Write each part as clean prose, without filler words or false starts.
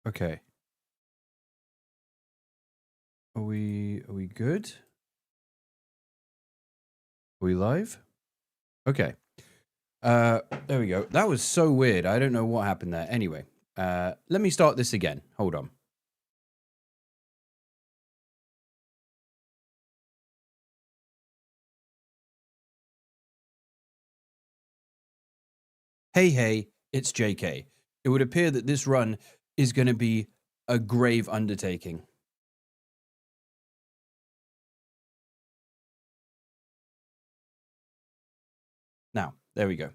Okay. Are we good? Are we live? Okay. There we go. That was so weird. I don't know what happened there. Anyway, let me start this again. Hold on. Hey, it's JK. It would appear that this run is going to be a grave undertaking. Now, there we go.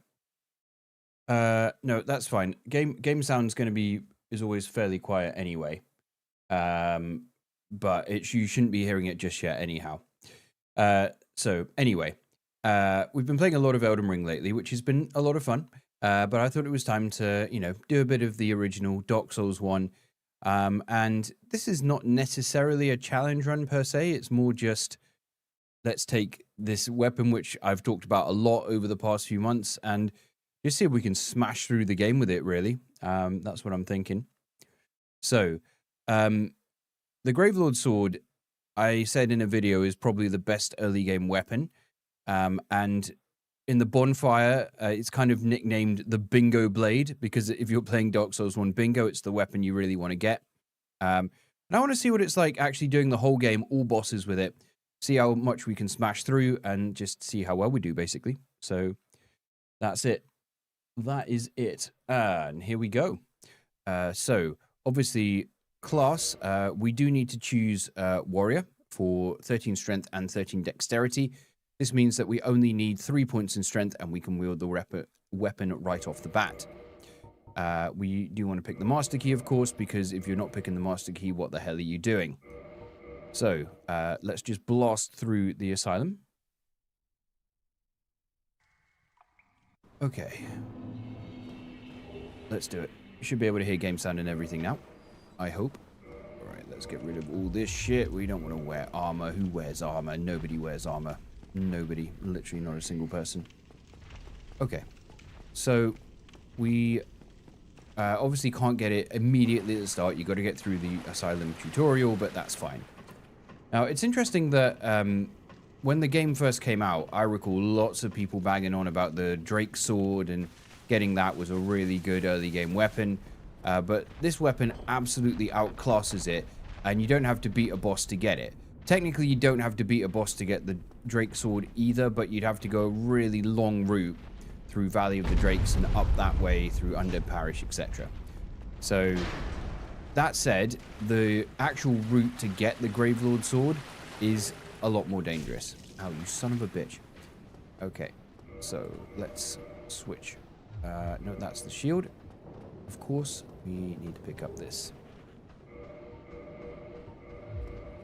No, that's fine. Game sound's going to be is always fairly quiet anyway. But you shouldn't be hearing it just yet anyhow. So anyway, we've been playing a lot of Elden Ring lately, which has been a lot of fun. But I thought it was time to, do a bit of the original Dark Souls 1. And this is not necessarily a challenge run per se. It's more just, let's take this weapon, which I've talked about a lot over the past few months, and just see if we can smash through the game with it, really. That's what I'm thinking. So, the Gravelord Sword, I said in a video, is probably the best early game weapon. And in the bonfire, it's kind of nicknamed the Bingo Blade, because if you're playing Dark Souls 1 Bingo, it's the weapon you really want to get. And I want to see what it's like actually doing the whole game, all bosses with it, see how much we can smash through, and just see how well we do, basically. So that's it. That is it. And here we go. So obviously, class, we do need to choose warrior for 13 strength and 13 dexterity. This means that we only need 3 points in strength, and we can wield the weapon right off the bat. We do want to pick the master key, of course, because if you're not picking the master key, what the hell are you doing? So let's just blast through the Asylum. Okay. Let's do it. You should be able to hear game sound and everything now. I hope. All right, let's get rid of all this shit. We don't want to wear armor. Who wears armor? Nobody wears armor. Nobody. Literally not a single person. Okay. So we obviously can't get it immediately at the start. You got to get through the Asylum tutorial, but that's fine. Now, it's interesting that when the game first came out, I recall lots of people banging on about the Drake Sword, and getting that was a really good early game weapon. But this weapon absolutely outclasses it, and you don't have to beat a boss to get it. Technically, you don't have to beat a boss to get the Drake Sword either, but you'd have to go a really long route through Valley of the Drakes and up that way through Undead Parish, etc. So, that said, the actual route to get the Gravelord Sword is a lot more dangerous. Oh, you son of a bitch. Okay, so let's switch. No, that's the shield. Of course, we need to pick up this.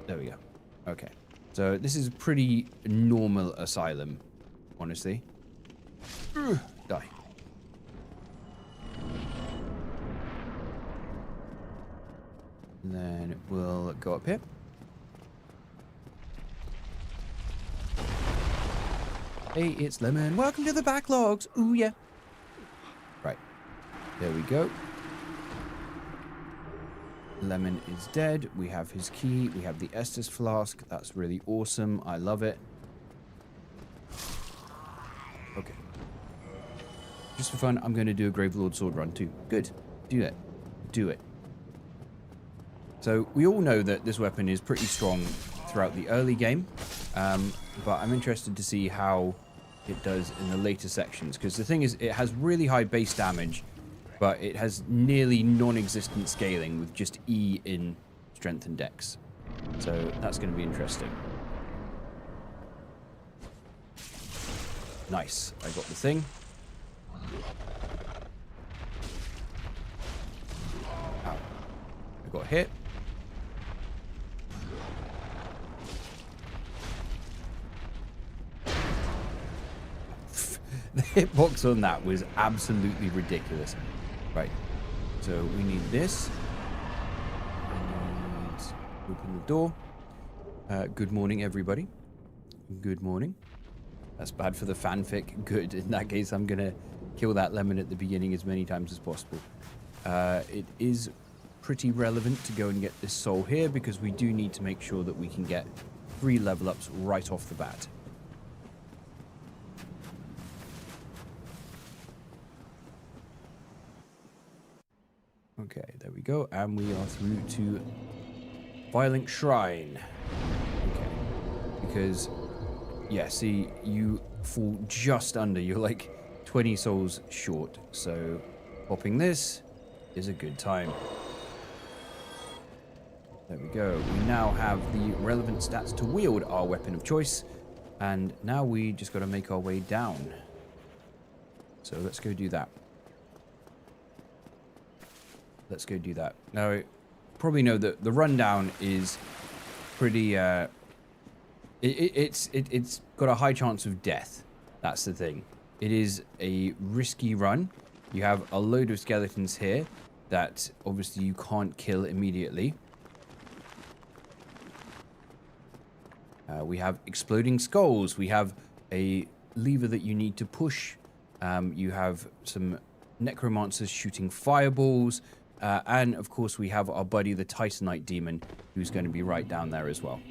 There we go. Okay. So this is a pretty normal Asylum, honestly. Die. And then we'll go up here. Hey, it's Lemon. Welcome to the backlogs. Ooh, yeah. Right. There we go. Lemon is dead. We have his key. We have the Estus flask. That's really awesome. I love it. Okay. Just for fun, I'm going to do a Gravelord Sword run too. Good. Do that. Do it. So we all know that this weapon is pretty strong throughout the early game. But I'm interested to see how it does in the later sections. Because the thing is, it has really high base damage, but it has nearly non-existent scaling with just E in strength and dex. So that's going to be interesting. Nice. I got the thing. Ow. I got hit. The hitbox on that was absolutely ridiculous. Right. So we need this. And open the door. Good morning, everybody. Good morning. That's bad for the fanfic. Good. In that case, I'm going to kill that lemon at the beginning as many times as possible. It is pretty relevant to go and get this soul here, because we do need to make sure that we can get 3 level ups right off the bat. Okay, there we go, and we are through to Violent Shrine. Okay, because, yeah, see, you fall just under, you're like 20 souls short, so popping this is a good time. There we go, we now have the relevant stats to wield our weapon of choice, and now we just got to make our way down. So let's go do that. Let's go do that. Now, you probably know that the rundown is pretty, it's got a high chance of death. That's the thing. It is a risky run. You have a load of skeletons here that obviously you can't kill immediately. We have exploding skulls. We have a lever that you need to push. You have some necromancers shooting fireballs. And, of course, we have our buddy, the Titanite demon, who's going to be right down there as well.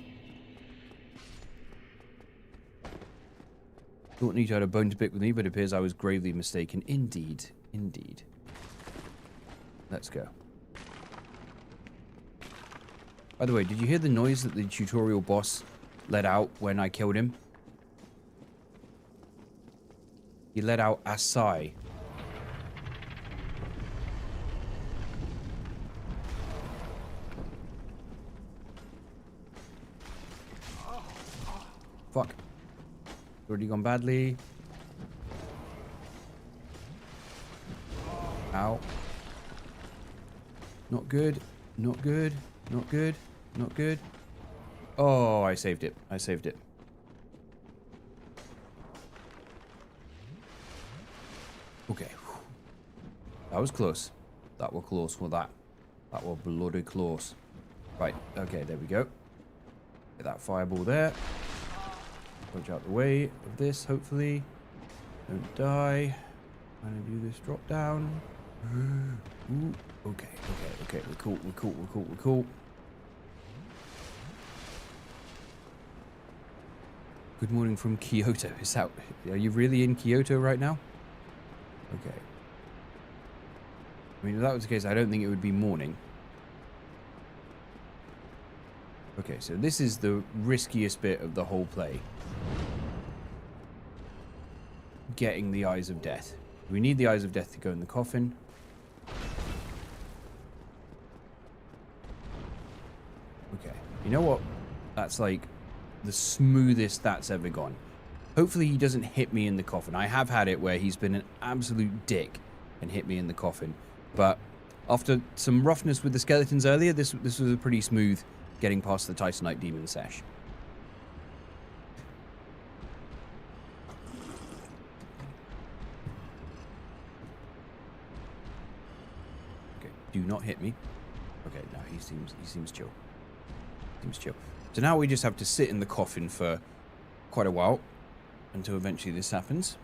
Thought Nito had a bone to pick with me, but it appears I was gravely mistaken. Indeed. Indeed. Let's go. By the way, did you hear the noise that the tutorial boss let out when I killed him? He let out a sigh. Fuck. Already gone badly. Ow. Not good. Not good. Not good. Not good. Oh, I saved it. I saved it. Okay. That was close. That was close with that. That was bloody close. Right. Okay, there we go. Get that fireball there. Dodge out the way of this, hopefully. Don't die. I'm gonna do this drop down. Ooh, okay, okay, okay. We're cool, we're cool, we're cool, we're cool. Good morning from Kyoto. Is that... Are you really in Kyoto right now? Okay. I mean, if that was the case, I don't think it would be morning. Okay, so this is the riskiest bit of the whole play. Getting the Eyes of Death. We need the Eyes of Death to go in the coffin. Okay. You know what? That's like the smoothest that's ever gone. Hopefully he doesn't hit me in the coffin. I have had it where he's been an absolute dick and hit me in the coffin. But after some roughness with the skeletons earlier, this was a pretty smooth getting past the Titanite demon sesh. Okay, do not hit me. Okay, no, he seems chill. Seems chill. So now we just have to sit in the coffin for quite a while until eventually this happens.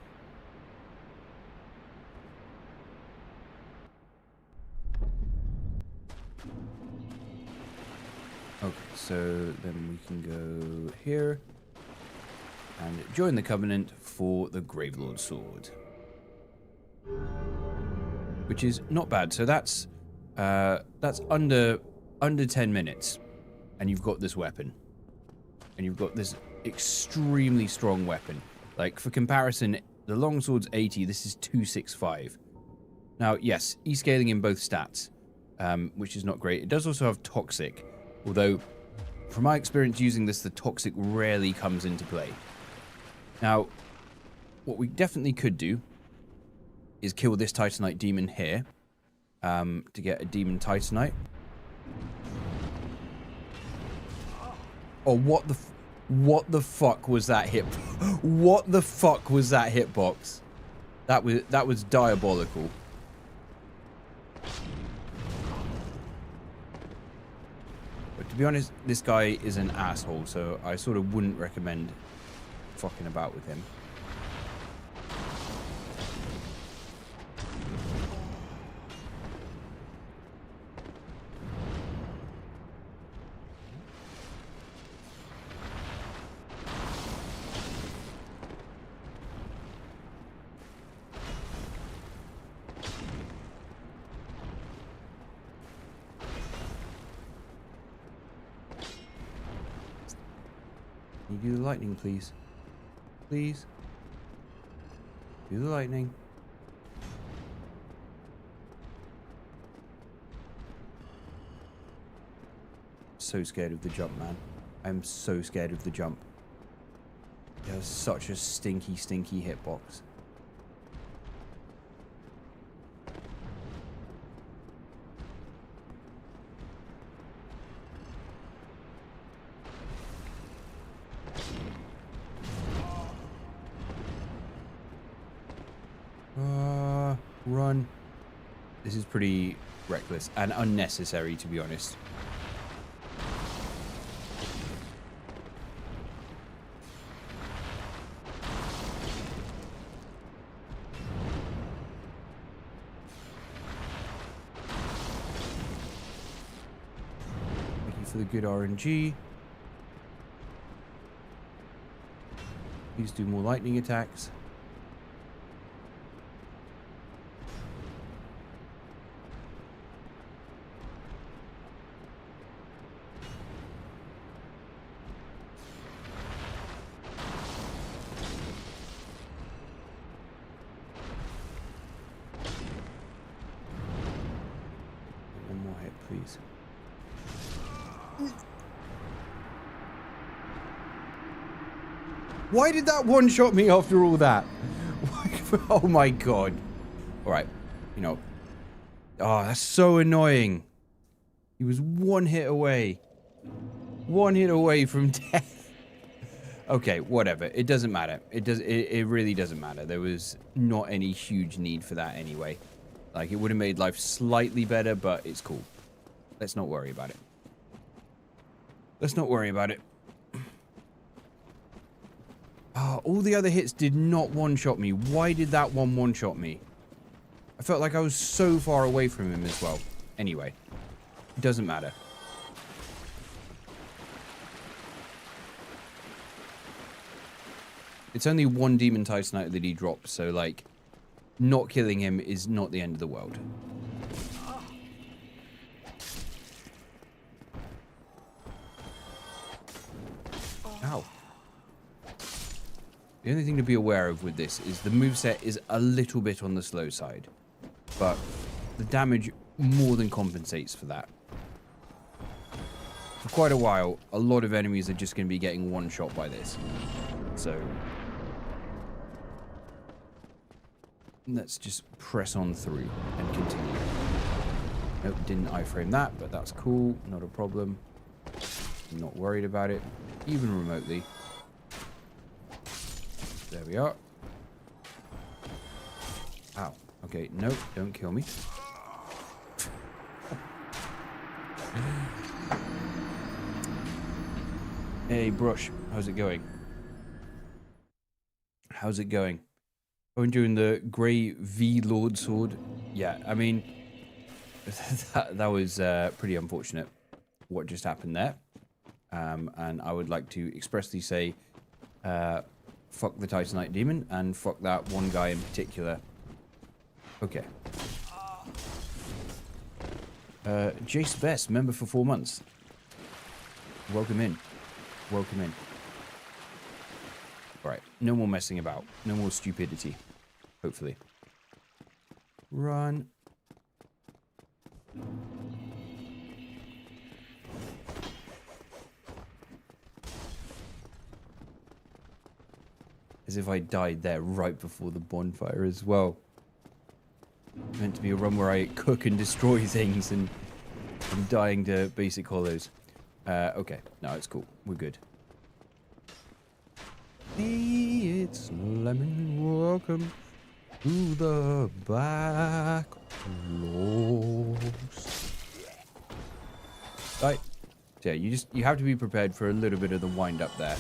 Okay, so then we can go here and join the Covenant for the Gravelord Sword, which is not bad. So that's under 10 minutes, and you've got this weapon, and you've got this extremely strong weapon. Like, for comparison, the longsword's 80. This is 265. Now, yes, e-scaling in both stats, which is not great. It does also have toxic. Although, from my experience using this, the toxic rarely comes into play. Now, what we definitely could do is kill this Titanite demon here to get a demon Titanite. Oh, what the fuck was that hit? What the fuck was that hitbox? That was diabolical. But to be honest, this guy is an asshole, so I sort of wouldn't recommend fucking about with him. Can you do the lightning, please? Please? Do the lightning. So scared of the jump, man. I'm so scared of the jump. It has such a stinky, stinky hitbox. Run. This is pretty reckless and unnecessary, to be honest. Thank you for the good RNG. Please do more lightning attacks. One more hit, please. Why did that one-shot me after all that? Oh my god. Alright. You know. Oh, that's so annoying. He was one hit away. One hit away from death. Okay, whatever. It doesn't matter. It really doesn't matter. There was not any huge need for that anyway. Like, it would have made life slightly better, but it's cool. Let's not worry about it. Let's not worry about it. Oh, all the other hits did not one-shot me. Why did that one-shot me? I felt like I was so far away from him as well. Anyway, it doesn't matter. It's only one Demon Titanite that he dropped, so, like, not killing him is not the end of the world. Ow. The only thing to be aware of with this is the moveset is a little bit on the slow side, but the damage more than compensates for that. For quite a while, a lot of enemies are just going to be getting one shot by this. So let's just press on through and continue. Nope, didn't iframe that, but that's cool. Not a problem. I'm not worried about it, even remotely. There we are. Ow. Okay, no, don't kill me. Hey, Brush, how's it going? How's it going? I'm doing the Gravelord Sword. Yeah, I mean, that was pretty unfortunate what just happened there. And I would like to expressly say, fuck the Titanite demon, and fuck that one guy in particular. Okay. Jace Best, member for 4 months. Welcome in. Welcome in. Alright, no more messing about. No more stupidity. Hopefully. Run. As if I died there right before the bonfire as well. Meant to be a run where I cook and destroy things, and I'm dying to basic hollows. Okay, no, it's cool. We're good. Hey, it's Lemon. Welcome to the back rows. Right. So yeah, you have to be prepared for a little bit of the wind up there.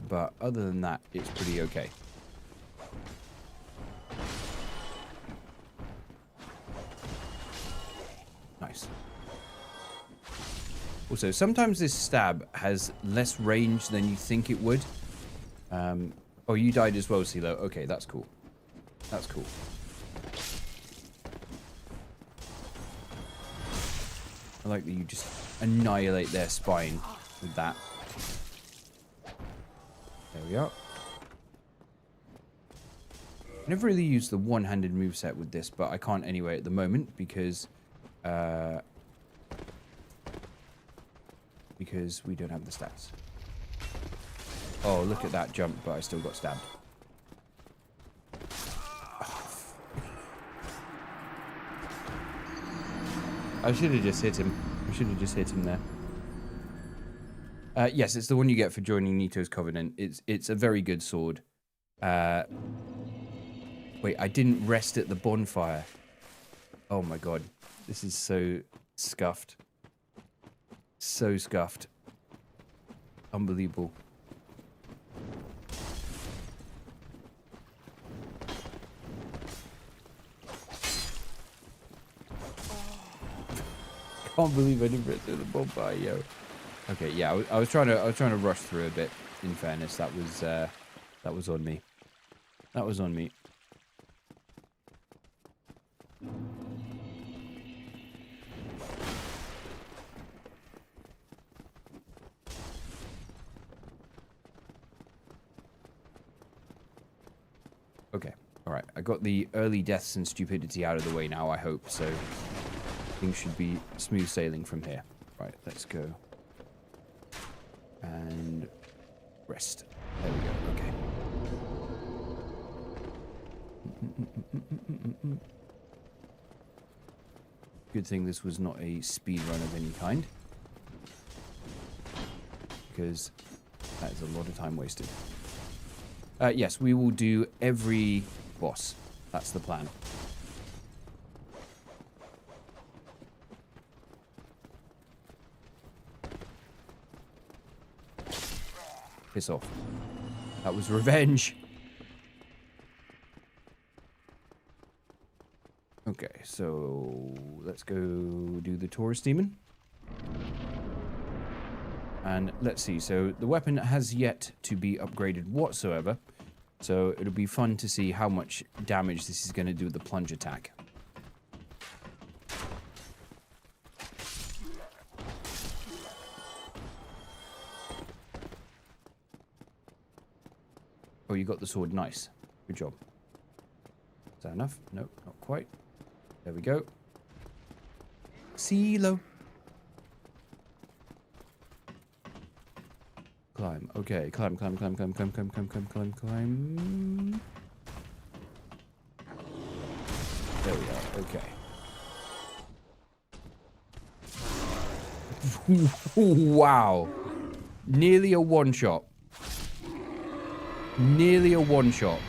But other than that, it's pretty okay. Nice. Also, sometimes this stab has less range than you think it would. Oh, you died as well, CeeLo. Okay, that's cool. That's cool. I like that you just annihilate their spine with that. There we are. I never really used the one-handed moveset with this, but I can't anyway at the moment because we don't have the stats. Oh, look at that jump, but I still got stabbed. I should have just hit him. I should have just hit him there. Yes, it's the one you get for joining Nito's Covenant. It's a very good sword. Wait, I didn't rest at the bonfire. Oh my god. This is so scuffed. So scuffed. Unbelievable. Can't believe I didn't rest at the bonfire, yo. Okay, yeah, I was trying to rush through a bit. In fairness, that was on me. That was on me. Okay, all right. I got the early deaths and stupidity out of the way now. I hope so. Things should be smooth sailing from here. Right, let's go. And rest. There we go. Okay. Good thing this was not a speed run of any kind, because that is a lot of time wasted. Yes, we will do every boss. That's the plan. Piss off. That was revenge. Okay, so let's go do the Taurus Demon. And let's see, so the weapon has yet to be upgraded whatsoever. So it'll be fun to see how much damage this is going to do with the plunge attack. Oh, you got the sword. Nice. Good job. Is that enough? No, not quite. There we go. Silo. Climb. Okay. Climb, climb, climb, climb, climb, climb, climb, climb, climb, climb. There we are. Okay. Wow. Nearly a one-shot. Nearly a one-shot.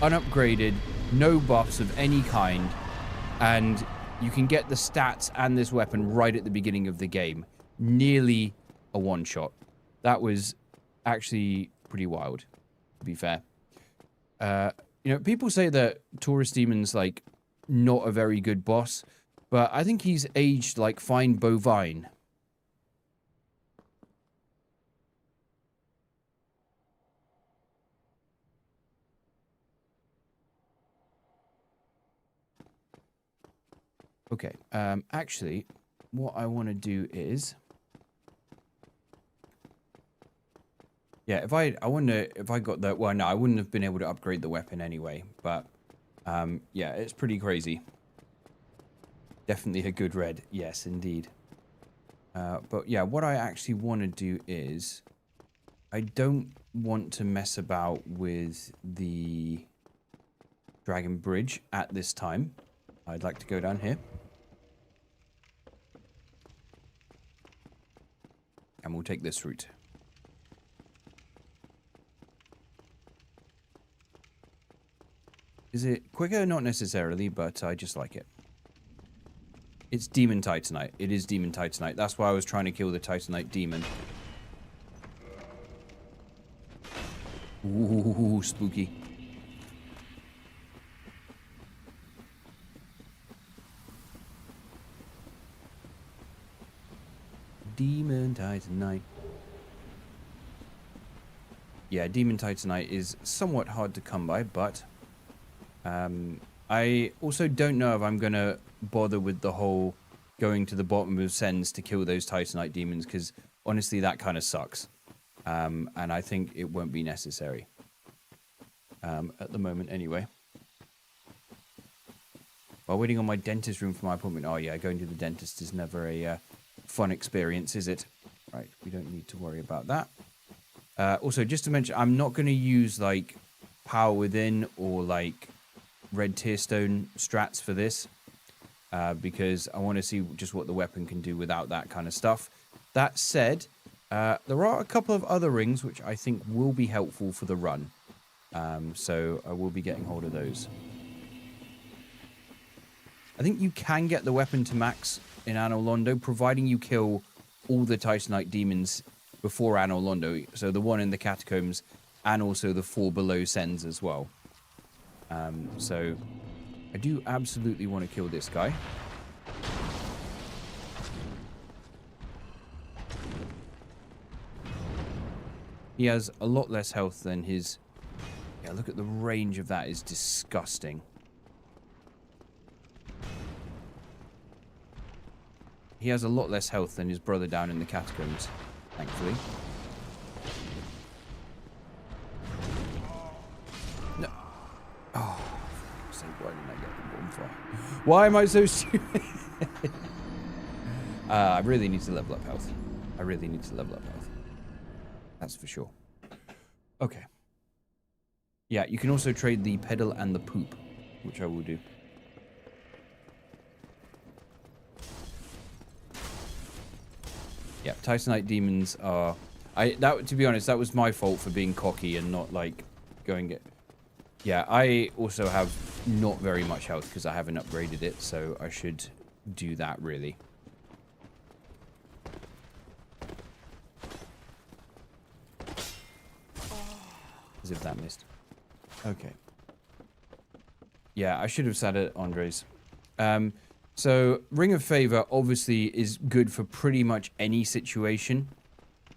Unupgraded. No buffs of any kind. And you can get the stats and this weapon right at the beginning of the game. Nearly a one-shot. That was actually pretty wild, to be fair. You know, people say that Taurus Demon's, like, not a very good boss, but I think he's aged like fine bovine. Okay, actually, what I want to do is... Yeah, I wonder if I got that... Well, no, I wouldn't have been able to upgrade the weapon anyway, but... yeah, it's pretty crazy. Definitely a good red. Yes, indeed. But yeah, what I actually want to do is... I don't want to mess about with the Dragon Bridge at this time. I'd like to go down here. And we'll take this route. Is it quicker? Not necessarily, but I just like it. It's Demon Titanite. It is Demon Titanite. That's why I was trying to kill the Titanite Demon. Ooh, spooky. Demon Titanite. Yeah, Demon Titanite is somewhat hard to come by, but... I also don't know if I'm going to bother with the whole going to the bottom of Sens to kill those Titanite demons, because honestly, that kind of sucks. And I think it won't be necessary. At the moment, anyway. While waiting on my dentist room for my appointment. Oh, yeah, going to the dentist is never a fun experience, is it? Right, we don't need to worry about that. Also, just to mention, I'm not going to use, like, Power Within or, like, Red Tearstone strats for this. Because I want to see just what the weapon can do without that kind of stuff. That said, there are a couple of other rings which I think will be helpful for the run. So I will be getting hold of those. I think you can get the weapon to max in Anor Londo, providing you kill all the Titanite demons before Anor Londo. So the one in the Catacombs and also the 4 below Sens as well. So I do absolutely want to kill this guy. He has a lot less health than his... Yeah, look at the range of that. Is disgusting. He has a lot less health than his brother down in the Catacombs, thankfully. No. Oh, for fuck's sake, why didn't I get the bonfire? Why am I so stupid? I really need to level up health. I really need to level up health. That's for sure. Okay. Yeah, you can also trade the pedal and the poop, which I will do. Yeah, Titanite demons are... to be honest, that was my fault for being cocky and not, like, going... Yeah, I also have not very much health because I haven't upgraded it, so I should do that, really. As if that missed. Okay. Yeah, I should have sat at Andre's. So, Ring of Favor obviously is good for pretty much any situation.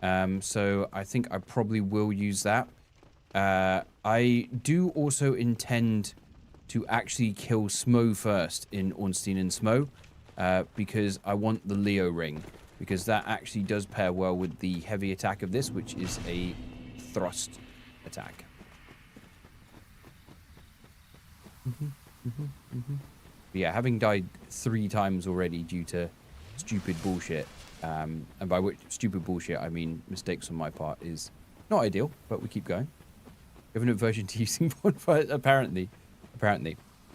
So, I think I probably will use that. I do also intend to actually kill Smo first in Ornstein and Smo. Because I want the Leo ring. Because that actually does pair well with the heavy attack of this, which is a thrust attack. But yeah, having died 3 times already due to stupid bullshit, and by which stupid bullshit I mean mistakes on my part, is not ideal, but we keep going. We have an aversion to using bonfire, apparently.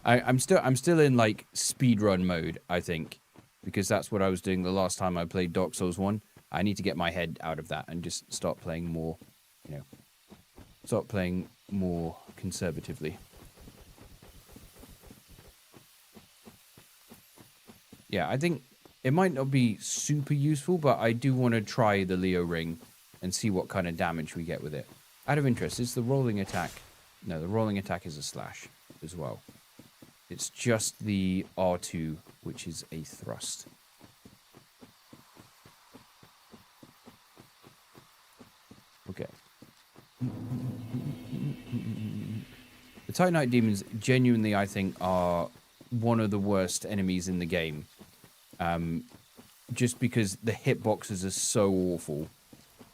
I'm still in like speedrun mode, I think, because that's what I was doing the last time I played Dark Souls 1. I need to get my head out of that and just start playing more, you know, start playing more conservatively. Yeah, I think it might not be super useful, but I do want to try the Leo ring and see what kind of damage we get with it. Out of interest, is the rolling attack... No, the rolling attack is a slash as well. It's just the R2, which is a thrust. Okay. The Titanite demons genuinely, I think, are one of the worst enemies in the game. Just because the hitboxes are so awful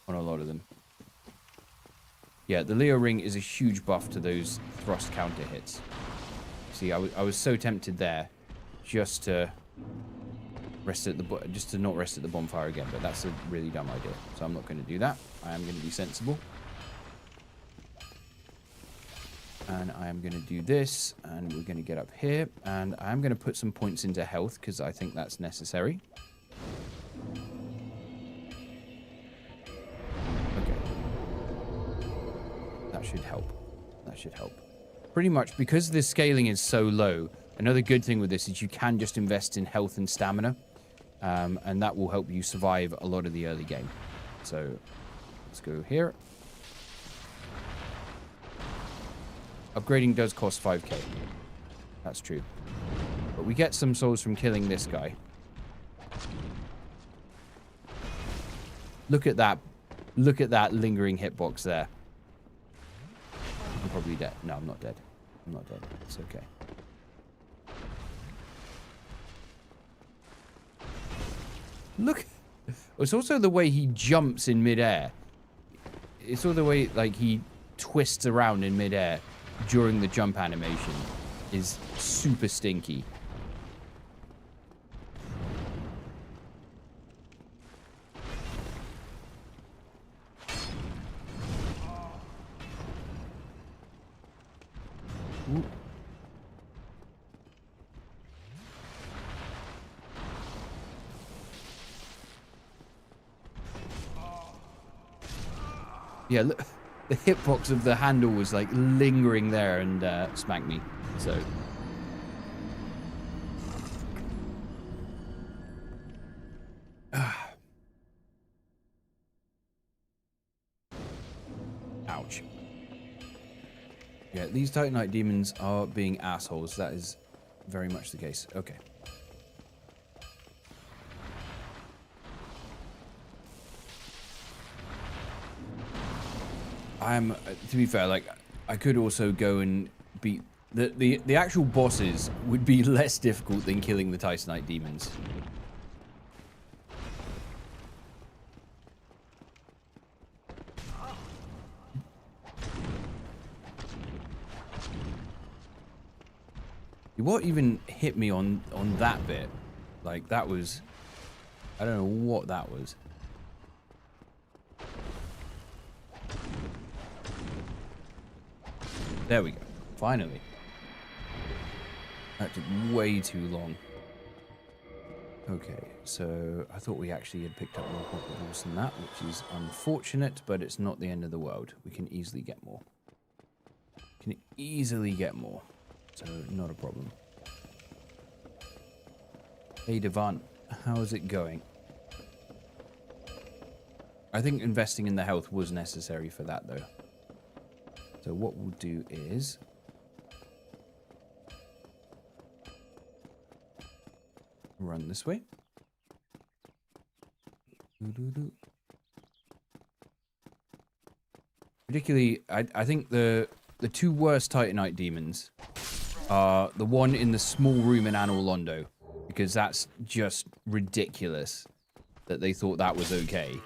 on a lot of them. Yeah, the Leo ring is a huge buff to those thrust counter hits. See, I was so tempted there just to rest at the not rest at the bonfire again, but that's a really dumb idea. So I'm not going to do that. I am going to be sensible. And I am going to do this, and we're going to get up here, and I am going to put some points into health because I think that's necessary. Okay. That should help. That should help. Pretty much, because the scaling is so low, another good thing with this is you can just invest in health and stamina, and that will help you survive a lot of the early game. So, let's go here. Upgrading does cost 5k. That's true. But we get some souls from killing this guy. Look at that. Look at that lingering hitbox there. I'm probably dead. No, I'm not dead. I'm not dead. It's okay. Look. It's also the way he jumps in midair. it's all the way like he twists around in midair during the jump animation is super stinky. Ooh. Yeah, look, the hitbox of the handle was like lingering there and smacked me. So. Ouch. Yeah, these Titanite demons are being assholes. That is very much the case. Okay. To be fair, like, I could also go and beat... The actual bosses would be less difficult than killing the Titanite demons. What even hit me on that bit? Like, that was... I don't know what that was. There we go. Finally. That took way too long. Okay, so I thought we actually had picked up more populables than that, which is unfortunate, but it's not the end of the world. We can easily get more. Can easily get more. So, not a problem. Hey, Devant, how's it going? I think investing in the health was necessary for that, though. So what we'll do is... run this way. Particularly, I think the two worst Titanite demons are the one in the small room in Anor Londo, because that's just ridiculous that they thought that was okay.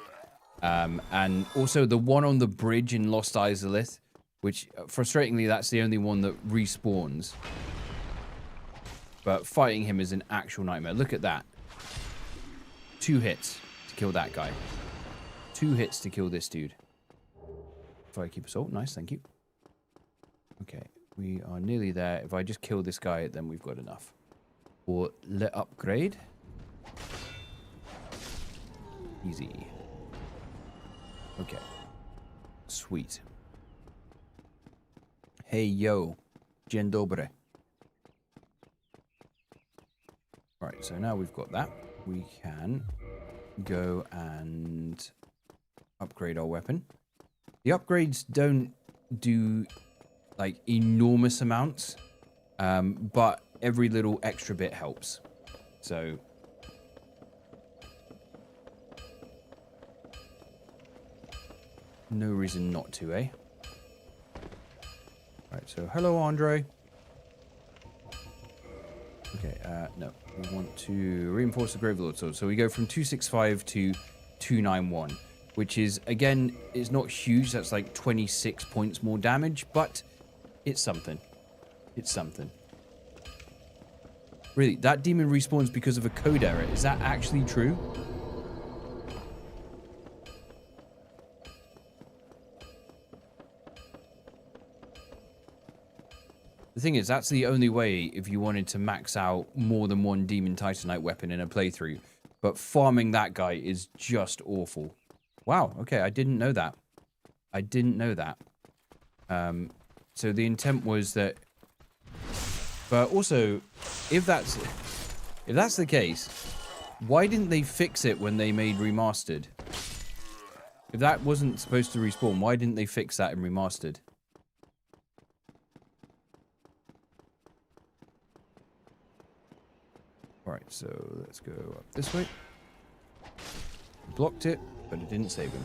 And also the one on the bridge in Lost Izalith, which, frustratingly, that's the only one that respawns. But fighting him is an actual nightmare. Look at that. 2 hits to kill that guy. 2 hits to kill this dude. Firekeeper Assault. Nice, thank you. Okay, we are nearly there. If I just kill this guy, then we've got enough. Or let upgrade. Easy. Okay. Sweet. Hey, yo. Dzień dobry. Right, so now we've got that. We can go and upgrade our weapon. The upgrades don't do, like, enormous amounts, but every little extra bit helps. So... no reason not to, eh? Right, so hello, Andre. Okay, no. We want to reinforce the Gravelord Sword. So we go from 265 to 291, which is, again, is not huge. That's like 26 points more damage, but it's something. It's something. Really, that demon respawns because of a code error. Is that actually true? The thing is, that's the only way if you wanted to max out more than one Demon Titanite weapon in a playthrough. But farming that guy is just awful. Wow, okay, I didn't know that. I didn't know that. So the intent was that... But also, if that's the case, why didn't they fix it when they made Remastered? If that wasn't supposed to respawn, why didn't they fix that in Remastered? Alright, so let's go up this way. Blocked it, but it didn't save him.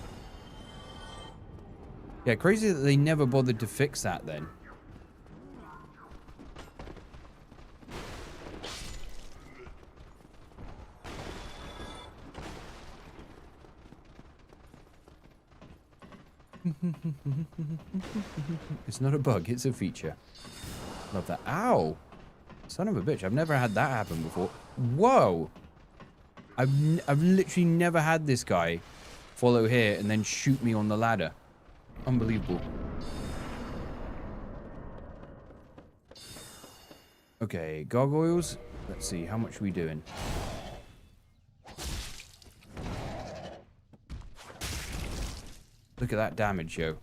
Yeah, crazy that they never bothered to fix that then. It's not a bug, it's a feature. Love that. Ow! Son of a bitch, I've never had that happen before. Whoa! I've literally never had this guy follow here and then shoot me on the ladder. Unbelievable. Okay, gargoyles. Let's see, how much are we doing? Look at that damage, yo.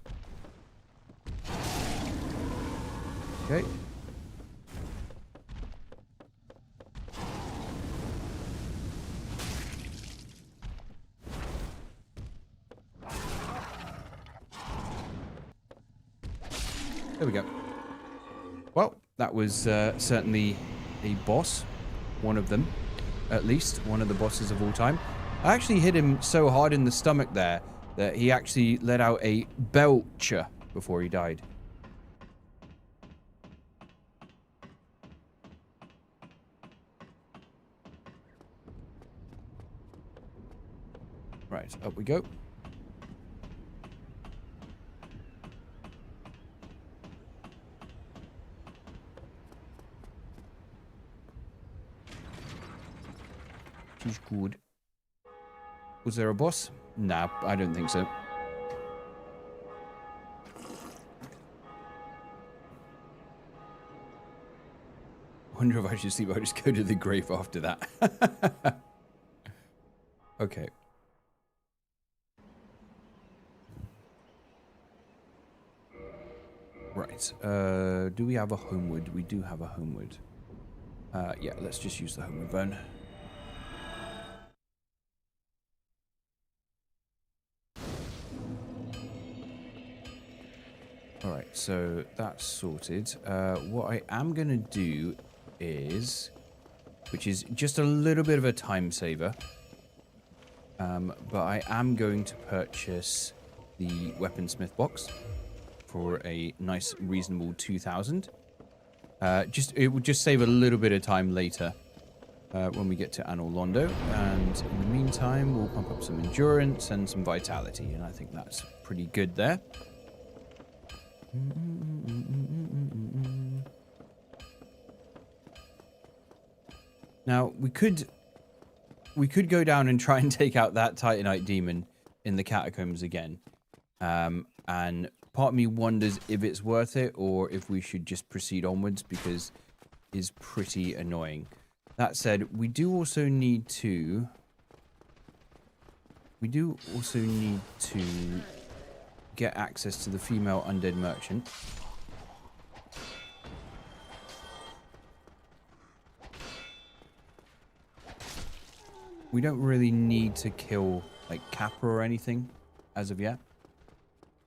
Okay. There we go. Well, that was certainly a boss. One of them, at least. One of the bosses of all time. I actually hit him so hard in the stomach there that he actually let out a belcher before he died. Right, up we go. She's good. Was there a boss? Nah, I don't think so. I wonder if I should sleep. I'll just go to the grave after that. Okay. Right. Do we have a homewood? We do have a homewood. Yeah, let's just use the homewood bone. Alright, so that's sorted. What I am going to do is, which is just a little bit of a time saver, but I am going to purchase the weaponsmith box for a nice, reasonable 2,000. It would just save a little bit of time later when we get to Anor Londo, and in the meantime, we'll pump up some endurance and some vitality, and I think that's pretty good there. Now we could go down and try and take out that Titanite demon in the catacombs again, and part of me wonders if it's worth it or if we should just proceed onwards because it's pretty annoying. That said, we do also need to get access to the female undead merchant. We don't really need to kill like Kappa or anything as of yet.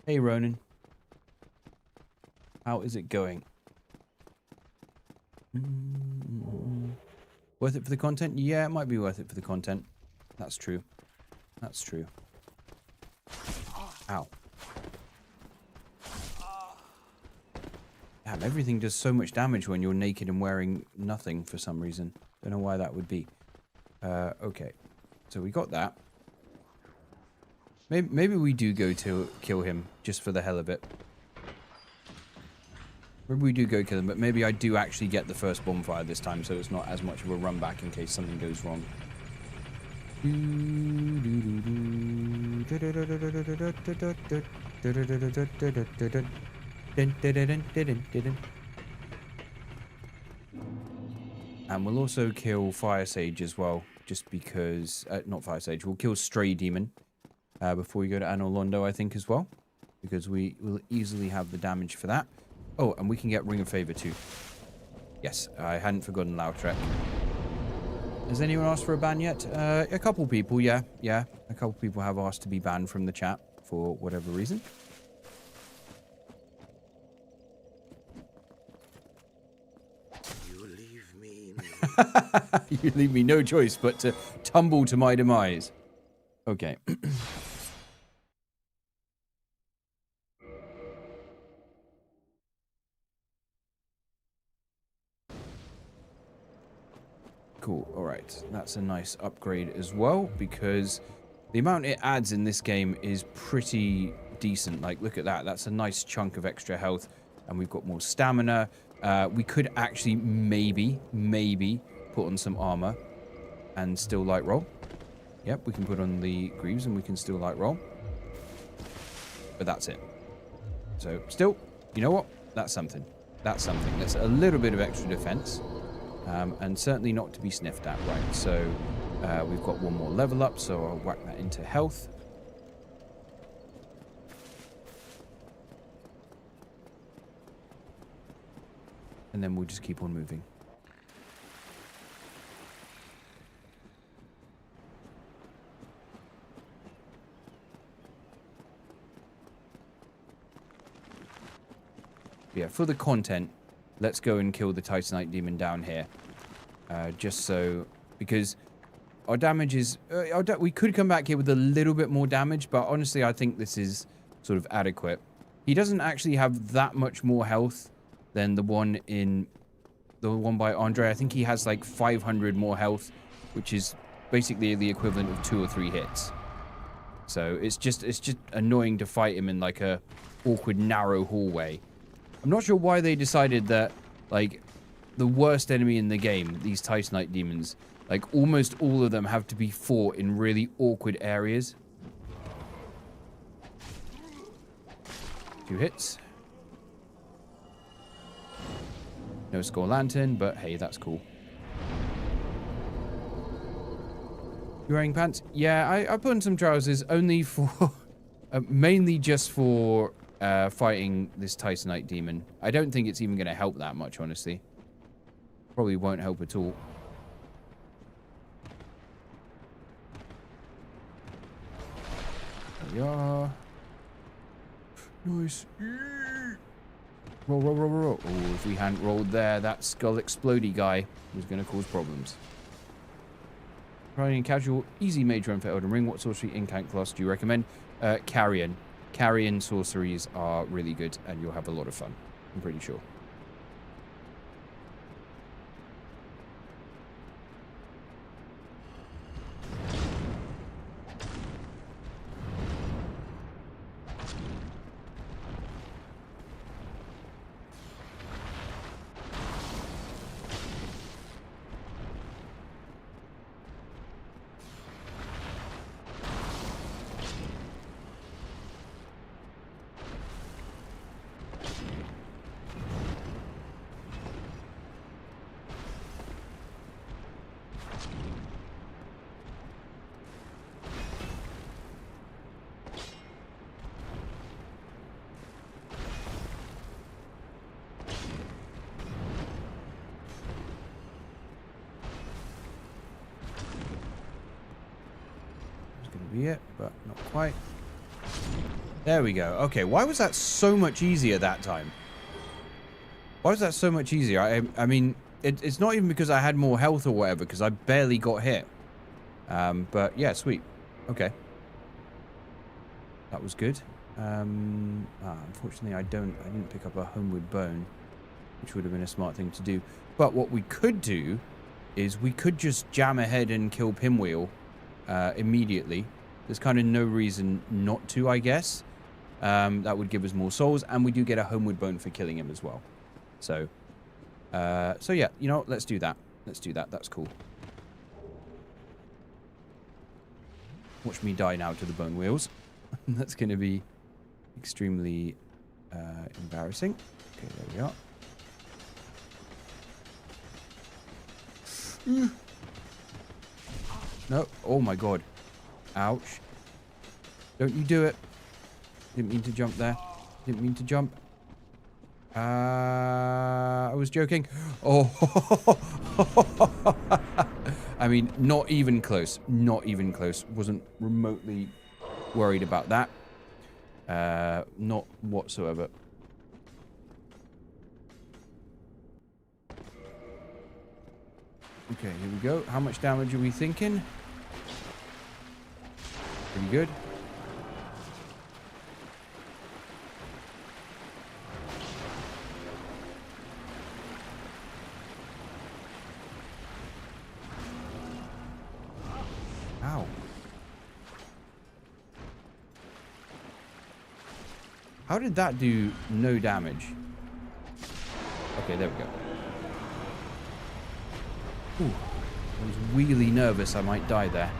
Hey Ronan, how is it going? Worth it for the content? Yeah, it might be worth it for the content. That's true. That's true. Ow. Damn, everything does so much damage when you're naked and wearing nothing for some reason. Don't know why that would be. Okay. So we got that. Maybe we do go to kill him just for the hell of it. Maybe we do go kill him, but maybe I do actually get the first bonfire this time, so it's not as much of a run back in case something goes wrong. And we'll also kill Fire Sage as well, just because... not Fire Sage, we'll kill Stray Demon before we go to Anor Londo, I think, as well. Because we will easily have the damage for that. Oh, and we can get Ring of Favor too. Yes, I hadn't forgotten Lautrec. Has anyone asked for a ban yet? A couple people, yeah. Yeah, a couple people have asked to be banned from the chat for whatever reason. You leave me... You leave me no choice but to tumble to my demise. Okay. Cool, alright. That's a nice upgrade as well, because the amount it adds in this game is pretty decent. Like, look at that. That's a nice chunk of extra health. And we've got more stamina. We could actually maybe put on some armor and still light roll. Yep, we can put on the greaves and we can still light roll. But that's it. So, still, you know what? That's something. That's something. That's a little bit of extra defense. And certainly not to be sniffed at, right? So, we've got one more level up, so I'll whack that into health. And then we'll just keep on moving. Yeah, for the content, let's go and kill the Titanite demon down here. Just so, because our damage is... we could come back here with a little bit more damage, but honestly, I think this is sort of adequate. He doesn't actually have that much more health than the one by Andre. I think he has like 500 more health, which is basically the equivalent of 2 or 3 hits. So it's just annoying to fight him in like a awkward narrow hallway. I'm not sure why they decided that, like, the worst enemy in the game, these Titanite demons, like, almost all of them have to be fought in really awkward areas. 2 hits. No score lantern, but hey, that's cool. You wearing pants? Yeah, I put on some trousers only for... mainly just for... fighting this Titanite demon. I don't think it's even going to help that much, honestly. Probably won't help at all. There we are. Nice. Roll, roll, roll, roll. Oh, if we hadn't rolled there, that skull explodey guy was going to cause problems. Riding casual, easy mage run for Elden Ring. What sorcery incant class do you recommend? Carrion. Carrion sorceries are really good, and you'll have a lot of fun. I'm pretty sure. Be it, but not quite. There we go. Okay, why was that so much easier that time? Why was that so much easier? I mean, it's not even because I had more health or whatever, because I barely got hit. But yeah, sweet. Okay. That was good. Unfortunately, I didn't pick up a homeward bone, which would have been a smart thing to do. But what we could do is we could just jam ahead and kill Pinwheel immediately. There's kind of no reason not to, I guess. That would give us more souls, and we do get a homeward bone for killing him as well. So yeah, you know, let's do that. Let's do that. That's cool. Watch me die now to the bone wheels. That's going to be extremely embarrassing. Okay, there we are. No. Oh my god. Ouch. Don't you do it. Didn't mean to jump there. Didn't mean to jump. I was joking. Oh. I mean, not even close. Not even close. Wasn't remotely worried about that. Not whatsoever. Okay, here we go. How much damage are we thinking? Pretty good. Ow. How did that do no damage? Okay, there we go. Ooh, I was really nervous I might die there.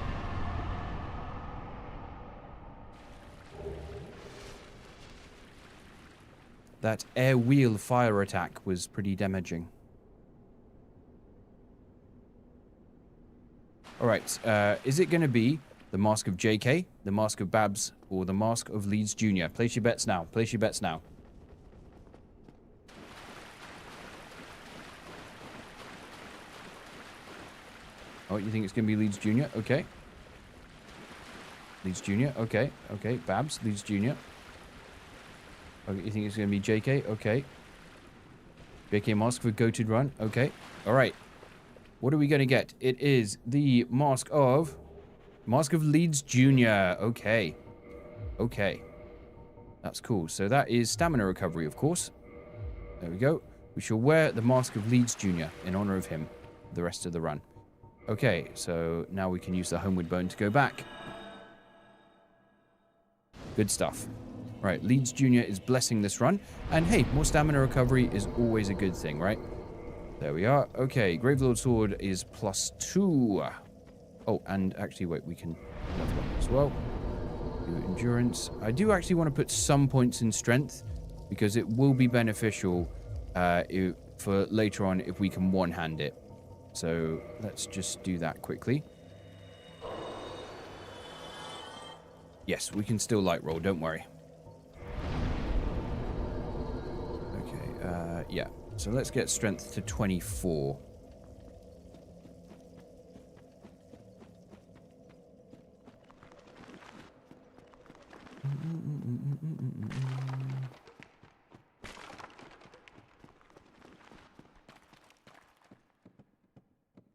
That air wheel fire attack was pretty damaging. Alright, is it going to be the Mask of JK, the Mask of Babs, or the Mask of Leeds Jr.? Place your bets now. Place your bets now. Oh, you think it's going to be Leeds Jr.? Okay. Leeds Jr.? Okay. Okay. Babs, Leeds Jr. Okay, you think it's going to be JK? Okay. JK Mask for Goated Run? Okay. Alright. What are we going to get? It is the Mask of Leeds Jr. Okay. Okay. That's cool. So that is stamina recovery, of course. There we go. We shall wear the Mask of Leeds Jr. in honor of him the rest of the run. Okay, so now we can use the Homeward Bone to go back. Good stuff. Right, Leeds Jr. is blessing this run. And hey, more stamina recovery is always a good thing, right? There we are. Okay, Gravelord Sword is +2. Oh, and actually, wait, we can level up as well. Do endurance. I do actually want to put some points in strength because it will be beneficial for later on if we can one-hand it. So let's just do that quickly. Yes, we can still light roll, don't worry. Okay, yeah. So let's get strength to 24.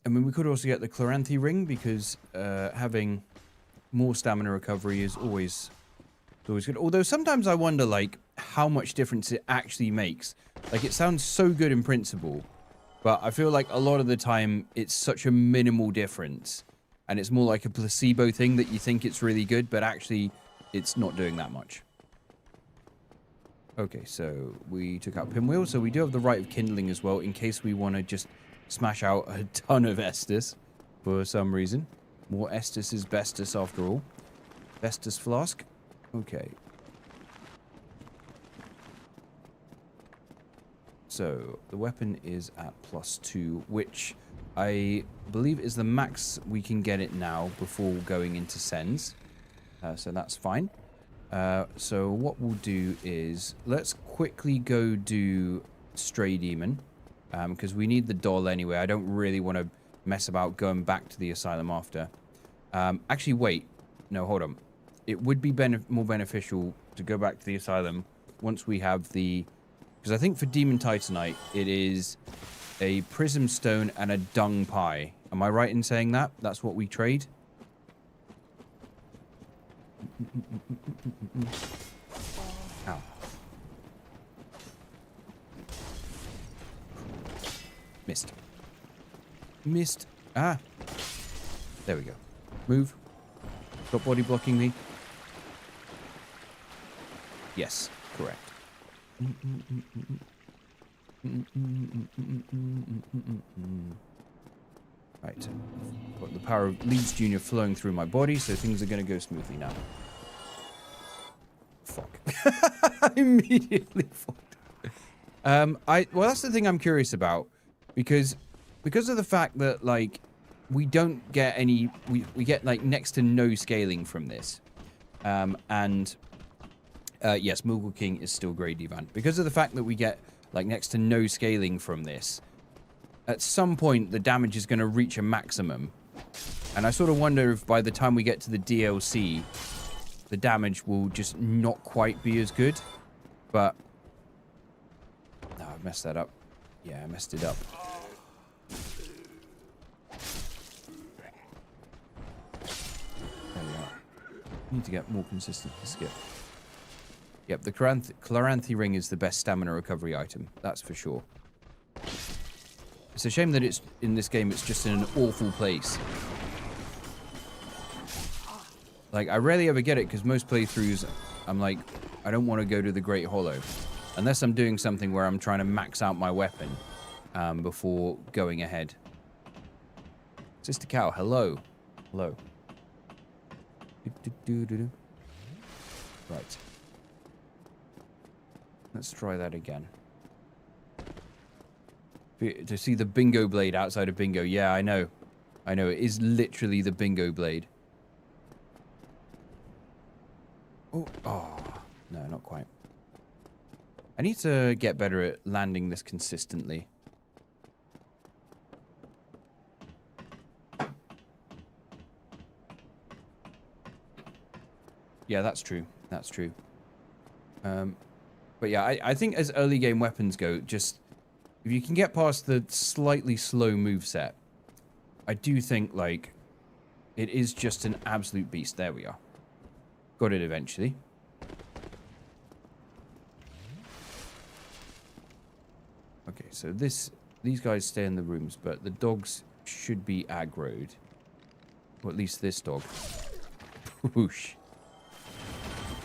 I mean, we could also get the Chloranthy ring because having more stamina recovery is always good. Although sometimes I wonder, like, how much difference it actually makes. Like, it sounds so good in principle, but I feel like a lot of the time it's such a minimal difference, and it's more like a placebo thing that you think it's really good, but actually it's not doing that much. Okay, so we took out Pinwheel, so we do have the Rite of Kindling as well in case we want to just smash out a ton of Estus for some reason. More Estus is bestus after all. Bestus Flask. Okay. So the weapon is at +2, which I believe is the max we can get it now before going into Sens. So that's fine. So what we'll do is let's quickly go do Stray Demon. Because we need the doll anyway. I don't really want to mess about going back to the Asylum after. Actually, wait. No, hold on. It would be more beneficial to go back to the Asylum once we have the... Because I think for Demon Titanite, it is a Prism Stone and a Dung Pie. Am I right in saying that? That's what we trade? Ow. Missed. Missed. Ah. There we go. Move. Stop body blocking me. Yes, correct. Right. Got the power of Leeds Jr. flowing through my body, so things are going to go smoothly now. Fuck. I immediately fucked. Well, that's the thing I'm curious about. Because of the fact that, like, we don't get any... We get, like, next to no scaling from this. Yes, Moogle King is still Grey Divan. Because of the fact that we get, like, next to no scaling from this, at some point the damage is going to reach a maximum. And I sort of wonder if by the time we get to the DLC, the damage will just not quite be as good. But... No, I messed that up. Yeah, I messed it up. There we are. Need to get more consistent skip. Yep, the Chloranthy ring is the best stamina recovery item. That's for sure. It's a shame that it's in this game. It's just in an awful place. Like, I rarely ever get it because most playthroughs, I'm like, I don't want to go to the Great Hollow. Unless I'm doing something where I'm trying to max out my weapon before going ahead. Sister Cow, hello. Hello. Right. Let's try that again. To see the bingo blade outside of bingo. Yeah, I know. I know. It is literally the bingo blade. Oh, no, not quite. I need to get better at landing this consistently. Yeah, that's true. That's true. But yeah, I think as early game weapons go, just if you can get past the slightly slow moveset, I do think, like, it is just an absolute beast. There we are. Got it eventually. Okay, so these guys stay in the rooms, but the dogs should be aggroed. Or at least this dog. Whoosh.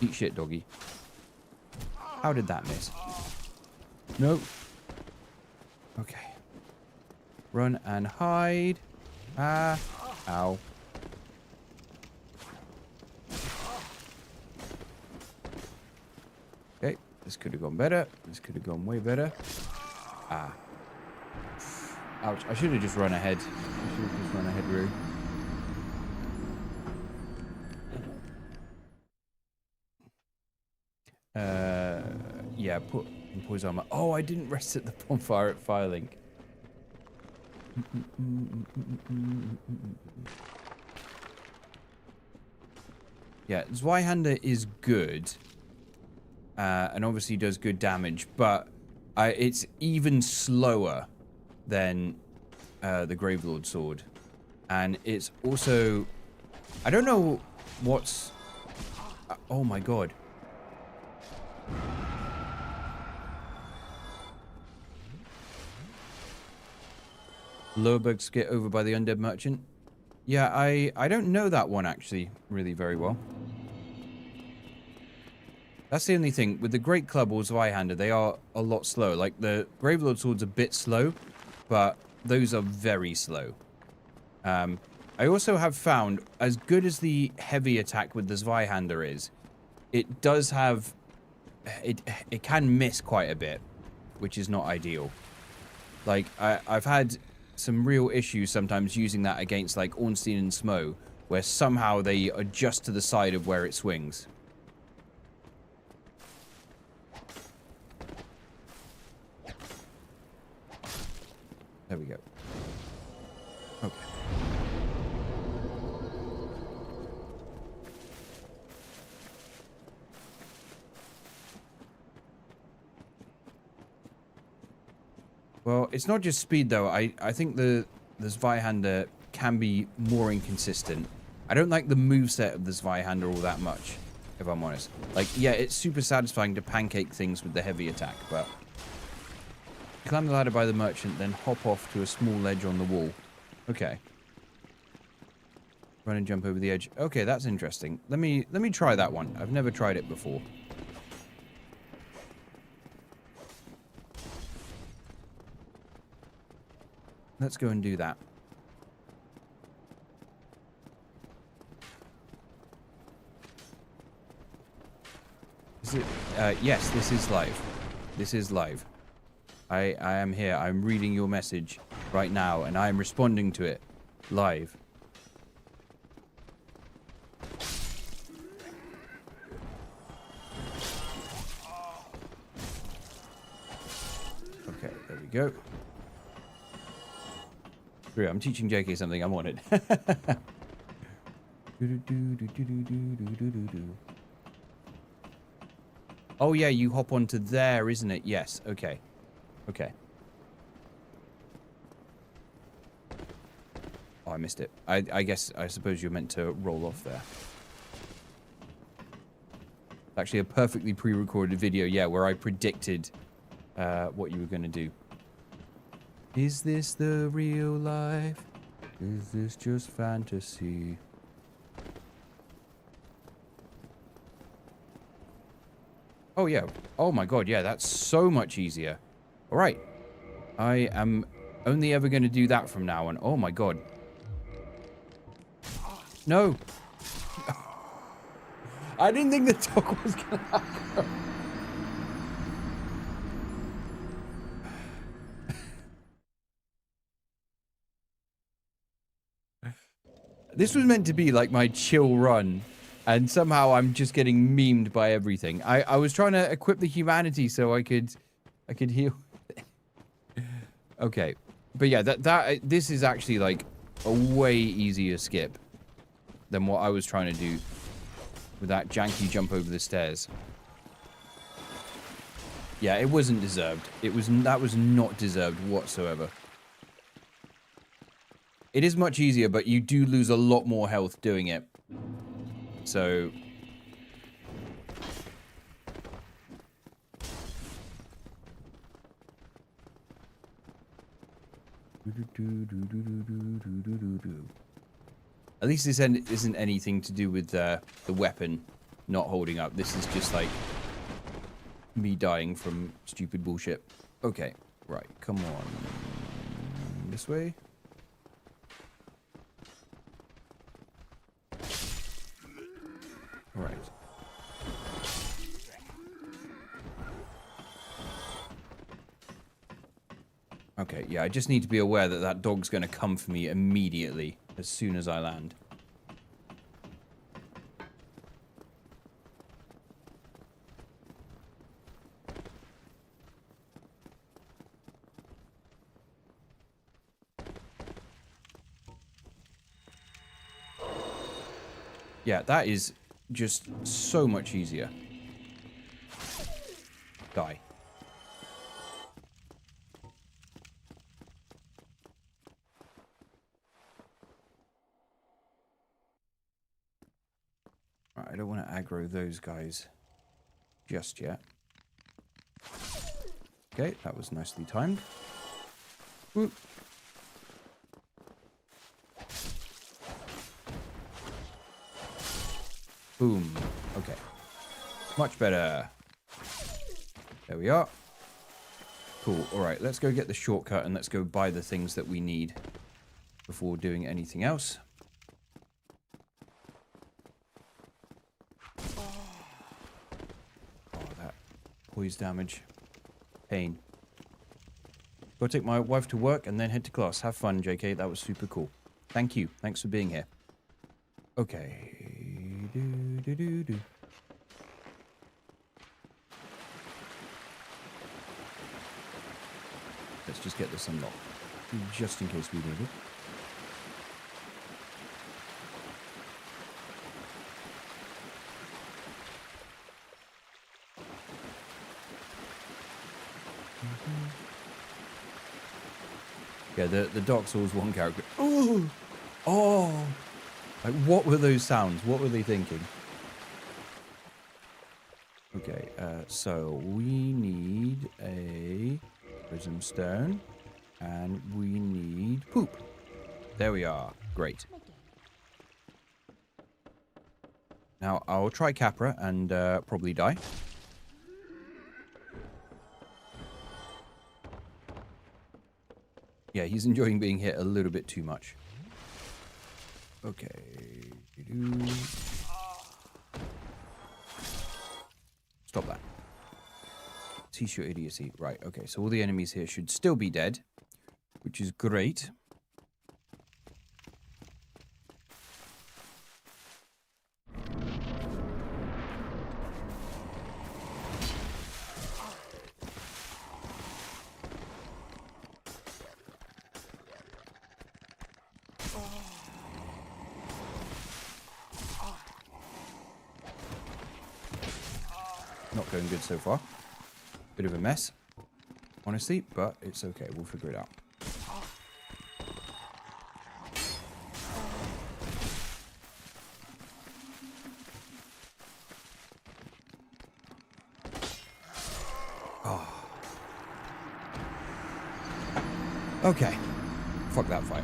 Eat shit, doggy. How did that miss? No. Okay. Run and hide. Ah. Ow. Okay. This could have gone better. This could have gone way better. Ah. Ouch. I should have just run ahead. I should have just run ahead, really. Yeah, put poise armor. Oh, I didn't rest at the bonfire at Firelink. Yeah, Zweihander is good. And obviously does good damage, but it's even slower than the Gravelord Sword. And it's also... I don't know what's... oh my god. Loberg's get over by the undead merchant. Yeah, I don't know that one actually really very well. That's the only thing. With the Great Club or Zweihander, they are a lot slower. Like, the Gravelord Sword's a bit slow, but those are very slow. I also have found, as good as the heavy attack with the Zweihander is, it does have... It can miss quite a bit, which is not ideal. Like, I've had some real issues sometimes using that against, like, Ornstein and Smo, where somehow they adjust to the side of where it swings. There we go. Okay. Well, it's not just speed, though. I think the Zweihander can be more inconsistent. I don't like the moveset of the Zweihander all that much, if I'm honest. Like, yeah, it's super satisfying to pancake things with the heavy attack, but... Climb the ladder by the merchant, then hop off to a small ledge on the wall. Okay. Run and jump over the edge. Okay, that's interesting. Let me try that one. I've never tried it before. Let's go and do that. Is it? Yes, this is live. This is live. I am here. I'm reading your message right now, and I am responding to it live. Okay, there we go. I'm teaching JK something. I'm on it. Oh yeah, you hop onto there, isn't it? Yes. Okay. Okay. Oh, I missed it. I suppose you're meant to roll off there. Actually, a perfectly pre-recorded video, yeah, where I predicted what you were going to do. Is this the real life? Is this just fantasy? Oh, yeah. Oh, my God. Yeah, that's so much easier. All right. I am only ever going to do that from now on. Oh, my God. No. I didn't think the dog was going to go. This was meant to be like my chill run. And somehow I'm just getting memed by everything. I was trying to equip the humanity so I could heal. Okay. But yeah, this is actually like a way easier skip than what I was trying to do with that janky jump over the stairs. Yeah, it wasn't deserved. That was not deserved whatsoever. It is much easier, but you do lose a lot more health doing it. So at least this isn't anything to do with the weapon not holding up. This is just like me dying from stupid bullshit. Okay, right, come on. This way. All right. Okay, yeah, I just need to be aware that that dog's going to come for me immediately as soon as I land. Yeah, that is just so much easier. Die. Right, I don't want to aggro those guys just yet. Okay, that was nicely timed. Whoop. Boom. Okay. Much better. There we are. Cool. All right, let's go get the shortcut and let's go buy the things that we need before doing anything else. Oh, that poise damage. Pain. Go take my wife to work and then head to class. Have fun, JK. That was super cool. Thank you. Thanks for being here. Okay. Let's just get this unlocked. Just in case we need it. Yeah, the Dark Souls 1 character. Oh! Oh! Like, what were those sounds? What were they thinking? Okay, so we need a prism stone, and we need poop. There we are. Great. Now, I'll try Capra and probably die. Yeah, he's enjoying being hit a little bit too much. Okay. Stop that. Teach your idiocy. Right, okay, so all the enemies here should still be dead, which is great. Not going good so far. Bit of a mess, honestly, but it's okay. We'll figure it out. Oh. Okay. Fuck that fight.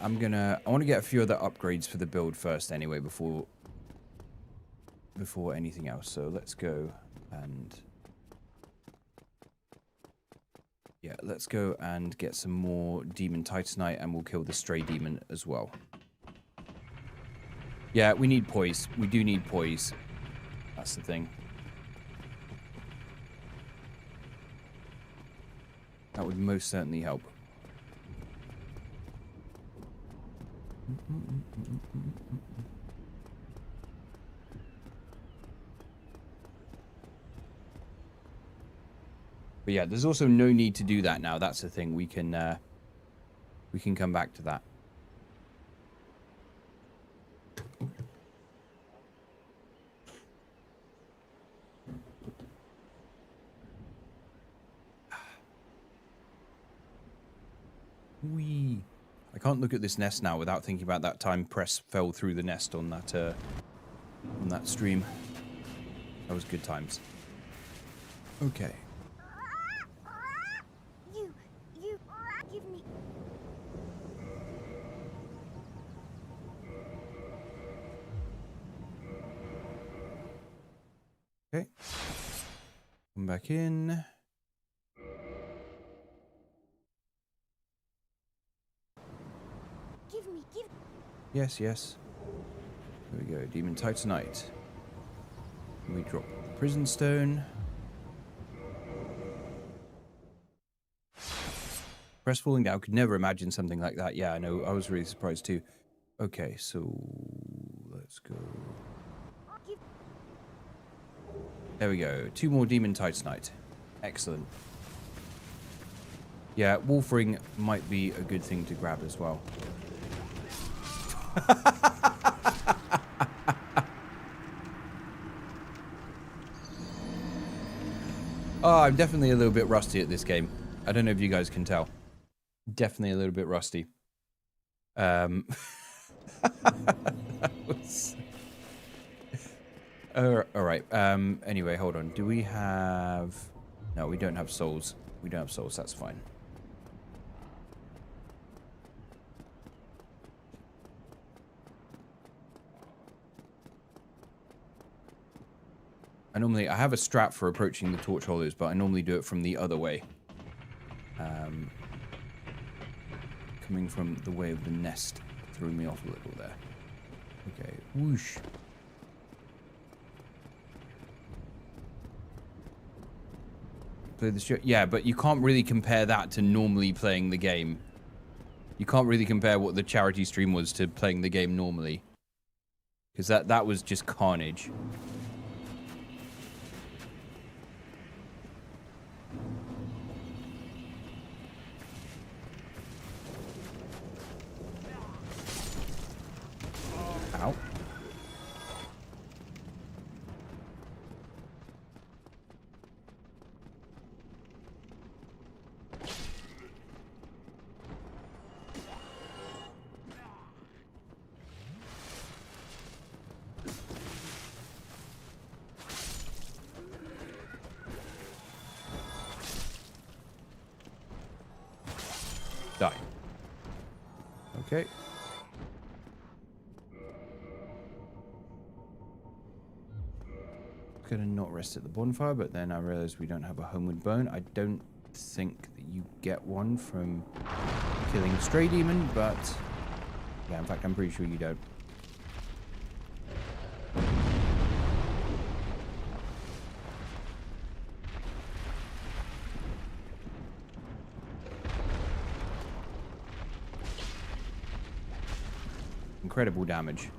I want to get a few other upgrades for the build first anyway before anything else. So let's go and yeah, let's go and get some more demon titanite, and we'll kill the stray demon as well. Yeah, we need poise. We do need poise. That's the thing. That would most certainly help. But yeah, there's also no need to do that now. That's the thing. We can come back to that. Whee! I can't look at this nest now without thinking about that time Press fell through the nest on that stream. That was good times. Okay. You give me. Okay. Come back in. Give. Yes, yes. There we go. Demon Titanite. We drop Prison Stone. Press falling down. Could never imagine something like that. Yeah, I know. I was really surprised too. Okay, so let's go. There we go. 2 more Demon Titanite. Excellent. Yeah, Wolfring might be a good thing to grab as well. Oh, I'm definitely a little bit rusty at this game. I don't know if you guys can tell. Definitely a little bit rusty. All right. Anyway, hold on. Do we have... No, we don't have souls. We don't have souls. That's fine. I have a strat for approaching the torch hollows, but I normally do it from the other way. Coming from the way of the nest threw me off a little there. Okay, whoosh. Play the show. Yeah, but you can't really compare that to normally playing the game. You can't really compare what the charity stream was to playing the game normally. Because that was just carnage. Ow. Die. Okay. Gonna not rest at the bonfire, but then I realized we don't have a homeward bone. I don't think that you get one from killing a stray demon, but yeah, in fact, I'm pretty sure you don't. Incredible damage.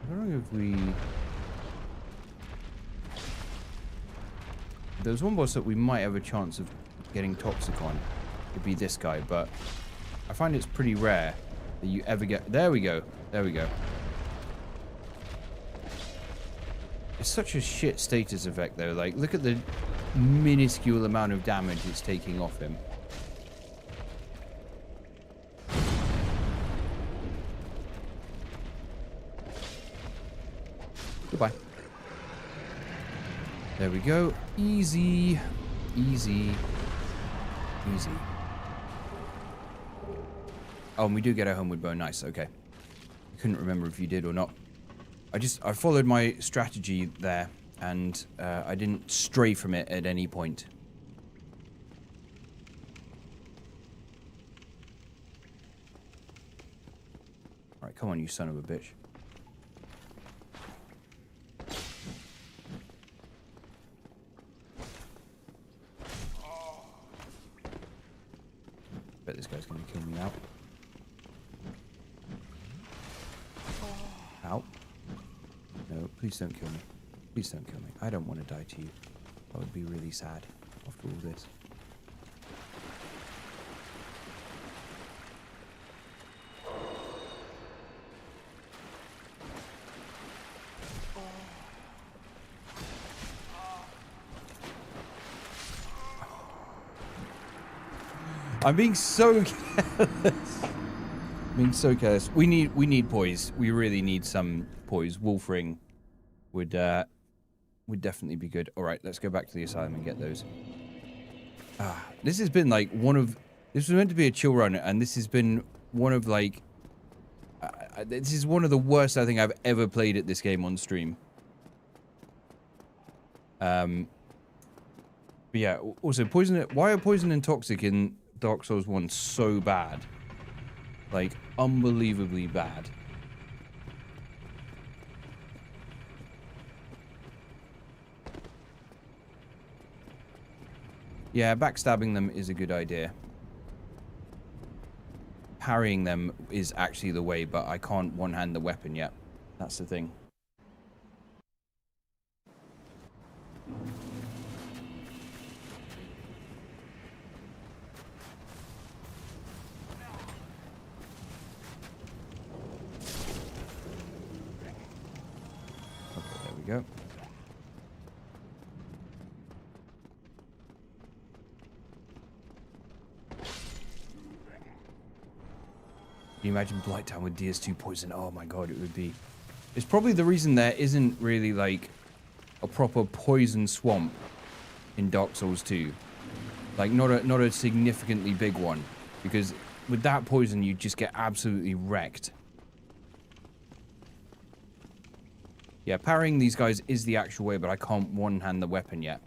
I don't know if we... There's one boss that we might have a chance of getting toxic on. It'd be this guy, but I find it's pretty rare that you ever get... There we go. There we go. It's such a shit status effect, though. Like, look at the minuscule amount of damage it's taking off him. Goodbye. There we go. Easy. Easy. Easy. Oh, and we do get a homeward bow. Nice. Okay. I couldn't remember if you did or not. I followed my strategy there, and I didn't stray from it at any point. Alright, come on, you son of a bitch. Bet this guy's gonna kill me now. Ow. No, please don't kill me. Please don't kill me. I don't want to die to you. That would be really sad after all this. I'm being so careless. Being so careless. We need poise. We really need some poise. Wolf ring would definitely be good. All right, let's go back to the asylum and get those. This has been like this was meant to be a chill run, and this has been one of like this is one of the worst I think I've ever played at this game on stream. But yeah. Also, poison. Why are poison and toxic in Dark Souls 1 so bad? Like, unbelievably bad. Yeah, backstabbing them is a good idea. Parrying them is actually the way, but I can't one-hand the weapon yet. That's the thing. Go. Can you imagine Blighttown with DS2 poison? Oh my god, it would be... It's probably the reason there isn't really, like, a proper poison swamp in Dark Souls 2. Like, not a significantly big one. Because with that poison, you just get absolutely wrecked. Yeah, parrying these guys is the actual way, but I can't one-hand the weapon yet.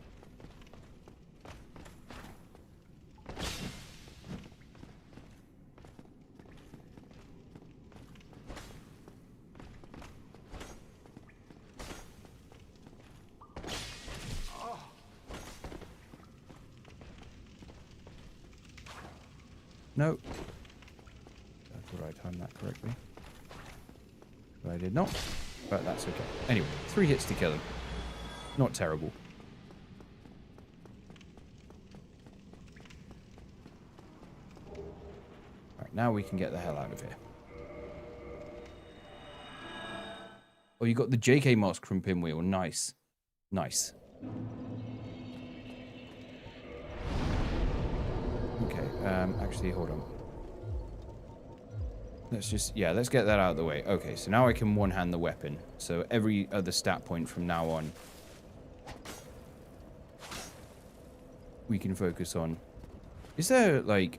No. I thought I timed that correctly. But I did not. But that's okay. Anyway, 3 hits to kill him. Not terrible. Alright, now we can get the hell out of here. Oh, you got the JK mask from Pinwheel. Nice. Nice. Okay, actually, hold on. Let's just, yeah, let's get that out of the way. Okay, so now I can one-hand the weapon. So every other stat point from now on, we can focus on. Is there, like...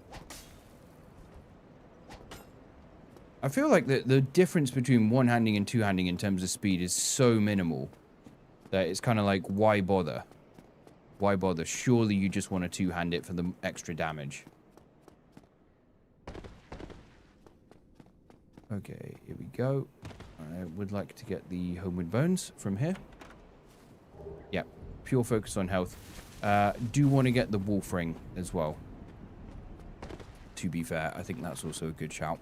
I feel like the difference between one-handing and two-handing in terms of speed is so minimal that it's kind of like, why bother? Why bother? Surely you just want to two-hand it for the extra damage. Okay, here we go. I would like to get the homeward bones from here. Yeah, pure focus on health. Do want to get the wolf ring as well. To be fair, I think that's also a good shout.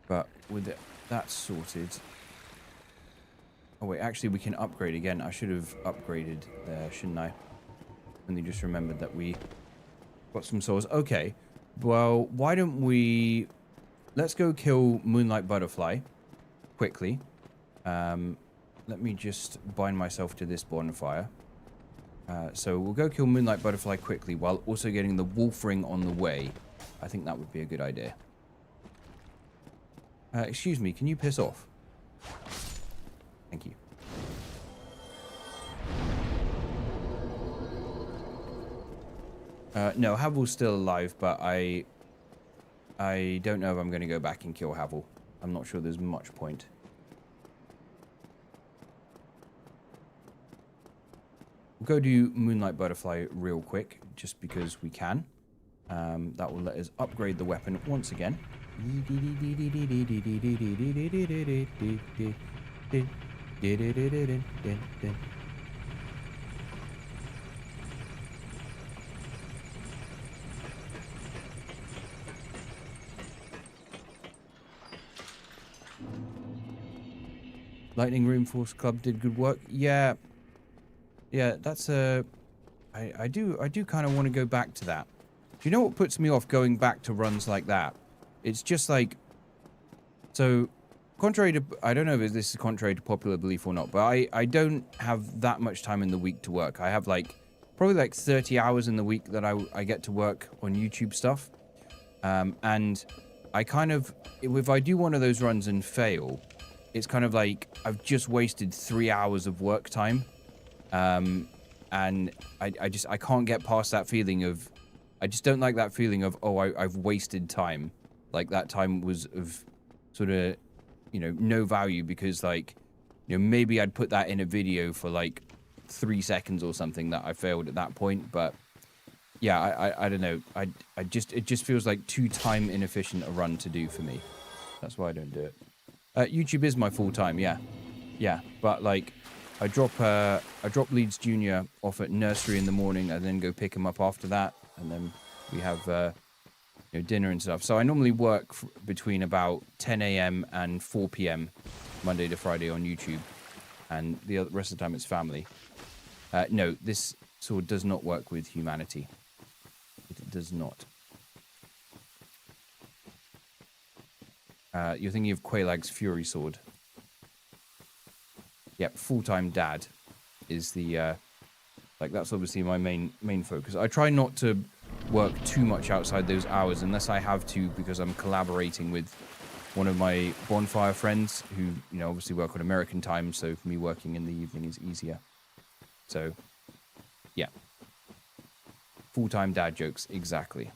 But with that sorted... Oh wait, actually we can upgrade again. I should have upgraded there, shouldn't I? And then just remembered that we... got some souls. Okay. Well, why don't we let's go kill Moonlight Butterfly quickly. Let me just bind myself to this bonfire. So we'll go kill Moonlight Butterfly quickly while also getting the wolf ring on the way. I think that would be a good idea. Excuse me, can you piss off? Thank you. No, Havel's still alive, but I don't know if I'm going to go back and kill Havel. I'm not sure there's much point. We'll go do Moonlight Butterfly real quick, just because we can. That will let us upgrade the weapon once again. Lightning Reinforce Club did good work. Yeah, that's a. I do kind of want to go back to that. Do you know what puts me off going back to runs like that? It's just like, so, contrary to, I don't know if this is contrary to popular belief or not, but I don't have that much time in the week to work. I have like, probably like 30 hours in the week that I get to work on YouTube stuff. And I kind of, if I do one of those runs and fail, it's kind of like I've just wasted 3 hours of work time. And I can't get past that feeling of, I just don't like that feeling of, oh, I've wasted time. Like that time was of sort of, you know, no value because like, you know, maybe I'd put that in a video for like 3 seconds or something that I failed at that point. But yeah, I don't know. It just feels like too time inefficient a run to do for me. That's why I don't do it. YouTube is my full time. Yeah. But like, I drop Leeds Junior off at nursery in the morning and then go pick him up after that. And then we have, you know, dinner and stuff. So I normally work between about 10 a.m. and 4 p.m. Monday to Friday on YouTube. And the rest of the time it's family. No, this sword does not work with humanity. It does not. You're thinking of Quaelag's Fury Sword. Yep, full-time dad is the, like, that's obviously my main focus. I try not to work too much outside those hours unless I have to because I'm collaborating with one of my bonfire friends who, you know, obviously work on American time, so for me working in the evening is easier. So, yeah. Full-time dad jokes, exactly.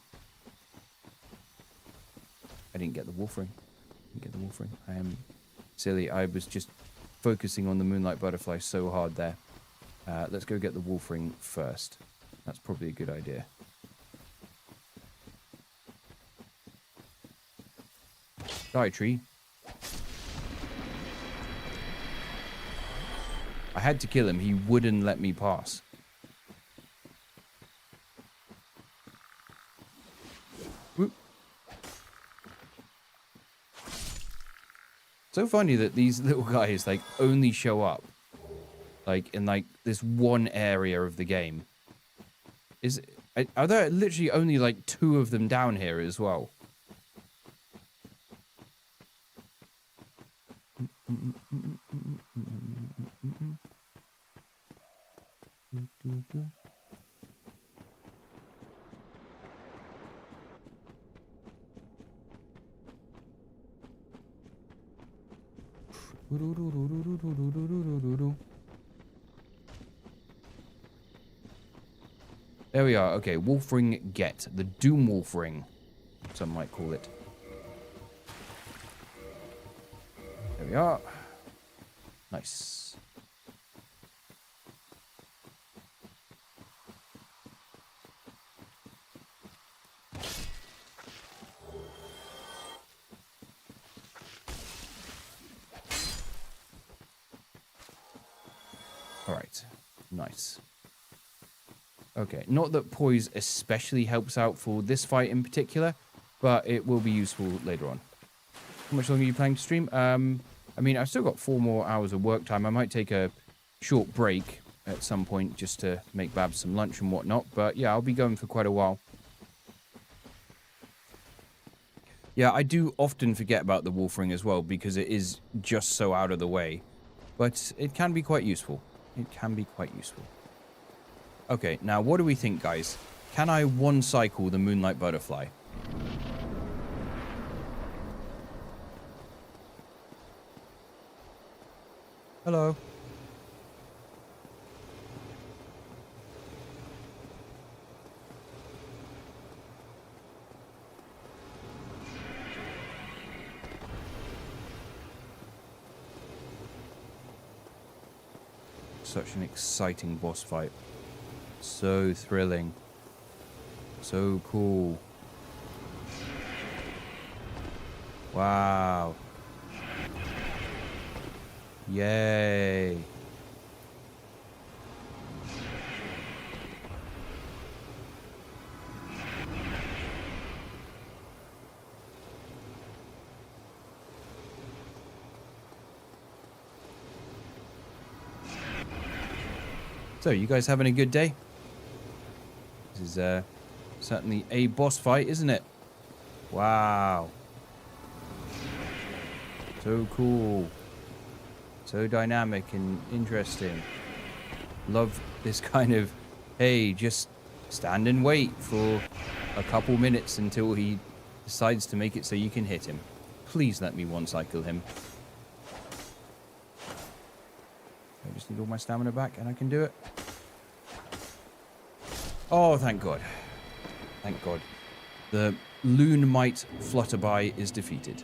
I didn't get the wolf ring. I am silly. I was just focusing on the Moonlight Butterfly so hard there. Let's go get the wolf ring first. That's probably a good idea. Die, tree. I had to kill him. He wouldn't let me pass. Whoop. So funny that these little guys like only show up like in like this one area of the game. Are there literally only like 2 of them down here as well? There we are. Okay, wolf ring get. The Doom Wolf ring, some might call it. There we are. Nice. All right. Nice. Okay, not that poise especially helps out for this fight in particular, but it will be useful later on. How much longer are you planning to stream? I mean, I've still got 4 more hours of work time. I might take a short break at some point just to make Babs some lunch and whatnot, but yeah, I'll be going for quite a while. Yeah, I do often forget about the wolf ring as well because it is just so out of the way. But it can be quite useful. It can be quite useful. Okay, now what do we think, guys? Can I one-cycle the Moonlight Butterfly? Hello. Such an exciting boss fight. So thrilling. So cool. Wow. Yay. So, you guys having a good day? This is certainly a boss fight, isn't it? Wow. So cool. So dynamic and interesting. Love this kind of, hey, just stand and wait for a couple minutes until he decides to make it so you can hit him. Please let me one-cycle him. I just need all my stamina back and I can do it. Oh, thank God. Thank God. The loon might flutterby is defeated.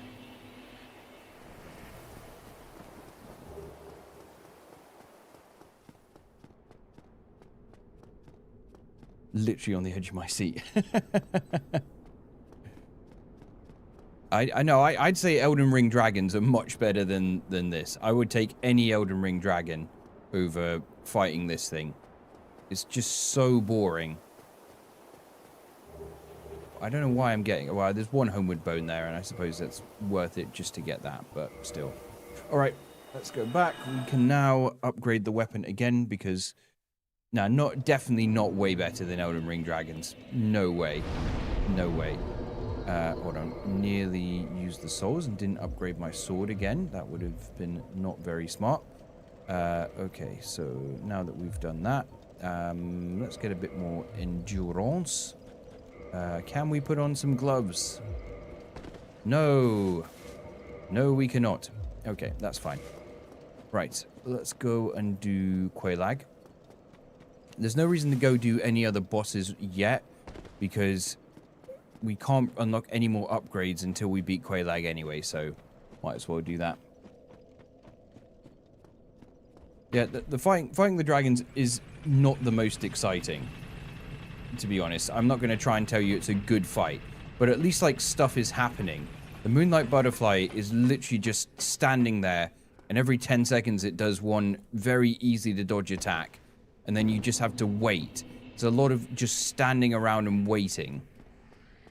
Literally on the edge of my seat. I know, I'd say Elden Ring dragons are much better than this. I would take any Elden Ring dragon over fighting this thing. It's just so boring. I don't know why I'm getting... Well, there's one homeward bone there, and I suppose that's worth it just to get that, but still. Alright, let's go back. We can now upgrade the weapon again, because... No, definitely not way better than Elden Ring dragons. No way. No way. Hold on. Nearly used the souls and didn't upgrade my sword again. That would have been not very smart. Okay, so now that we've done that, let's get a bit more endurance. Can we put on some gloves? No. No, we cannot. Okay, that's fine. Right, let's go and do Quelaag. There's no reason to go do any other bosses yet, because we can't unlock any more upgrades until we beat Quelaag anyway, so might as well do that. Yeah, the fighting the dragons is not the most exciting, to be honest. I'm not going to try and tell you it's a good fight, but at least, like, stuff is happening. The Moonlight Butterfly is literally just standing there, and every 10 seconds it does one very easy to dodge attack, and then you just have to wait. There's a lot of just standing around and waiting.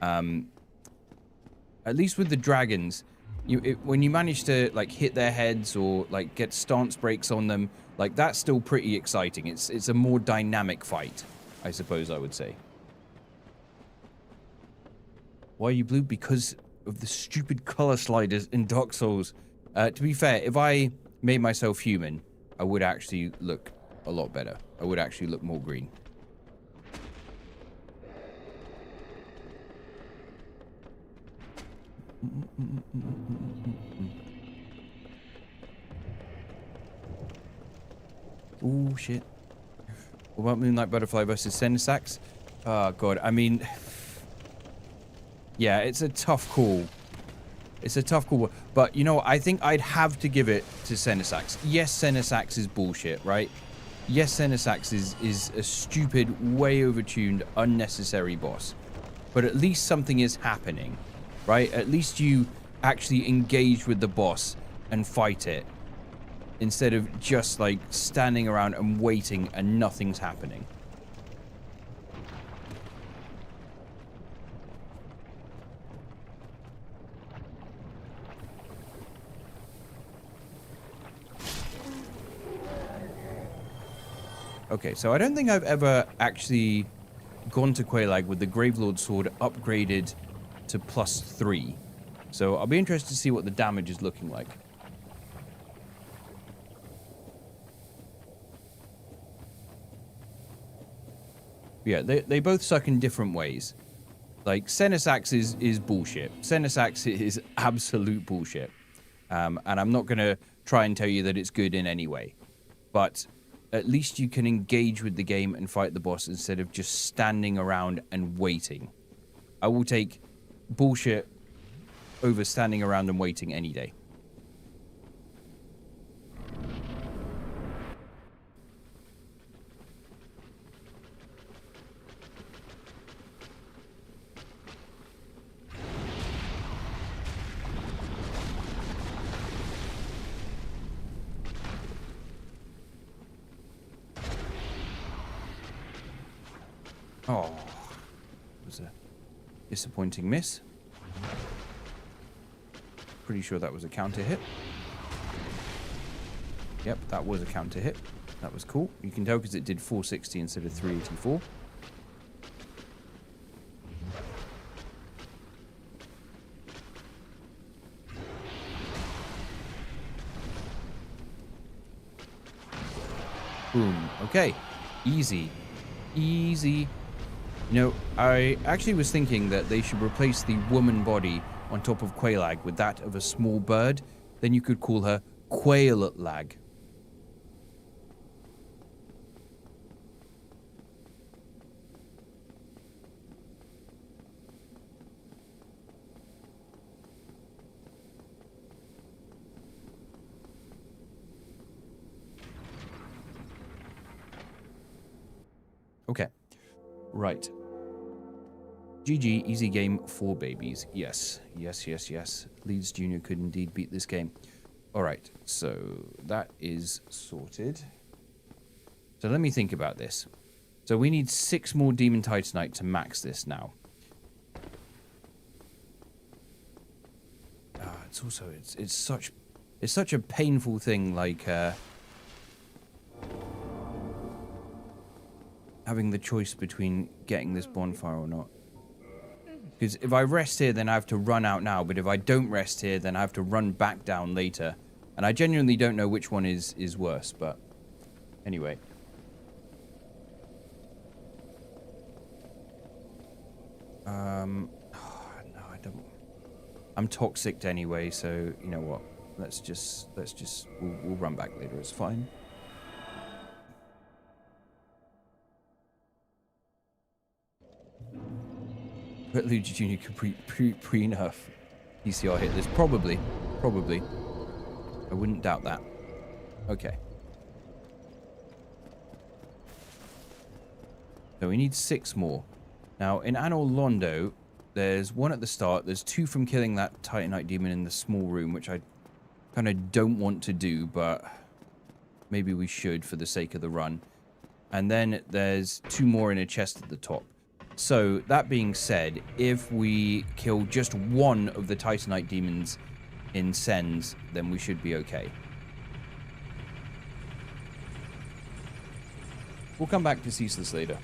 At least with the dragons, when you manage to, like, hit their heads or, like, get stance breaks on them, like, that's still pretty exciting. It's a more dynamic fight, I suppose I would say. Why are you blue? Because of the stupid color sliders in Dark Souls. To be fair, if I made myself human, I would actually look a lot better. I would actually look more green. Oh, shit. What about Moonlight Butterfly versus Senisax? Oh, God. I mean... Yeah, it's a tough call. It's a tough call. But, you know, I think I'd have to give it to Senisax. Yes, Senisax is bullshit, right? Yes, Senisax is a stupid, way overtuned, unnecessary boss. But at least something is happening, right? At least you actually engage with the boss and fight it, instead of just, like, standing around and waiting and nothing's happening. Okay, so I don't think I've ever actually gone to Quelaag with the Gravelord Sword upgraded to +3. So I'll be interested to see what the damage is looking like. Yeah, they both suck in different ways. Like, Senesax is bullshit. Senesax is absolute bullshit. And I'm not going to try and tell you that it's good in any way. But at least you can engage with the game and fight the boss instead of just standing around and waiting. I will take bullshit over standing around and waiting any day. Oh, it was a disappointing miss. Pretty sure that was a counter hit. Yep, that was a counter hit. That was cool. You can tell because it did 460 instead of 384. Boom. Okay. Easy. Easy. You know, I actually was thinking that they should replace the woman body on top of Quailag with that of a small bird. Then you could call her Quail-lag. Okay. Right. GG, easy game for babies. Yes, yes, yes, yes. Leeds Jr. could indeed beat this game. Alright, so that is sorted. So let me think about this. So we need 6 more Demon Titanite to max this now. It's also, it's such a painful thing, like, having the choice between getting this bonfire or not. Because if I rest here, then I have to run out now. But if I don't rest here, then I have to run back down later. And I genuinely don't know which one is worse. But anyway. No, I don't. I'm toxic anyway, so you know what? Let's just we'll run back later. It's fine. But Luigi Jr. could pre-nerf PCR hit this. Probably. I wouldn't doubt that. Okay. So we need 6 more. Now, in Anor Londo, there's 1 at the start. There's 2 from killing that Titanite demon in the small room, which I kind of don't want to do, but maybe we should for the sake of the run. And then there's 2 more in a chest at the top. So, that being said, if we kill just 1 of the Titanite demons in Sens, then we should be okay. We'll come back to Ceaseless later.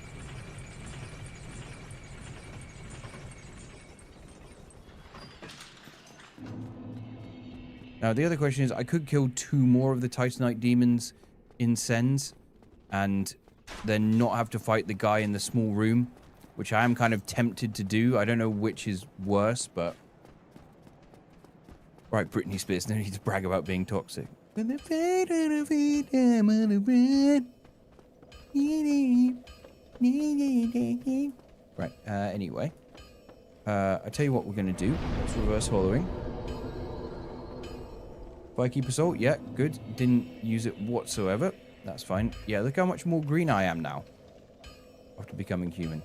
Now, the other question is, I could kill 2 more of the Titanite demons in Sens, and then not have to fight the guy in the small room, which I am kind of tempted to do. I don't know which is worse, but... Right, Britney Spears, no need to brag about being toxic. Right, anyway. I tell you what we're going to do. Let's reverse hollowing. Viking Assault, yeah, good. Didn't use it whatsoever. That's fine. Yeah, look how much more green I am now. After becoming human.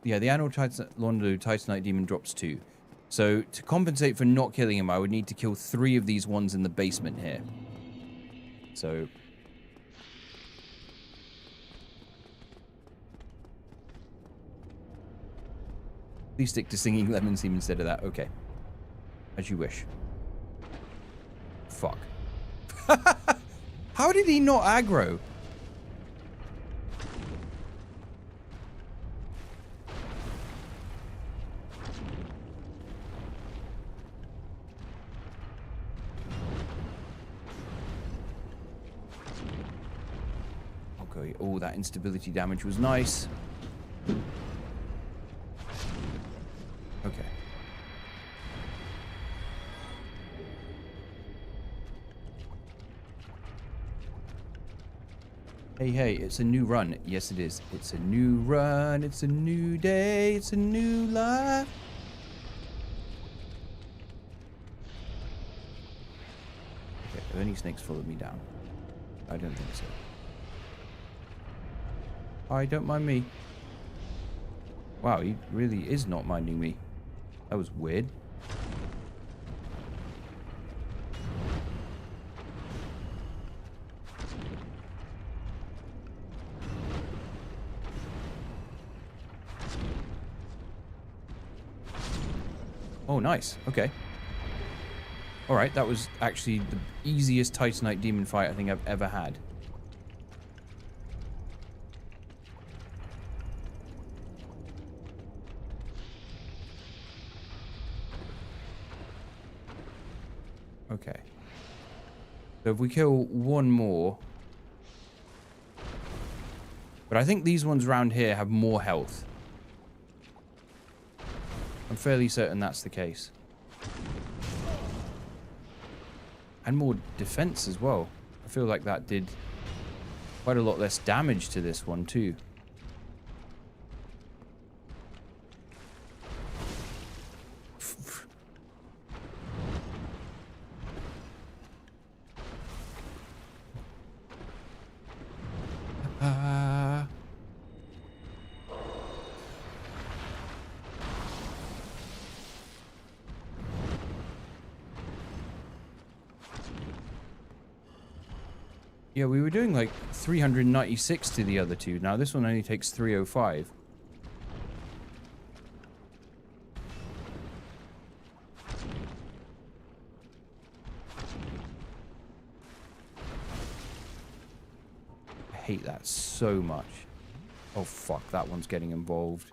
Yeah, the Anor Londo Titanite Demon drops 2. So, to compensate for not killing him, I would need to kill 3 of these ones in the basement here. So... Please stick to singing Lemon Seam instead of that. Okay. As you wish. Fuck. How did he not aggro? Okay. Oh, that instability damage was nice. Okay. Hey, hey, it's a new run. Yes, it is. It's a new run. It's a new day. It's a new life. Okay, have any snakes followed me down? I don't think so. I don't mind me. Wow, he really is not minding me. That was weird. Oh, nice. Okay. Alright, that was actually the easiest Titanite demon fight I think I've ever had. Okay. So if we kill one more... But I think these ones around here have more health. I'm fairly certain that's the case. And more defense as well. I feel like that did quite a lot less damage to this one too. Yeah, we were doing like 396 to the other two. Now this one only takes 305. I hate that so much. Oh fuck, that one's getting involved.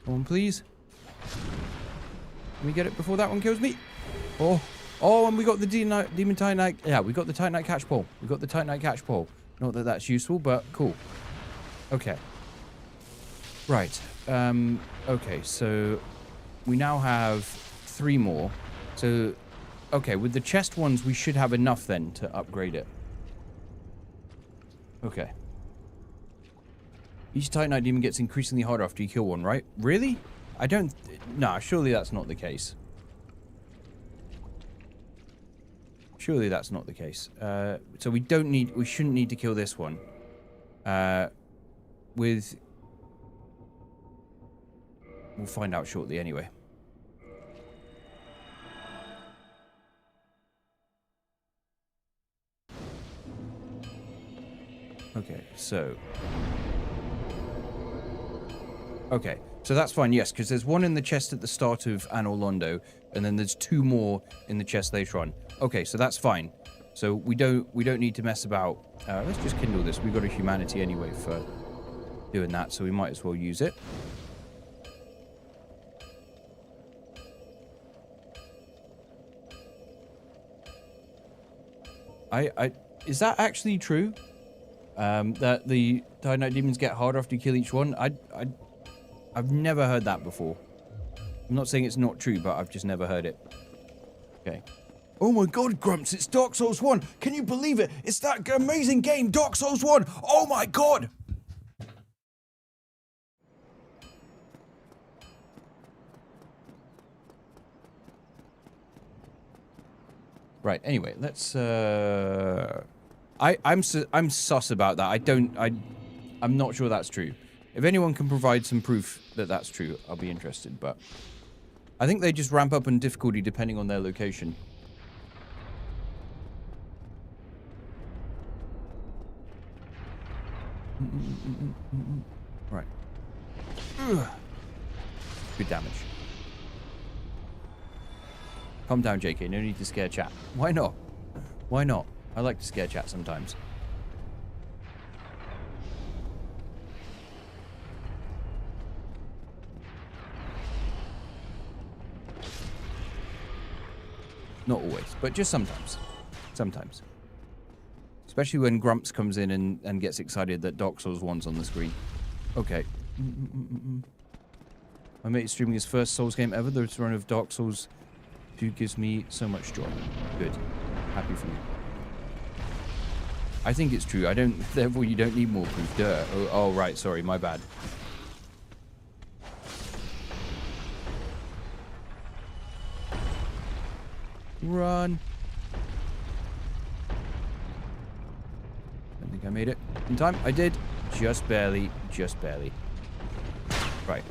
Come on, please. Can we get it before that one kills me? Oh. Oh, and we got the demon Titanite. Yeah, we got the Titanite catch pole. We got the Titanite catch pole. Not that that's useful, but cool. Okay. Right. Okay, so we now have 3 more. So, okay, with the chest ones, we should have enough then to upgrade it. Okay. Each Titanite demon gets increasingly harder after you kill one, right? Really? I don't... Nah, surely that's not the case. Surely that's not the case. So we don't need... We shouldn't need to kill this one. With... We'll find out shortly anyway. Okay, so... Okay, so that's fine, yes, because there's one in the chest at the start of Anor Londo, and then there's 2 more in the chest later on. Okay, so that's fine. So we don't need to mess about. Let's just kindle this. We've got a humanity anyway for doing that, so we might as well use it. Is that actually true? That the Titanite demons get harder after you kill each one? I've never heard that before. I'm not saying it's not true, but I've just never heard it. Okay. Oh my god, Grumps, it's Dark Souls 1. Can you believe it? It's that amazing game, Dark Souls 1. Oh my god. Right, anyway, let's I'm sus about that. I'm not sure that's true. If anyone can provide some proof that that's true, I'll be interested, but I think they just ramp up in difficulty depending on their location. Right. Ugh. Good damage. Calm down, JK. No need to scare chat. Why not? Why not? I like to scare chat sometimes. but just sometimes. Sometimes. Especially when Grumps comes in and gets excited that Dark Souls 1's on the screen. Okay. My mate's streaming his first Souls game ever. The run of Dark Souls 2 gives me so much joy. Good. Happy for you. I think it's true. Therefore, you don't need more proof. Duh. Oh, right. Sorry. My bad. Run. Don't think I made it in time. I did. Just barely. Just barely. Right.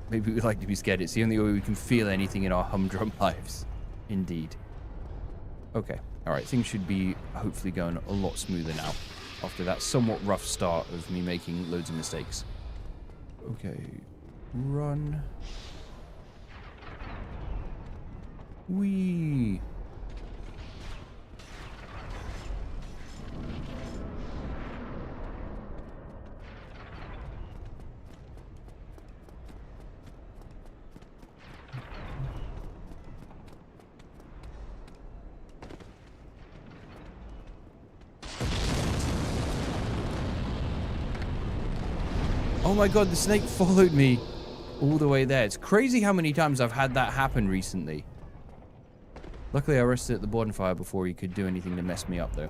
Maybe we'd like to be scared. It's the only way we can feel anything in our humdrum lives. Indeed. Okay. Alright, things should be hopefully going a lot smoother now. After that somewhat rough start of me making loads of mistakes. Okay. Run. Whee! Oh my god, the snake followed me all the way there. It's crazy how many times I've had that happen recently. Luckily, I rested at the bonfire before he could do anything to mess me up, though.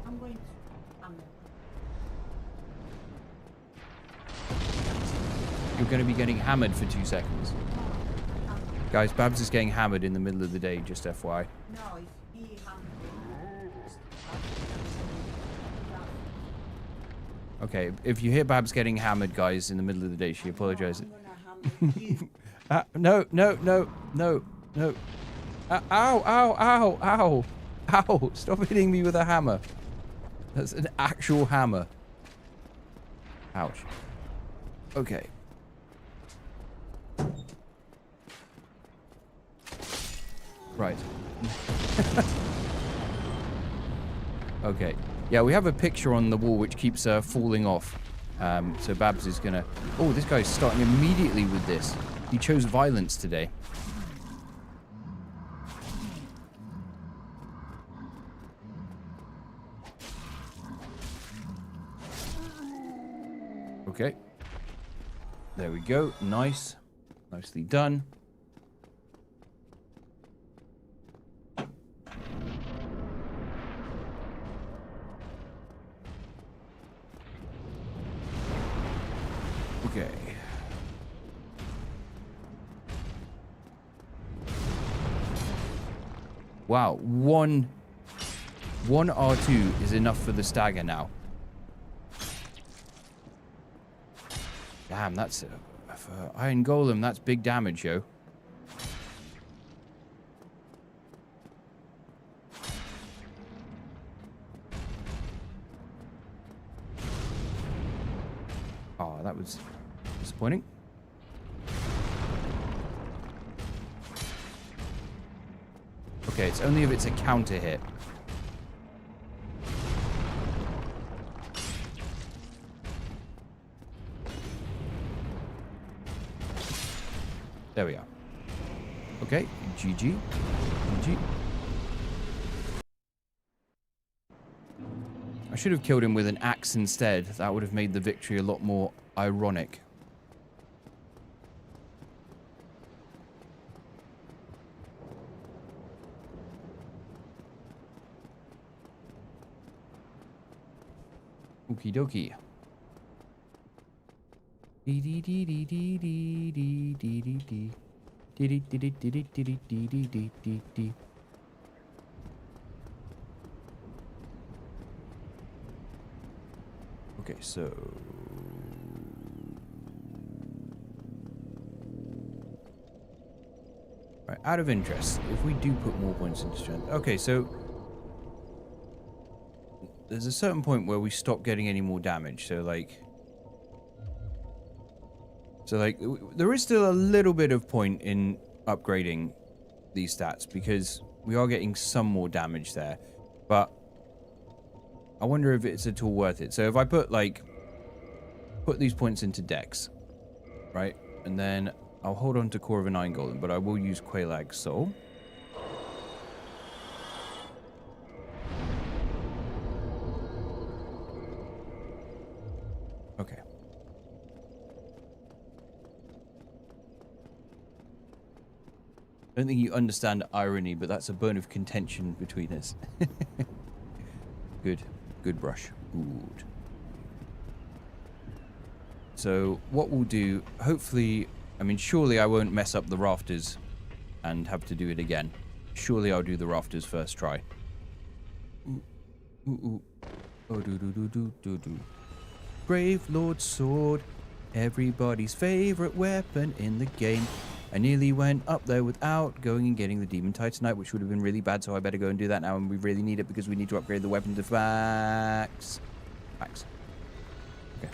I'm going to... You're going to be getting hammered for 2 seconds. Guys, Babs is getting hammered in the middle of the day, just FYI. No, if he Okay, if you hear Babs getting hammered, guys, in the middle of the day, she apologizes. No. Ow, ow, ow, ow. Ow, stop hitting me with a hammer. That's an actual hammer. Ouch. Okay. Right. Okay. Yeah, we have a picture on the wall which keeps falling off. So Babs is gonna... Oh, this guy's starting immediately with this. He chose violence today. Okay. There we go. Nice. Nicely done. Okay. Wow, one R2 is enough for the stagger now. Damn, that's for Iron Golem. That's big damage, yo. Oh, that was disappointing. Okay, it's only if it's a counter hit. There we are. Okay, GG. GG. I should have killed him with an axe instead. That would have made the victory a lot more ironic. Okie dokie. Dee dee dee dee dee dee dee dee dee dee. Dee dee dee dee dee dee dee dee dee dee dee. Okay, so right, out of interest, if we do put more points into strength. Okay, so there's a certain point where we stop getting any more damage. So like there is still a little bit of point in upgrading these stats because we are getting some more damage there. But I wonder if it's at all worth it. So if I put like put these points into Dex, right? And then I'll hold on to Core of an Iron Golem, but I will use Quelaag Soul. Okay. I don't think you understand irony, but that's a bone of contention between us. Good. Good brush. Good. So what we'll do, hopefully, I mean, surely I won't mess up the rafters and have to do it again. Surely I'll do the rafters first try. Ooh, ooh, ooh. Oh, do. Gravelord Sword, everybody's favorite weapon in the game. I nearly went up there without going and getting the Demon Titanite, which would have been really bad, so I better go and do that now, and we really need it because we need to upgrade the weapon to max. Max. Okay.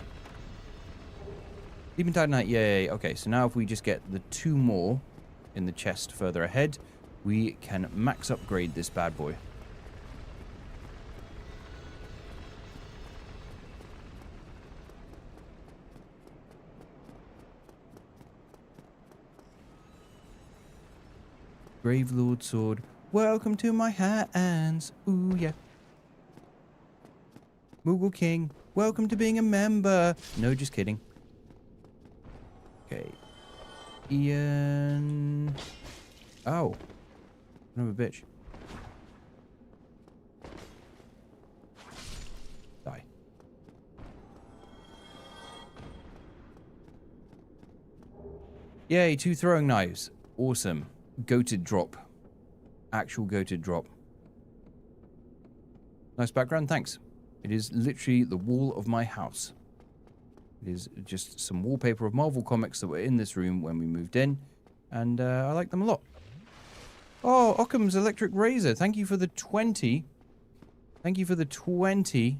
Demon Titanite, yay. Okay, so now if we just get the 2 more in the chest further ahead, we can max upgrade this bad boy. Gravelord Sword, welcome to my hands. Ooh, yeah. Moogle King, welcome to being a member. No, just kidding. Okay. Ian. Oh. Son of a bitch. Die. Yay, 2 throwing knives. Awesome. Goated drop. Actual goated drop. Nice background, thanks. It is literally the wall of my house. It is just some wallpaper of Marvel comics that were in this room when we moved in, and I like them a lot. Oh, Occam's Electric Razor, thank you for the 20. Thank you for the 20.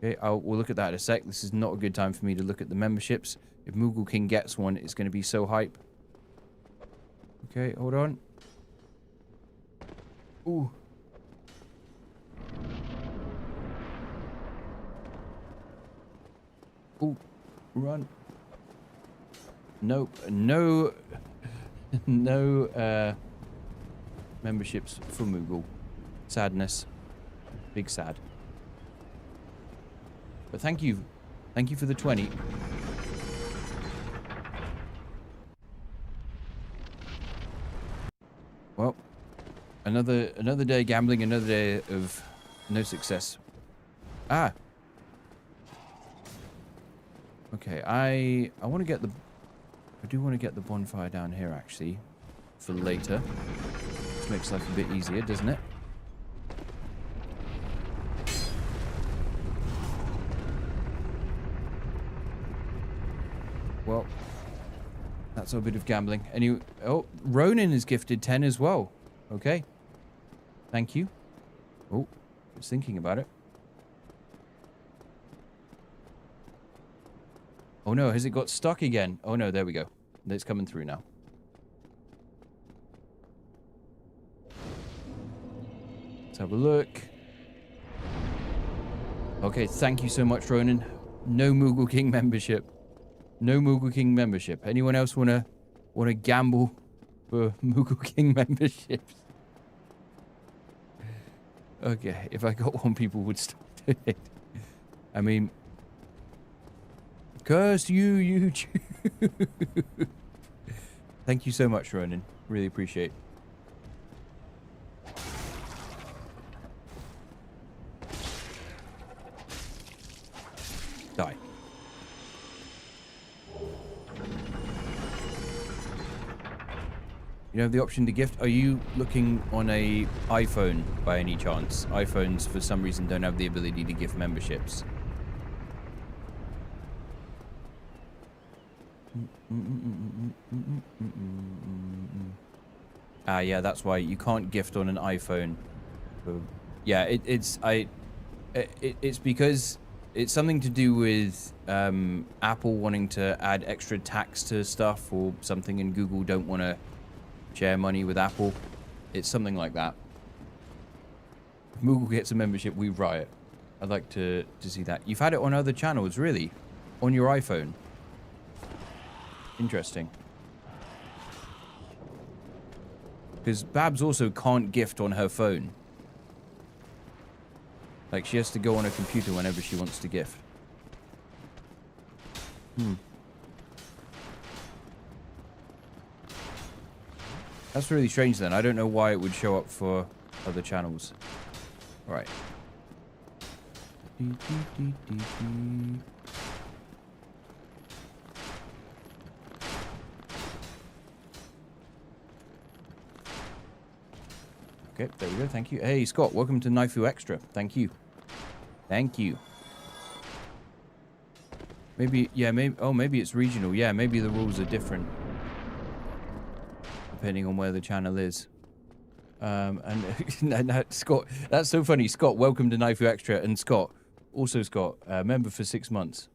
Okay, we'll look at that in a sec. This is not a good time for me to look at the memberships. If Moogle King gets one, it's going to be so hype. Okay, hold on. Ooh. Ooh, run. Nope, no, no, memberships for Moogle. Sadness. Big sad. But thank you. Thank you for the 20. Well, another day gambling, another day of no success. Ah. Okay, I want to get the... I do want to get the bonfire down here, actually, for later. Which makes life a bit easier, doesn't it? Well, that's a bit of gambling. Anyway, oh, Ronan is gifted 10 as well. Okay. Thank you. Oh, I was thinking about it. Oh no, has it got stuck again? Oh no, there we go. It's coming through now. Let's have a look. Okay, thank you so much, Ronan. No Moogle King membership. No Moogle King membership. Anyone else wanna gamble for Moogle King memberships? Okay, if I got one, people would stop doing it. I mean, curse you, YouTube. Thank you so much, Ronan. Really appreciate it. Die. You have the option to gift. Are you looking on a iPhone by any chance? iPhones, for some reason, don't have the ability to gift memberships. Ah, yeah, that's why you can't gift on an iPhone. Yeah, it's because it's something to do with Apple wanting to add extra tax to stuff or something, and Google don't want to share money with Apple. It's something like that. If Google gets a membership, we riot. I'd like to see that. You've had it on other channels, really? on your iPhone. Interesting. Because Babs also can't gift on her phone. Like, she has to go on her computer whenever she wants to gift. That's really strange then. I don't know why it would show up for other channels. Alright. Okay, there we go. Thank you. Hey, Scott, welcome to Knifeu Extra. Thank you. Thank you. Maybe, yeah, maybe, oh, maybe it's regional. Yeah, maybe the rules are different. Depending on where the channel is. And Scott, that's so funny. Scott, welcome to Knifeu Extra. And Scott, also Scott, member for 6 months.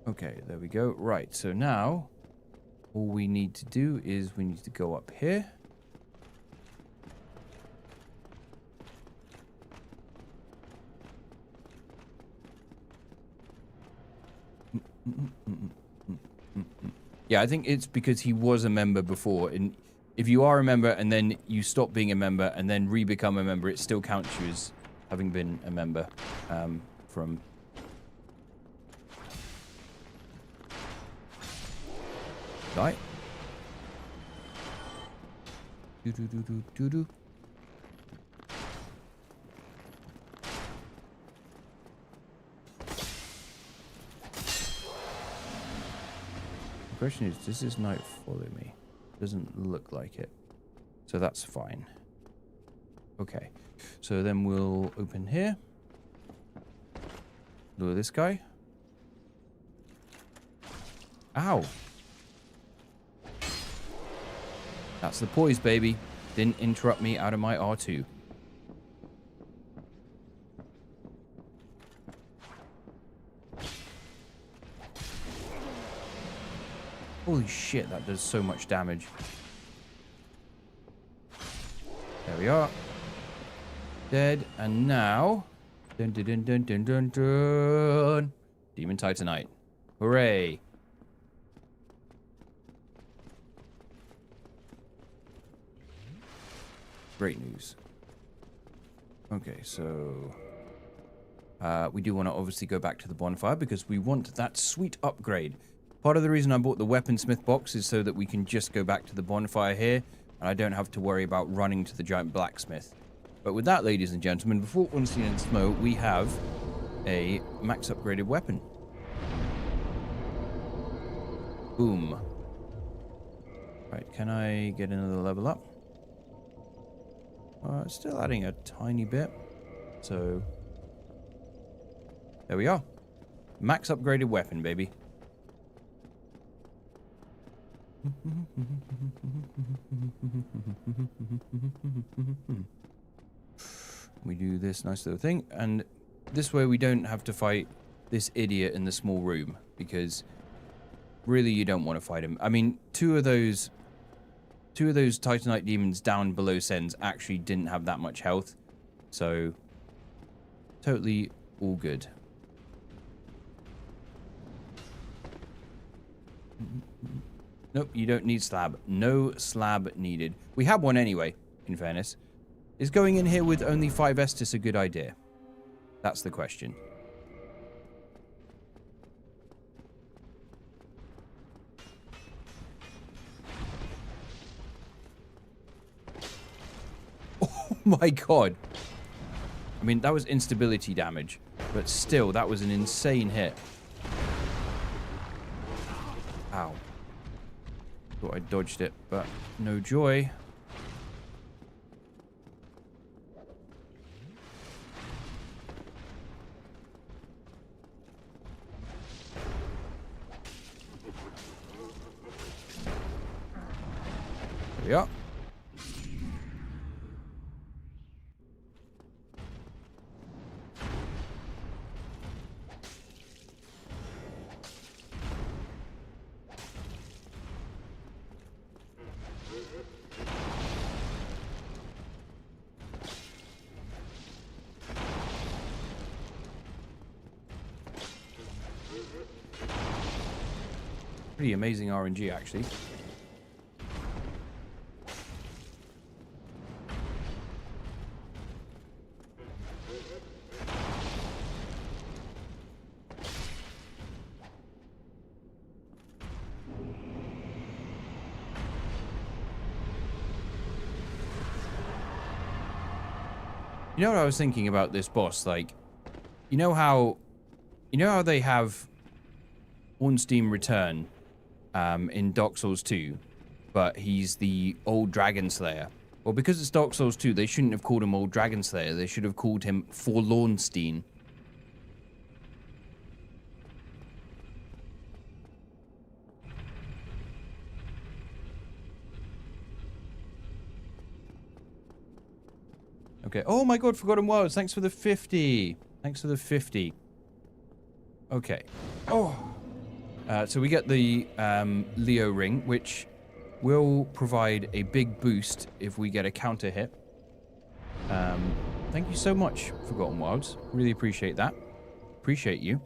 Okay, there we go. Right, so now all we need to do is we need to go up here. Yeah, I think it's because he was a member before, and if you are a member and then you stop being a member and then re-become a member, it still counts you as having been a member from... Right. Do. The question is, does this knight follow me? Doesn't look like it. So that's fine. Okay. So then we'll open here. Lure this guy. Ow. That's the poise, baby. Didn't interrupt me out of my R2. Holy shit, that does so much damage. There we are. Dead. And now... Dun dun dun dun dun dun dun. Demon Titanite. Hooray. Great news. Okay, so... we do want to obviously go back to the bonfire because we want that sweet upgrade. Part of the reason I bought the weaponsmith box is so that we can just go back to the bonfire here, and I don't have to worry about running to the giant blacksmith. But with that, ladies and gentlemen, before Unseen and Smoke, we have a max upgraded weapon. Boom. Right, can I get another level up? Still adding a tiny bit. So, there we are. Max upgraded weapon, baby. We do this nice little thing, and this way we don't have to fight this idiot in the small room, because really you don't want to fight him. I mean, two of those Titanite demons down below Sens actually didn't have that much health, so totally all good. Nope, you don't need slab. No slab needed. We have one anyway, in fairness. Is going in here with only 5 Estus a good idea? That's the question. Oh my god. I mean, that was instability damage, but still, that was an insane hit. Ow. Thought I dodged it, but no joy. There we are. Pretty amazing RNG, actually. You know what I was thinking about this boss? Like, you know how they have Ornstein return in Dark Souls 2, but he's the old Dragon Slayer. Well, because it's Dark Souls 2, they shouldn't have called him Old Dragon Slayer. They should have called him Forlornstein. Okay. Oh my god, Forgotten Wilds. Thanks for the 50. Thanks for the 50. Okay. Oh. So we get the Leo ring, which will provide a big boost if we get a counter hit. Thank you so much, Forgotten Wilds. Really appreciate that. Appreciate you.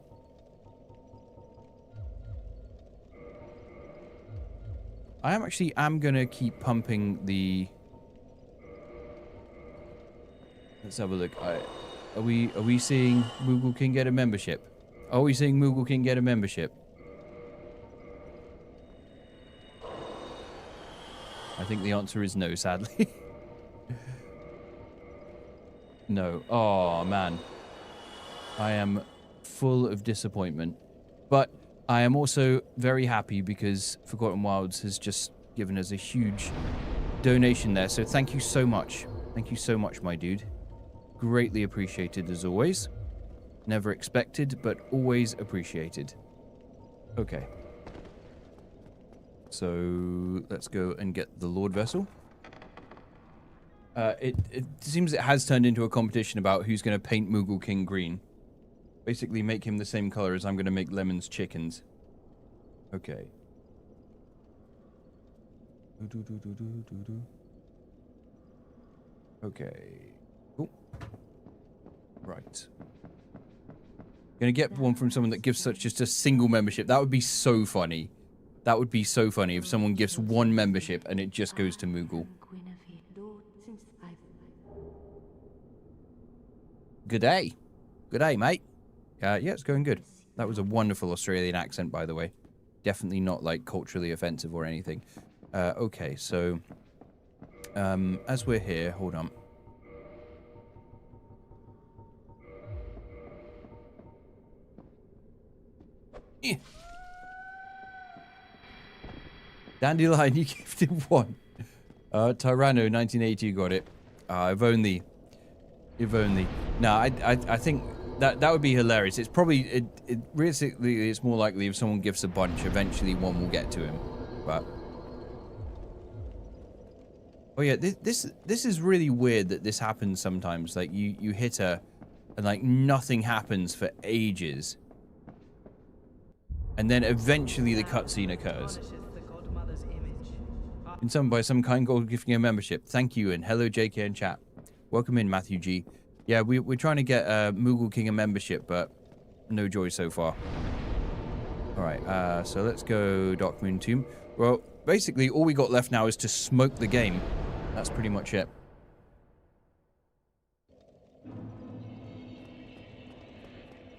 I am gonna keep pumping the... Let's have a look. Are we seeing Moogle King get a membership? Are we seeing Moogle King get a membership? I think the answer is no, sadly. No. Oh, man. I am full of disappointment. But I am also very happy because Forgotten Wilds has just given us a huge donation there. So thank you so much. Thank you so much, my dude. Greatly appreciated as always. Never expected, but always appreciated. Okay. So let's go and get the Lord Vessel. It seems it has turned into a competition about who's going to paint Moogle King green. Basically make him the same color as I'm going to make Lemon's chickens. Okay. Okay. Cool. Right. Gonna get one from someone that gives such just a single membership. That would be so funny. That would be so funny if someone gives one membership and it just goes to Moogle. Good day. Good day, mate. Yeah, it's going good. That was a wonderful Australian accent, by the way. Definitely not, like, culturally offensive or anything. Okay, so... as we're here, hold on. Dandelion, you gifted one. Tyranno, 1980, you got it. If only. If only. No, I think that would be hilarious. It's probably, realistically, it's more likely if someone gifts a bunch, eventually one will get to him. But. Oh yeah, this is really weird that this happens sometimes. Like, you hit her, and like nothing happens for ages. And then eventually the cutscene occurs. In some by some kind gold gifting a membership. Thank you, and hello JK in chat. Welcome in, Matthew G. Yeah, we're trying to get Moogle King a membership, but no joy so far. Alright, so let's go Dark Moon Tomb. Well, basically all we got left now is to smoke the game. That's pretty much it.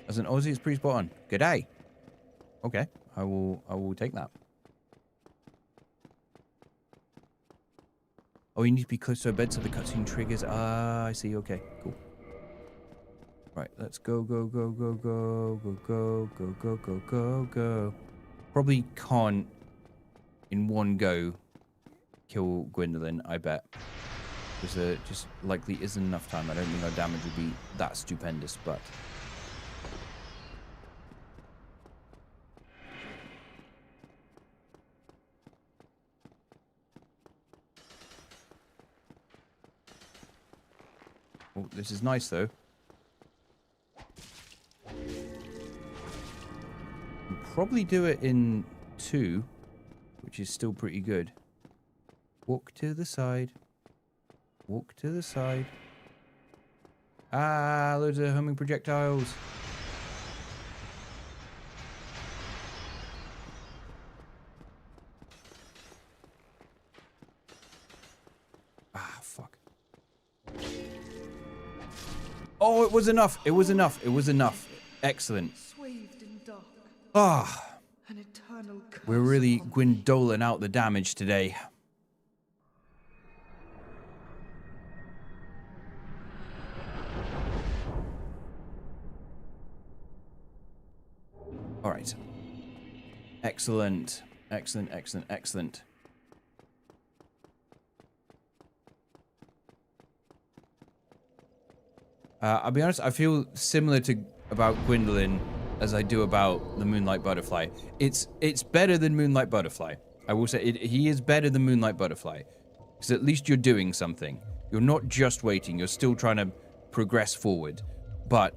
As an Aussie, it's pretty spot on. G'day. Okay, I will take that. Oh, you need to be close to a bed so the cutscene triggers. Ah, I see. Okay, cool. Right, let's go. Probably can't in one go kill Gwyndolin, I bet. Because there just likely isn't enough time. I don't think our damage will be that stupendous, but... Oh, this is nice, though. Can probably do it in 2, which is still pretty good. Walk to the side. Walk to the side. Ah, loads of homing projectiles. fuck. Oh, it was enough. It was enough. It was enough. Excellent. Swathed in dark, Ah, an eternal curse we're really upon Gwyndolin out the damage today. All right. Excellent. Excellent, excellent, excellent. I'll be honest, I feel similar to about Gwyndolin as I do about the Moonlight Butterfly. It's better than Moonlight Butterfly. I will say he is better than Moonlight Butterfly. Because at least you're doing something. You're not just waiting, you're still trying to progress forward. But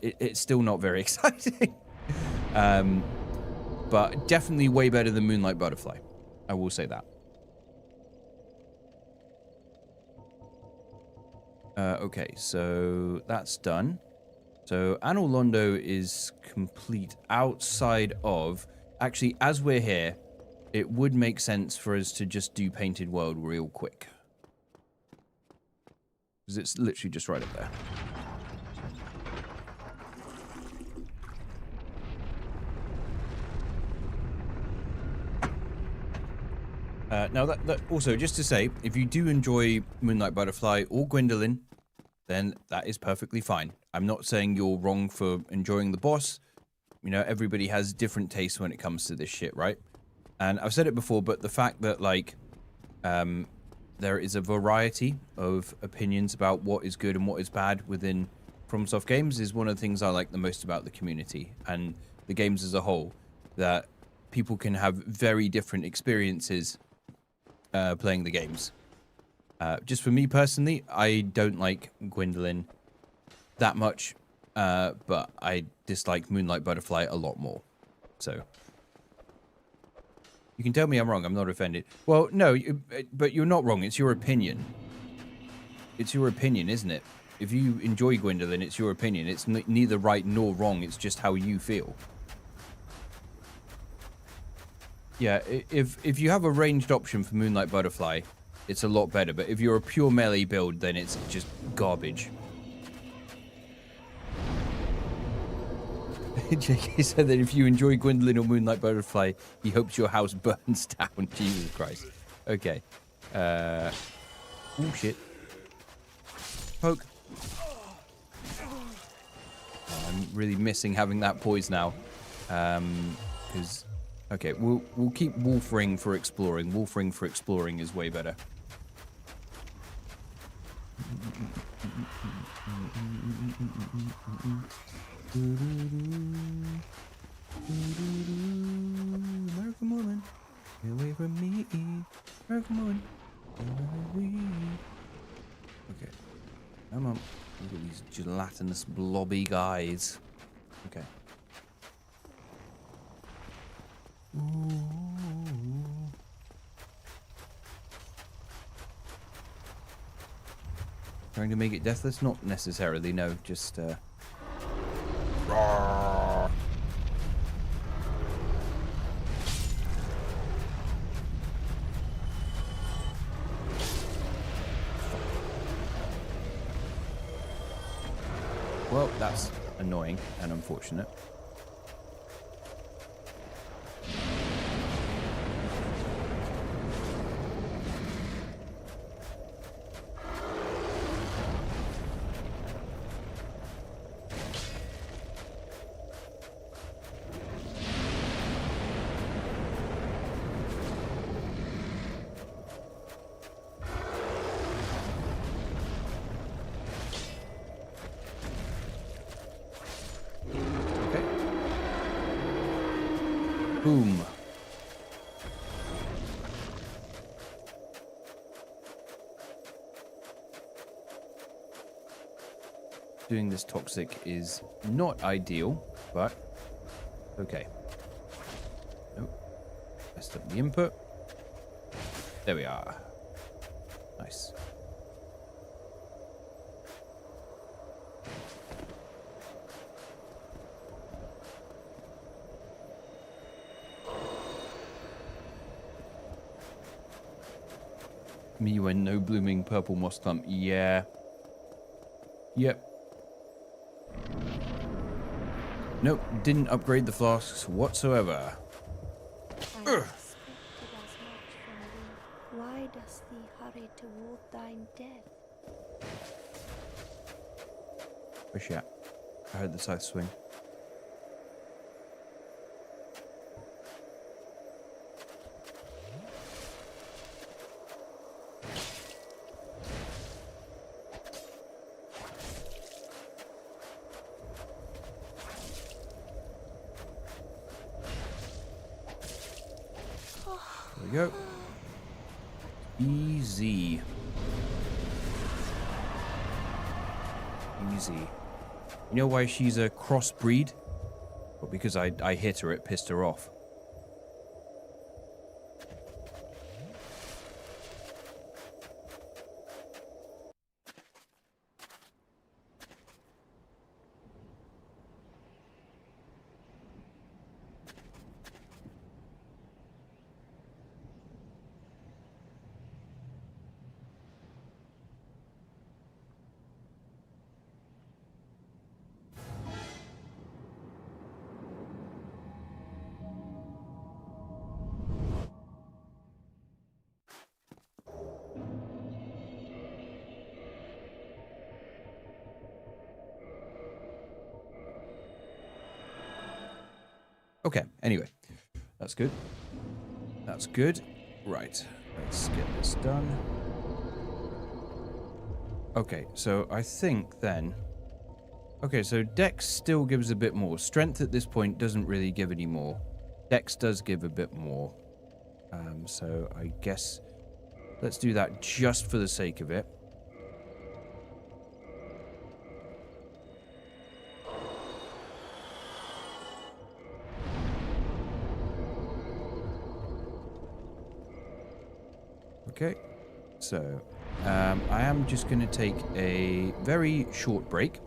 it's still not very exciting. But definitely way better than Moonlight Butterfly. I will say that. Okay, so that's done. So Anor Londo is complete outside of... Actually, as we're here, it would make sense for us to just do Painted World real quick. Because it's literally just right up there. Now, that also, just to say, if you do enjoy Moonlight Butterfly or Gwyndolin, then that is perfectly fine. I'm not saying you're wrong for enjoying the boss. You know, everybody has different tastes when it comes to this shit, right? And I've said it before, but the fact that, like, there is a variety of opinions about what is good and what is bad within FromSoft games is one of the things I like the most about the community and the games as a whole. That people can have very different experiences playing the games. Just for me personally, I don't like Gwyndolin that much, but I dislike Moonlight Butterfly a lot more. So you can tell me I'm wrong. I'm not offended. Well, no, but you're not wrong. It's your opinion. It's your opinion, isn't it? If you enjoy Gwyndolin, it's your opinion. It's neither right nor wrong. It's just how you feel. Yeah, if you have a ranged option for Moonlight Butterfly, it's a lot better. But if you're a pure melee build, then it's just garbage. JK said that if you enjoy Gwyndolin or Moonlight Butterfly, he hopes your house burns down. Jesus Christ. Okay. Oh, shit. Poke. Oh, I'm really missing having that poise now. Because... Okay, we'll keep Wolfring for exploring. Wolfring for exploring is way better. American woman, get away from me. American woman, get away from me. Okay, come on. Look at these gelatinous blobby guys. Okay. Ooh. Trying to make it deathless? Not necessarily, no. Just, roar. Well, that's annoying and unfortunate. Boom. Doing this toxic is not ideal, but okay. Nope. Messed up the input. There we are. Nice. Me when no blooming purple moss clump. Yeah. Yep. Nope, didn't upgrade the flasks whatsoever. I expected as much from thee. Why dost thee hurry toward thine death? Where's she at? I heard the scythe swing. There we go. Easy. Easy. You know why she's a crossbreed? Well, because I hit her, it pissed her off. Okay, anyway. That's good. That's good. Right. Let's get this done. Okay, so I think then... Okay, so Dex still gives a bit more. Strength at this point doesn't really give any more. Dex does give a bit more. So I guess let's do that just for the sake of it. Okay, so I am just going to take a very short break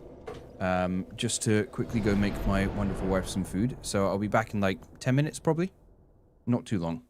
just to quickly go make my wonderful wife some food. So I'll be back in like 10 minutes probably. Not too long.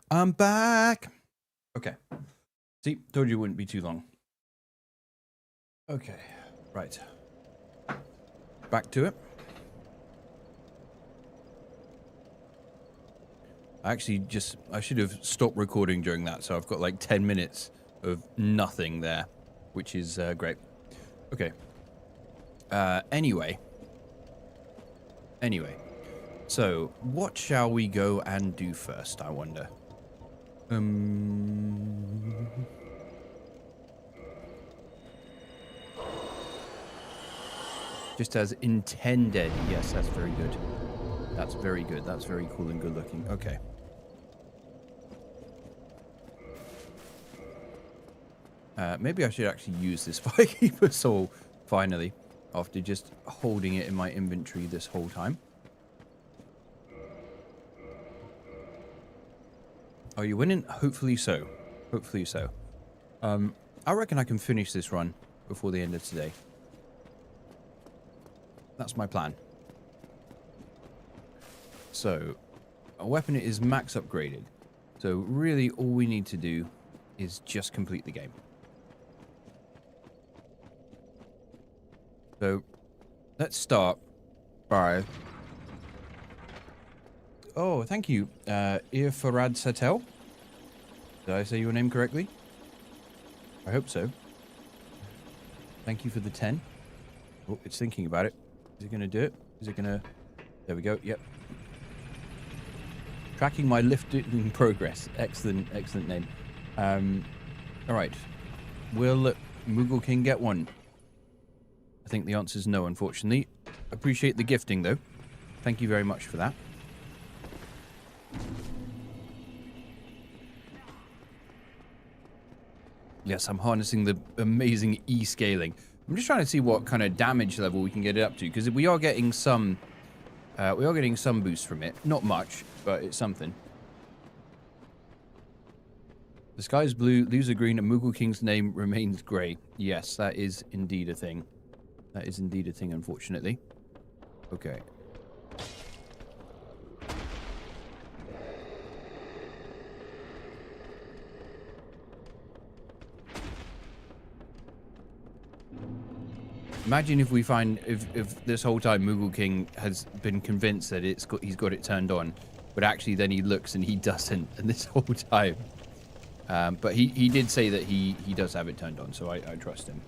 I'm back. Okay. See, told you it wouldn't be too long. Okay, right. Back to it. I should have stopped recording during that, so I've got like 10 minutes of nothing there, which is great. Okay. Anyway, so what shall we go and do first, I wonder? Just as intended. Yes, that's very good. That's very good. That's very cool and good looking. Okay. Maybe I should actually use this Firekeeper Soul finally, after just holding it in my inventory this whole time. Are you winning? Hopefully so. Hopefully so. I reckon I can finish this run before the end of today. That's my plan. So, our weapon is max upgraded. So really all we need to do is just complete the game. So, let's start by... Oh, thank you, Irfarad Satel. Did I say your name correctly? I hope so. Thank you for the 10. Oh, it's thinking about it. Is it going to do it? Is it going to... There we go. Yep. Tracking my lifting progress. Excellent, excellent name. All right. Will Moogle King get one? I think the answer is no, unfortunately. Appreciate the gifting, though. Thank you very much for that. Yes, I'm harnessing the amazing E-scaling. I'm just trying to see what kind of damage level we can get it up to, because we are getting some boost from it. Not much, but it's something. The sky is blue, leaves are green, and Moogle King's name remains grey. Yes, that is indeed a thing. That is indeed a thing, unfortunately. Okay. Imagine if we find, if this whole time Moogle King has been convinced that he's got it turned on, but actually then he looks and he doesn't, and this whole time. But he did say that he does have it turned on, so I trust him.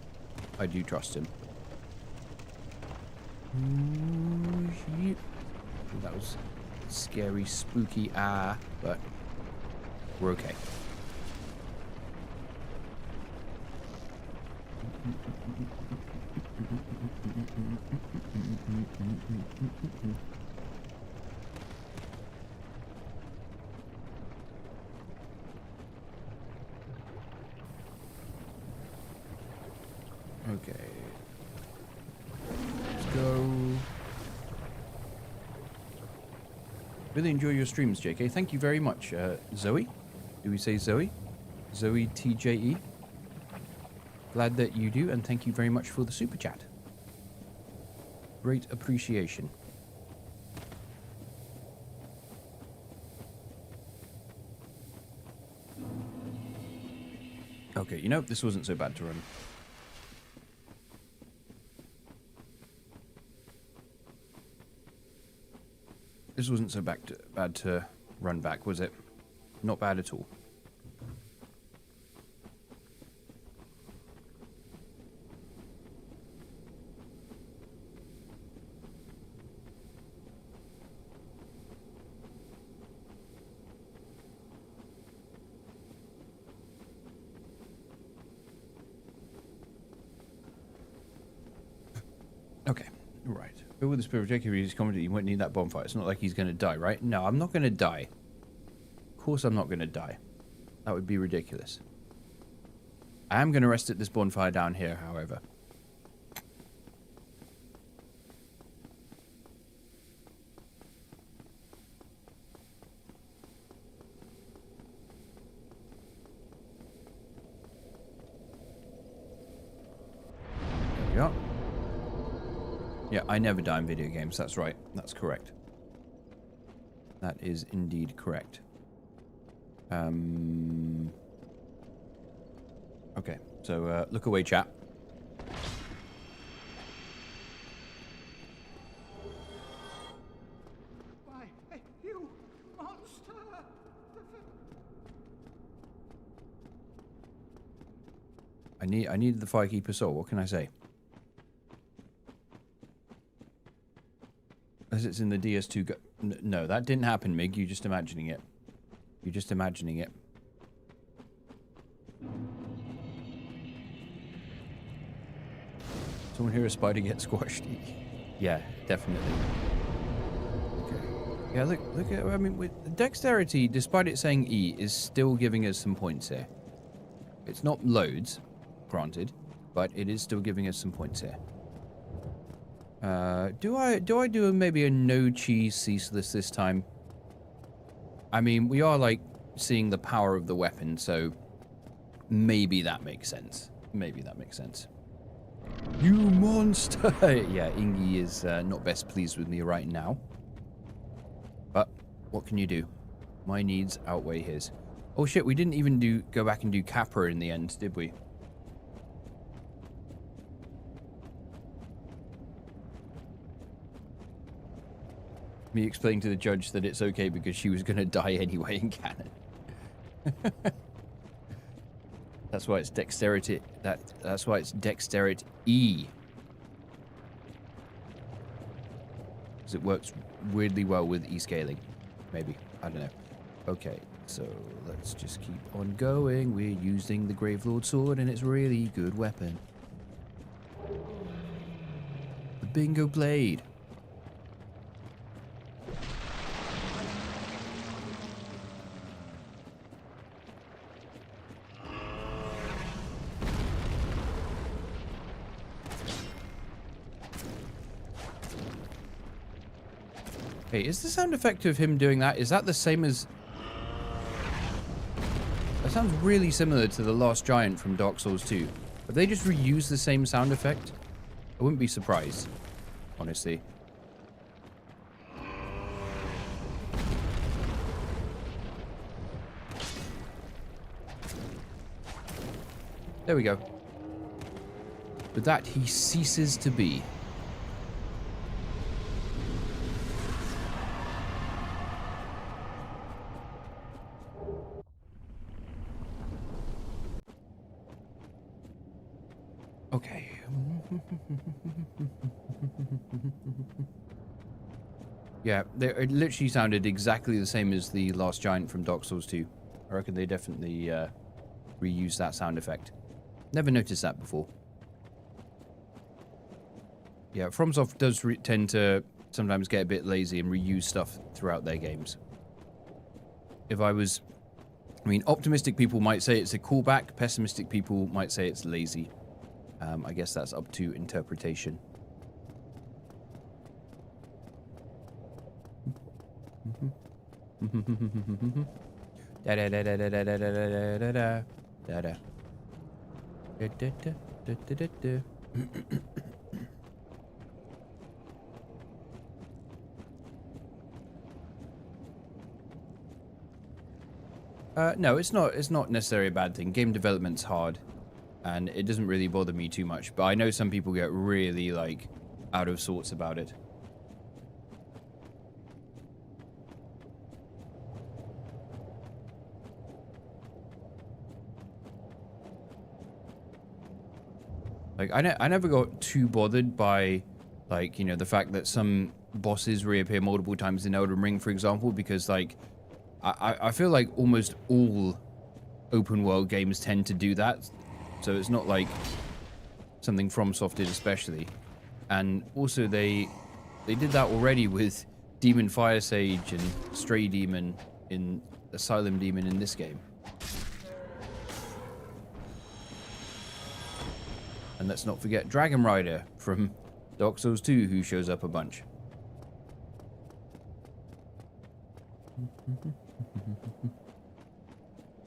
I do trust him. Ooh, that was scary, spooky, but we're okay. Okay. Let's go. Really enjoy your streams, JK. Thank you very much. Zoe? Do we say Zoe? Zoe TJE? Glad that you do, and thank you very much for the super chat. Great appreciation. Okay, you know, this wasn't so bad to run. This wasn't so bad to run back, was it? Not bad at all. Okay, right. But with the spirit of Jacob, he's commented you won't need that bonfire. It's not like he's going to die, right? No, I'm not going to die. Of course I'm not going to die. That would be ridiculous. I am going to rest at this bonfire down here, however. There we go. Yeah, I never die in video games. That's right. That's correct. That is indeed correct. Okay, so look away, chat. Why, you monster! I need the Firekeeper soul. What can I say? As it's in the DS2 go... No, that didn't happen, Mig. You're just imagining it. You're just imagining it. Someone hear a spider get squashed? Yeah, definitely. Okay. Yeah, look at... I mean, with dexterity, despite it saying E, is still giving us some points here. It's not loads, granted, but it is still giving us some points here. Do I do maybe a no cheese ceaseless this time? I mean, we are like seeing the power of the weapon, so maybe that makes sense. Maybe that makes sense. You monster! Yeah, Ingi is not best pleased with me right now. But what can you do? My needs outweigh his. Oh shit, we didn't even go back and do Capra in the end, did we? Me explaining to the judge that it's okay because she was going to die anyway in canon. That's why it's dexterity. That's why it's dexterity E. Because it works weirdly well with E scaling. Maybe. I don't know. Okay, so let's just keep on going. We're using the Gravelord Sword and it's a really good weapon. The Bingo Blade. Hey, is the sound effect of him doing that, is that the same as... That sounds really similar to the Last Giant from Dark Souls 2. Have they just reused the same sound effect? I wouldn't be surprised, honestly. There we go. With that, he ceases to be. Okay. Yeah, it literally sounded exactly the same as the Last Giant from Dark Souls 2. I reckon they definitely reused that sound effect. Never noticed that before. Yeah, FromSoft does tend to sometimes get a bit lazy and reuse stuff throughout their games. I mean, optimistic people might say it's a callback, pessimistic people might say it's lazy. I guess that's up to interpretation. Da da da da da da da da da da da da. No, it's not necessarily a bad thing. Game development's hard, and it doesn't really bother me too much. But I know some people get really like out of sorts about it. Like, I never got too bothered by, like, you know, the fact that some bosses reappear multiple times in Elden Ring, for example, because, like, I feel like almost all open world games tend to do that. So it's not like something FromSoft did especially. And also they did that already with Demon Fire Sage and Stray Demon in Asylum Demon in this game. And let's not forget Dragon Rider from Dark Souls 2, who shows up a bunch.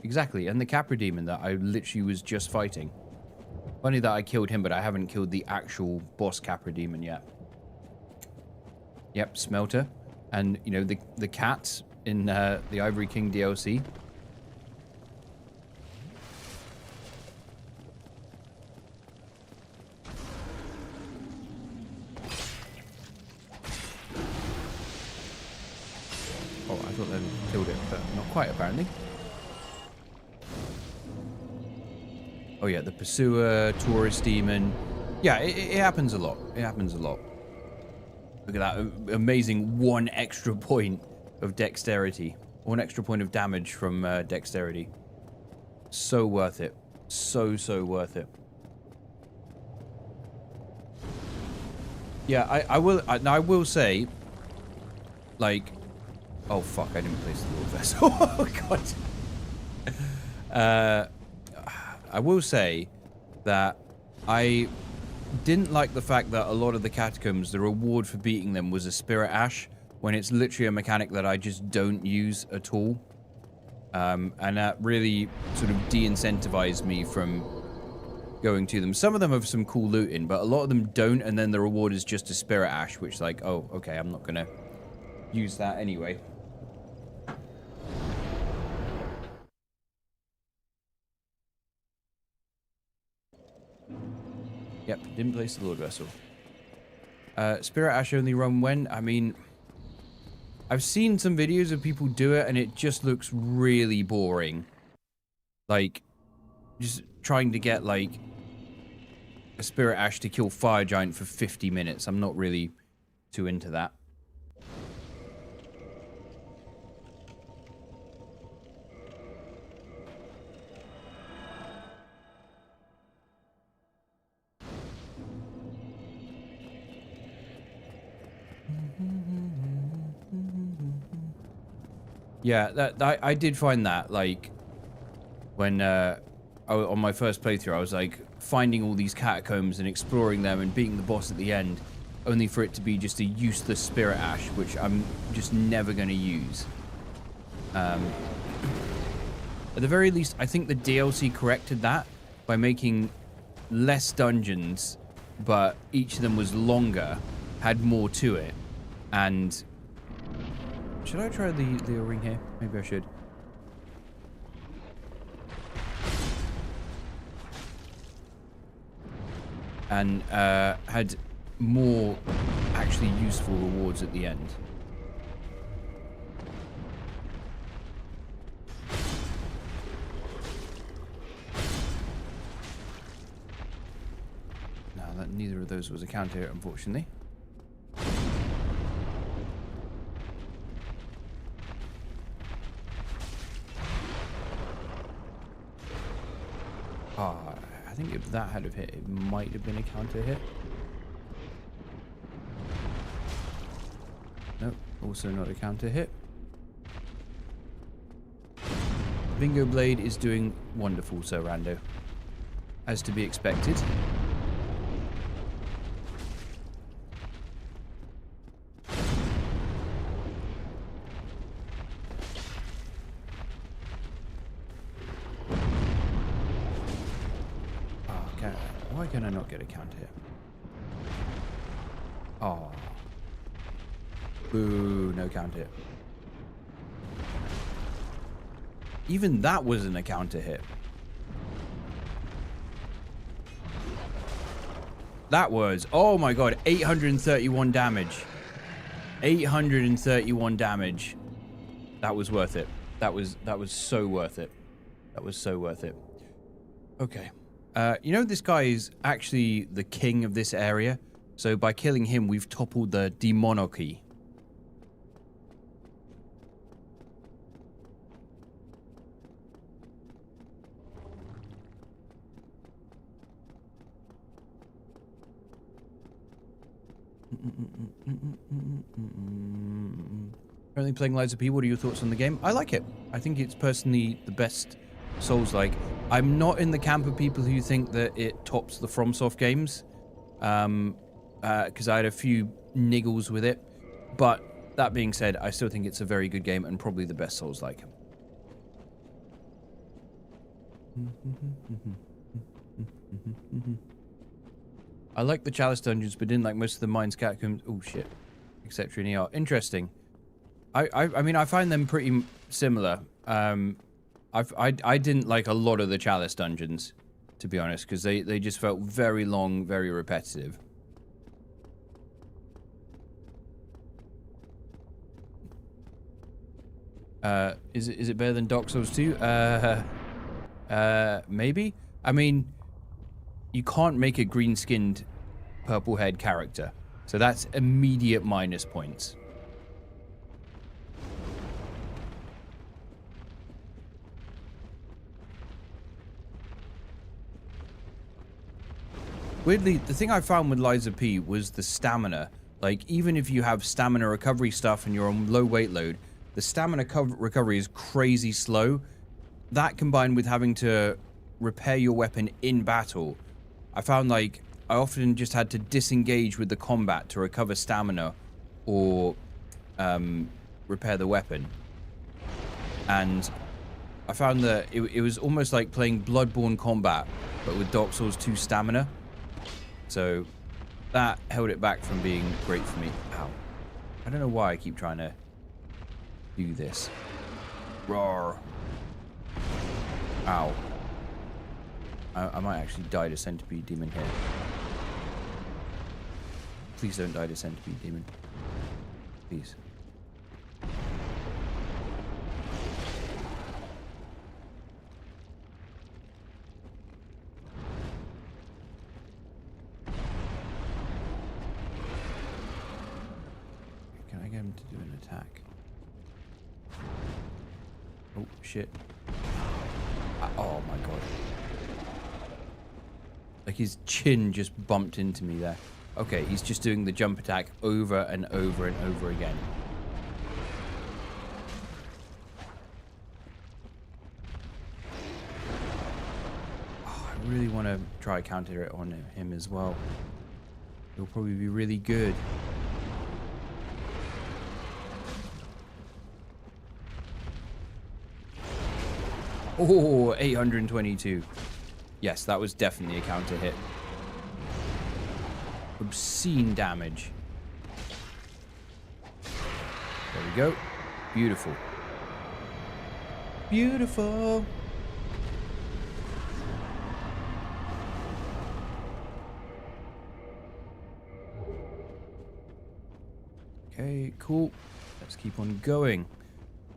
Exactly, and the Capra Demon that I literally was just fighting. Funny that I killed him, but I haven't killed the actual boss Capra Demon yet. Yep, Smelter. And, you know, the cats in the Ivory King DLC. Oh, I thought they killed it, but not quite, apparently. Oh, yeah, the pursuer, tourist demon. Yeah, it happens a lot. It happens a lot. Look at that amazing 1 extra point of dexterity. 1 extra point of damage from dexterity. So worth it. So worth it. Yeah, I will say, like, oh fuck, I didn't place the Lord Vessel. Oh god. I will say that I didn't like the fact that a lot of the catacombs, the reward for beating them was a spirit ash, when it's literally a mechanic that I just don't use at all. And that really sort of de-incentivized me from going to them. Some of them have some cool looting, but a lot of them don't, and then the reward is just a spirit ash, which like, oh, okay, I'm not gonna use that anyway. Yep, didn't place the Lord Vessel. Spirit Ash only run when? I mean, I've seen some videos of people do it, and it just looks really boring. Like, just trying to get, like, a Spirit Ash to kill Fire Giant for 50 minutes. I'm not really too into that. Yeah, I did find that, like, when, on my first playthrough, I was, like, finding all these catacombs and exploring them and beating the boss at the end, only for it to be just a useless Spirit Ash, which I'm just never going to use. At the very least, I think the DLC corrected that by making less dungeons, but each of them was longer, had more to it, and... Should I try the ring here? Maybe I should. And had more actually useful rewards at the end. No, neither of those was a counter hit, unfortunately. I think if that had have hit, it might have been a counter hit. Nope, also not a counter hit. Bingo Blade is doing wonderful, Sir Rando. As to be expected. Why can I not get a counter hit? Oh. Boo, no counter hit. Even that wasn't a counter hit. That was, oh my god, 831 damage. 831 damage. That was worth it. That was so worth it. That was so worth it. Okay. You know, this guy is actually the king of this area. So by killing him, we've toppled the demonarchy. Currently playing Lies of P. What are your thoughts on the game? I like it. I think it's personally the best Souls-like. I'm not in the camp of people who think that it tops the FromSoft games, because I had a few niggles with it. But that being said, I still think it's a very good game and probably the best Souls-like. I like the Chalice dungeons, but didn't like most of the Mines, Catacombs, oh shit, etc. in ER. Interesting. I mean, I find them pretty similar. I didn't like a lot of the Chalice dungeons, to be honest, because they just felt very long, very repetitive. Is it better than Dark Souls 2? Maybe. I mean, you can't make a green-skinned, purple-haired character, so that's immediate minus points. Weirdly, the thing I found with Liza P was the stamina. Like, even if you have stamina recovery stuff and you're on low weight load, the stamina recovery is crazy slow. That combined with having to repair your weapon in battle, I found like I often just had to disengage with the combat to recover stamina or repair the weapon. And I found that it was almost like playing Bloodborne combat, but with Dark Souls 2 stamina. So that held it back from being great for me. Ow. I don't know why I keep trying to do this. Roar. Ow. I might actually die to Centipede Demon here. Please don't die to Centipede Demon. Please. Can I get him to do an attack? Oh, shit. Oh my god. Like his chin just bumped into me there. Okay, he's just doing the jump attack over and over and over again. Oh, I really want to try counter it on him as well. It'll probably be really good. Oh, 822. Yes, that was definitely a counter hit. Obscene damage. There we go. Beautiful. Beautiful. Okay, cool. Let's keep on going.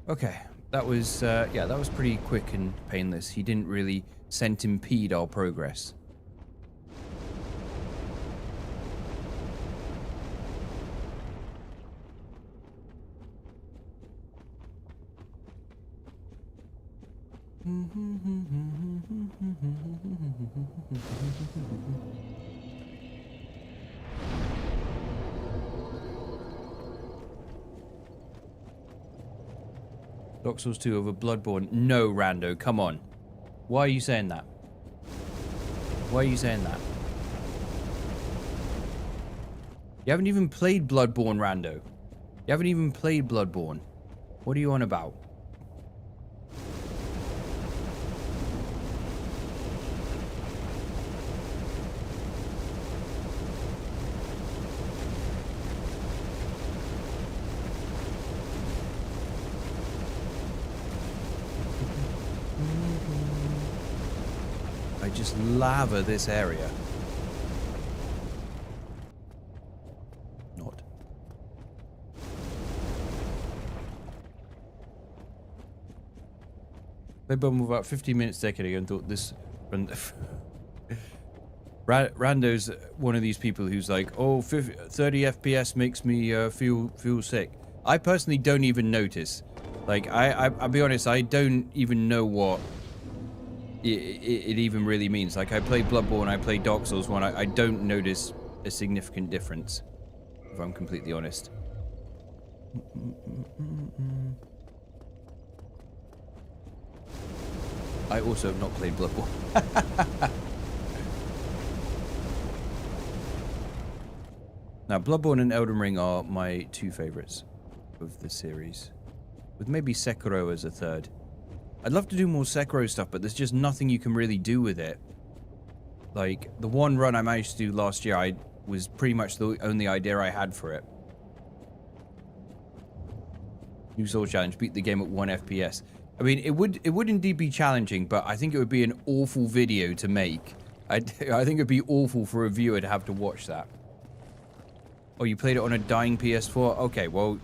Okay. That was, yeah, that was pretty quick and painless. He didn't really centimpede our progress. Dark Souls 2 over Bloodborne. No, Rando, come on. Why are you saying that? Why are you saying that? You haven't even played Bloodborne, Rando. You haven't even played Bloodborne. What are you on about? Just lava this area. Not. Played Bloodborne about 15 minutes a decade ago and thought this. Rando's one of these people who's like, oh, 30 FPS makes me feel sick. I personally don't even notice. Like, I'll be honest, I don't even know what it even really means. Like, I play Bloodborne, I play Dark Souls 1, I don't notice a significant difference, if I'm completely honest. I also have not played Bloodborne. Now, Bloodborne and Elden Ring are my two favorites of the series, with maybe Sekiro as a third. I'd love to do more Sekiro stuff, but there's just nothing you can really do with it. Like, the one run I managed to do last year, I was pretty much the only idea I had for it. New Soul Challenge, beat the game at 1 FPS. I mean, it would indeed be challenging, but I think it would be an awful video to make. I think it'd be awful for a viewer to have to watch that. Oh, you played it on a dying PS4? Okay, well,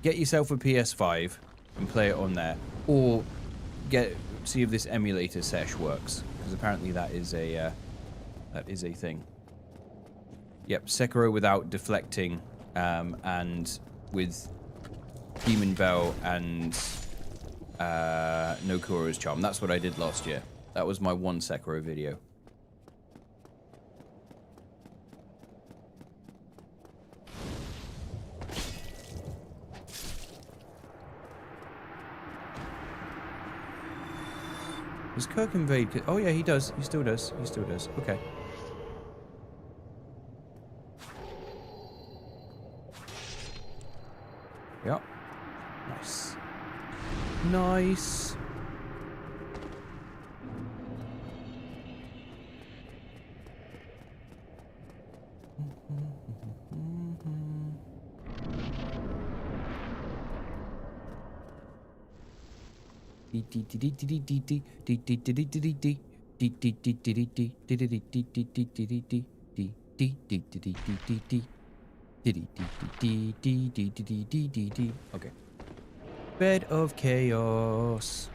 get yourself a PS5. and play it on there, or see if this emulator sesh works, because apparently that is a thing. Yep, Sekiro without deflecting, and with Demon Bell and no Kuro's Charm. That's what I did last year. That was my one Sekiro video. Does Kirk invade? Oh yeah, he does. He still does. He still does. Okay. Yep. Nice. Nice. Okay. Bed of chaos.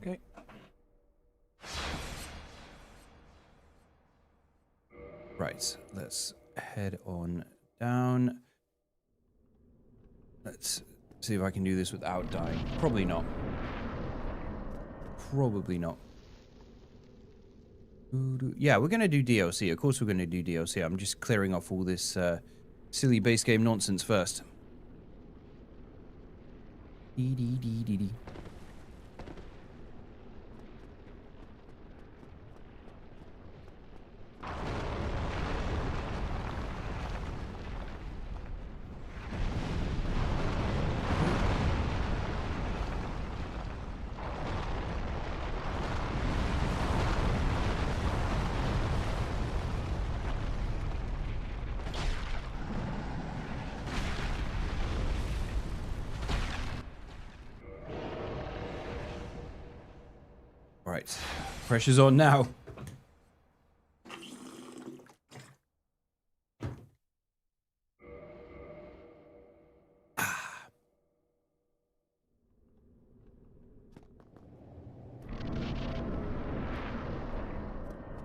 Okay. Right, let's head on down. Let's see if I can do this without dying. Probably not. Probably not. Yeah, we're going to do DLC. Of course we're going to do DLC. I'm just clearing off all this silly base game nonsense first. Dee. Right, pressure's on now.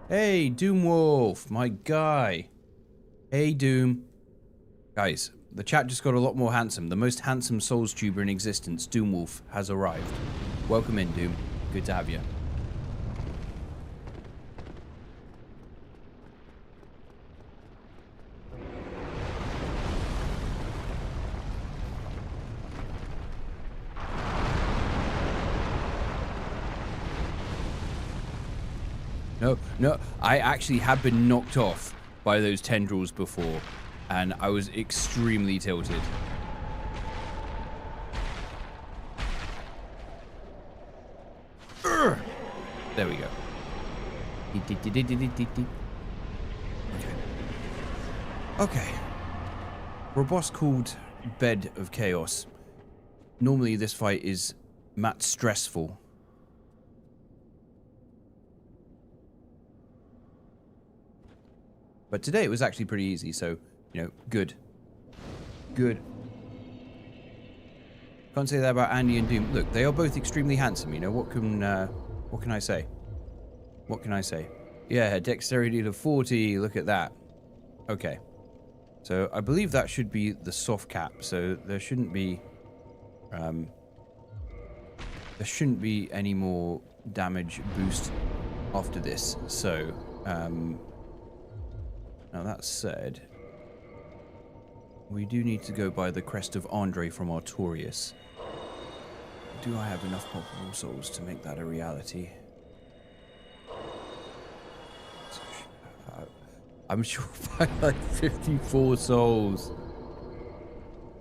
Hey, Doomwolf, my guy. Hey, Doom. Guys, the chat just got a lot more handsome. The most handsome Souls tuber in existence, Doomwolf, has arrived. Welcome in, Doom. Good to have you. No, I actually have been knocked off by those tendrils before, and I was extremely tilted. Urgh! There we go. Okay. For a boss called Bed of Chaos, normally this fight is stressful. But today it was actually pretty easy, so, you know, good. Good. Can't say that about Andy and Doom. Look, they are both extremely handsome, you know, what can I say? What can I say? Yeah, dexterity to 40, look at that. Okay. So, I believe that should be the soft cap, so there shouldn't be any more damage boost after this, so, now that said, we do need to go by the crest of Andre from Artorias. Do I have enough palpable souls to make that a reality? I'm sure I like 54 souls.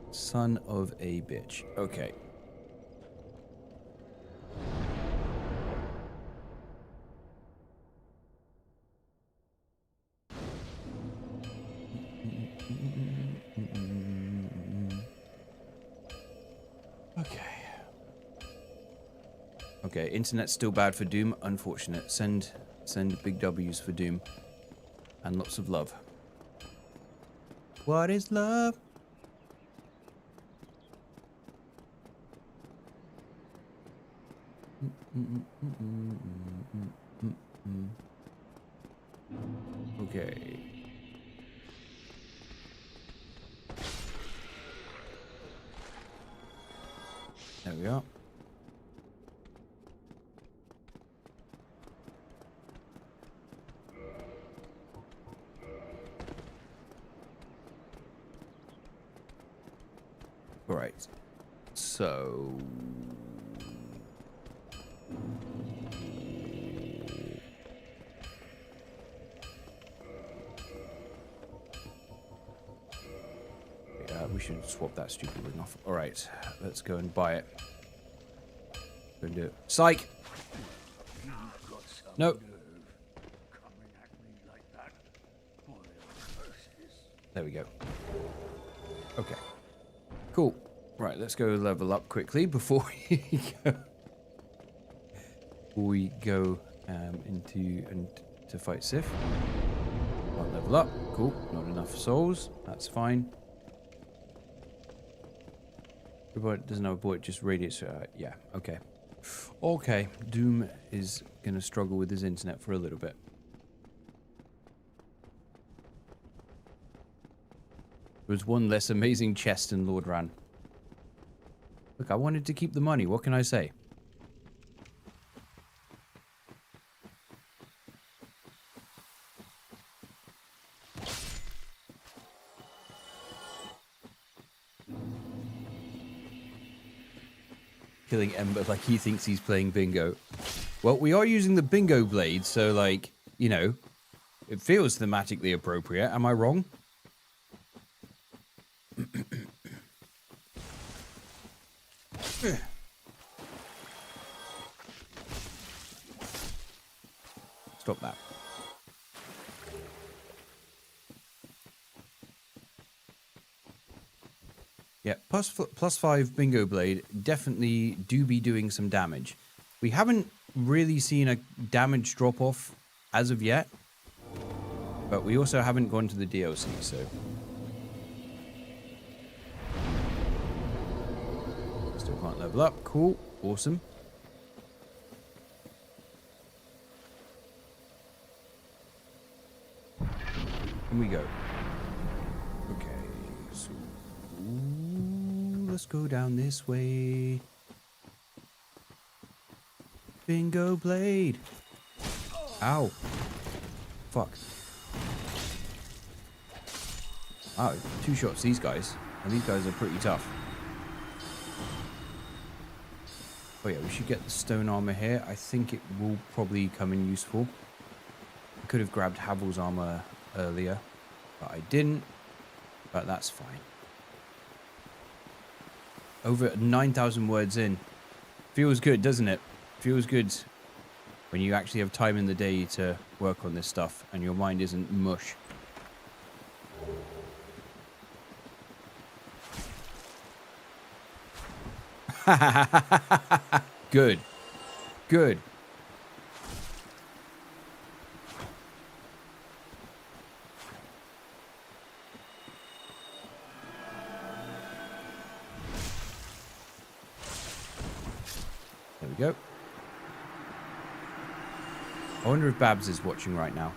Son of a bitch. Okay. Okay, internet's still bad for Doom. Unfortunate. Send big W's for Doom. And lots of love. What is love? Okay. There we are. All right. So yeah, we should swap that stupid ring off. All right, let's go and buy it. Go and do it. Psych. No. There we go. Okay. Cool. Right, let's go level up quickly before we go to fight Sif. Can't level up. Cool. Not enough souls. That's fine. Robot doesn't have a bullet, just radiates. Yeah. Okay. Okay. Doom is gonna struggle with his internet for a little bit. There was one less amazing chest in Lord Ran. Look, I wanted to keep the money. What can I say? Killing Ember like he thinks he's playing bingo. Well, we are using the bingo blade, so like, you know, it feels thematically appropriate. Am I wrong? Stop that. Yeah, plus 5 bingo blade definitely do be doing some damage. We haven't really seen a damage drop off as of yet, but we also haven't gone to the DLC, so. Still can't level up. Cool. Awesome. In we go. Okay, so let's go down this way. Bingo blade. Ow. Fuck. Wow, 2 shots these guys. And these guys are pretty tough. Oh yeah, we should get the stone armor here. I think it will probably come in useful. I could have grabbed Havel's armor earlier, but I didn't. But that's fine. Over 9,000 words in. Feels good, doesn't it? Feels good when you actually have time in the day to work on this stuff and your mind isn't mush. Good. Good. There we go. I wonder if Babs is watching right now.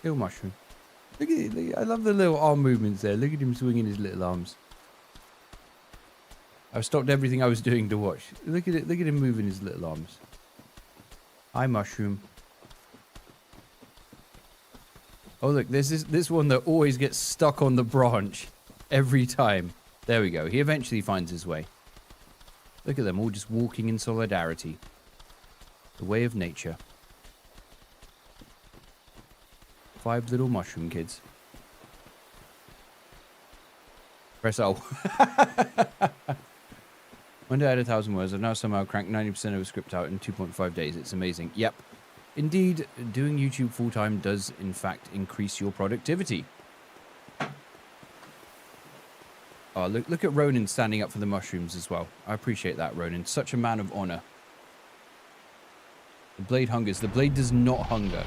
Little mushroom. Look at it. I love the little arm movements there. Look at him swinging his little arms. I've stopped everything I was doing to watch. Look at it. Look at him moving his little arms. Hi, mushroom. Oh, look. There's this one that always gets stuck on the branch every time. There we go. He eventually finds his way. Look at them all just walking in solidarity. The way of nature. 5 little mushroom kids. Press O. One day I had 1,000 words. I've now somehow cranked 90% of a script out in 2.5 days. It's amazing. Yep. indeed, doing YouTube full-time does, in fact, increase your productivity. Oh, look at Ronan standing up for the mushrooms as well. I appreciate that, Ronan. Such a man of honor. The blade hungers. The blade does not hunger.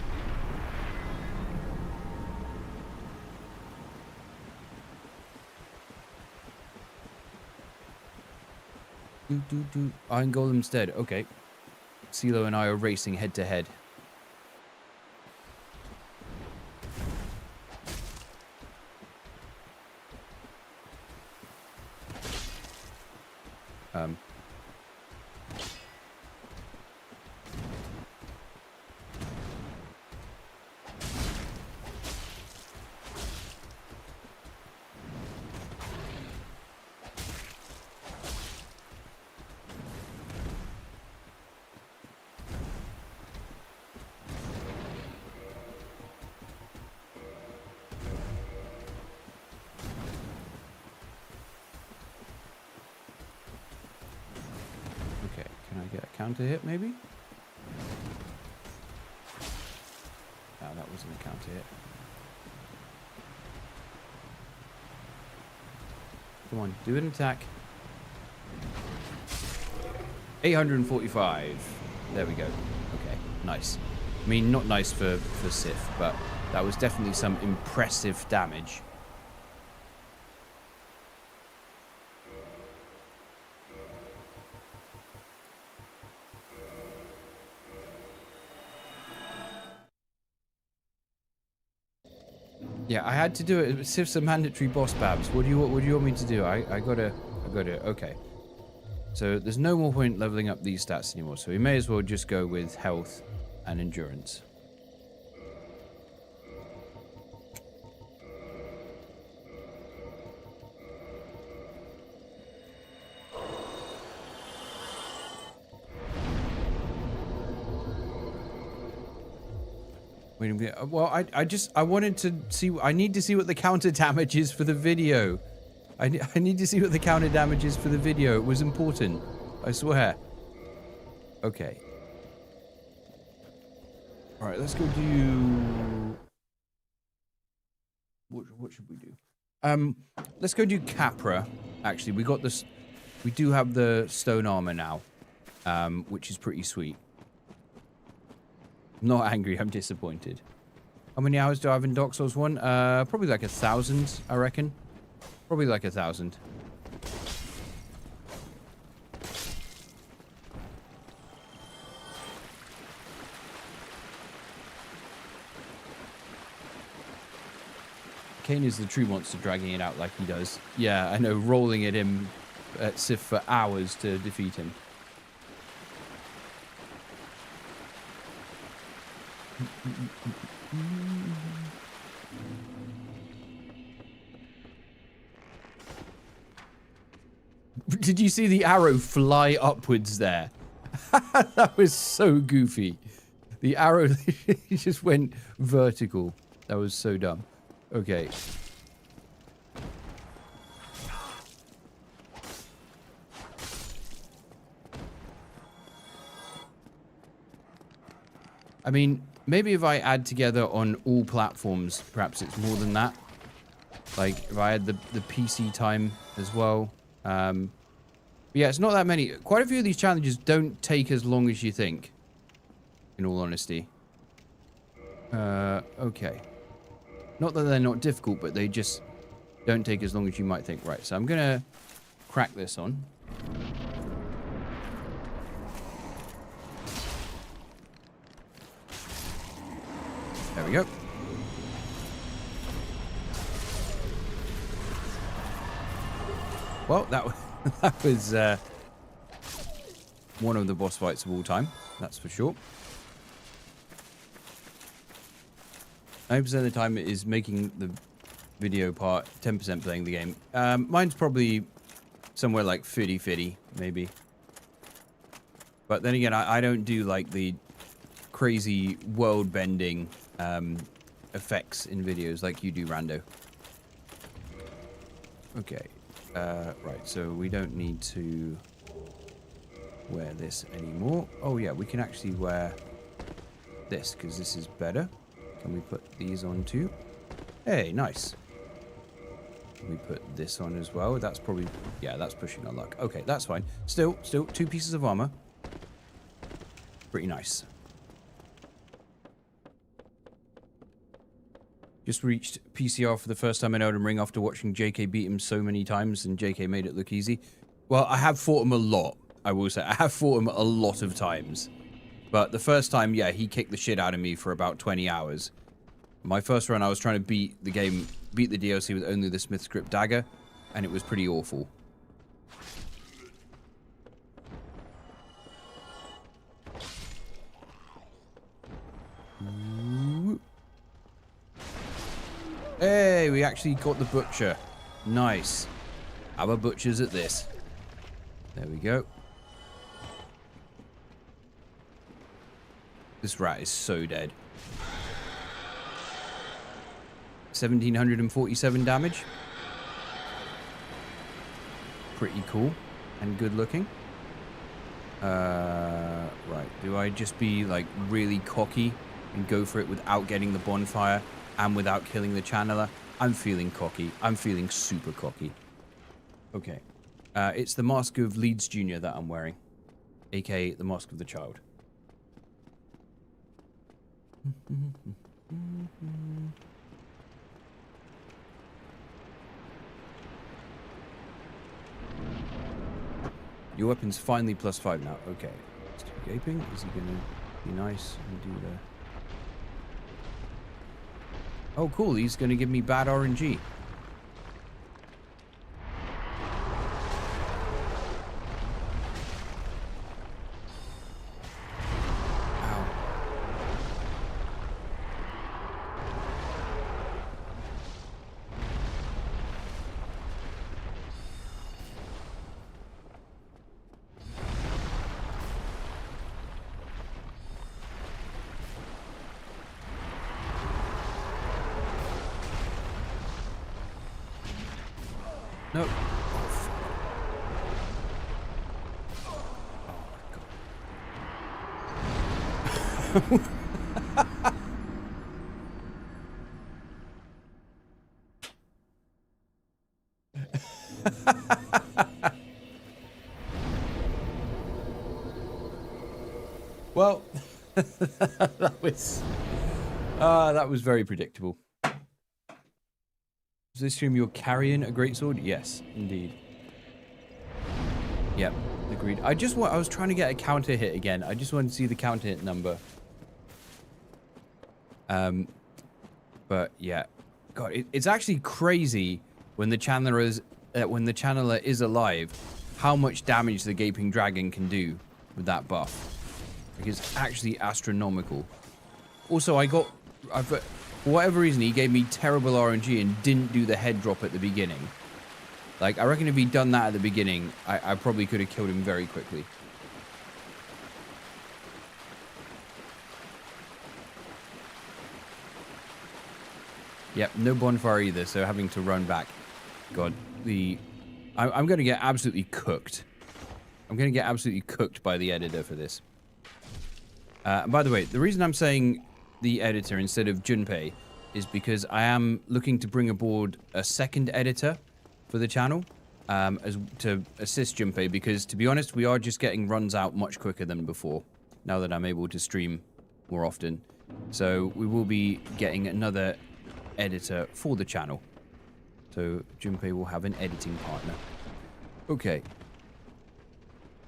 Iron Golem's dead. Okay. CeeLo and I are racing head to head. Counter hit, maybe? No, that wasn't a counter hit. Come on, do an attack. 845. There we go. Okay, nice. I mean, not nice for Sif, but that was definitely some impressive damage. Yeah, I had to do it. Sif's a mandatory boss, Babs. What do you want me to do? I gotta. Okay. So there's no more point leveling up these stats anymore. So we may as well just go with health and endurance. Well, I wanted to see. I need to see what the counter damage is for the video. I need to see what the counter damage is for the video. It was important. I swear. Okay. All right, let's go do. What should we do? Let's go do Capra. Actually, we got this. We do have the stone armor now, which is pretty sweet. I'm not angry, I'm disappointed. How many hours do I have in Dark Souls 1? Probably like 1,000, I reckon. Probably like 1,000. Kane is the true monster, dragging it out like he does. Yeah, I know, rolling at him at Sif for hours to defeat him. Did you see the arrow fly upwards there? That was so goofy. The arrow just went vertical. That was so dumb. Okay. I mean, maybe if I add together on all platforms, perhaps it's more than that. Like, if I had the PC time as well. Yeah, it's not that many. Quite a few of these challenges don't take as long as you think, in all honesty. Okay. Not that they're not difficult, but they just don't take as long as you might think. Right, so I'm going to crack this on. There we go. Well, that was one of the boss fights of all time. That's for sure. 90% of the time it is making the video part, 10% playing the game. Mine's probably somewhere like 50-50, maybe. But then again, I don't do like the crazy world-bending effects in videos like you do, Rando. Okay. Right, so we don't need to wear this anymore. Oh yeah, we can actually wear this, because this is better. Can we put these on too? Hey, nice. Can we put this on as well? That's probably... Yeah, that's pushing our luck. Okay, that's fine. Still, 2 pieces of armor. Pretty nice. Just reached PCR for the first time in Elden Ring after watching JK beat him so many times, and JK made it look easy. Well, I have fought him a lot, I will say. I have fought him a lot of times. But the first time, yeah, he kicked the shit out of me for about 20 hours. My first run, I was trying to beat the DLC with only the Smith's Grip dagger, and it was pretty awful. Hey, we actually got the butcher. Nice. Our butcher's at this. There we go. This rat is so dead. 1747 damage. Pretty cool and good looking. Right. Do I just be like really cocky and go for it without getting the bonfire and without killing the channeler? I'm feeling cocky. I'm feeling super cocky. Okay. It's the Mask of Leeds Jr. that I'm wearing, aka the Mask of the Child. Your weapon's finally +5 now. Okay. Let's do gaping. Is he gonna be nice and do the... Oh, cool. He's gonna give me bad RNG. No. Oh, fuck. Oh, my God. Well, that was very predictable. Does this assume you're carrying a greatsword? Yes, indeed. Yep, agreed. I was trying to get a counter hit again. I just wanted to see the counter hit number. But yeah, God, it's actually crazy when the channeler is alive, how much damage the Gaping Dragon can do with that buff. Like, it's actually astronomical. Also, for whatever reason, he gave me terrible RNG and didn't do the head drop at the beginning. Like, I reckon if he'd done that at the beginning, I probably could have killed him very quickly. Yep, no bonfire either, so having to run back. God, I'm going to get absolutely cooked. I'm going to get absolutely cooked by the editor for this. By the way, the reason I'm saying the editor instead of Junpei is because I am looking to bring aboard a second editor for the channel to assist Junpei, because to be honest, we are just getting runs out much quicker than before now that I'm able to stream more often. So we will be getting another editor for the channel. So Junpei will have an editing partner. Okay.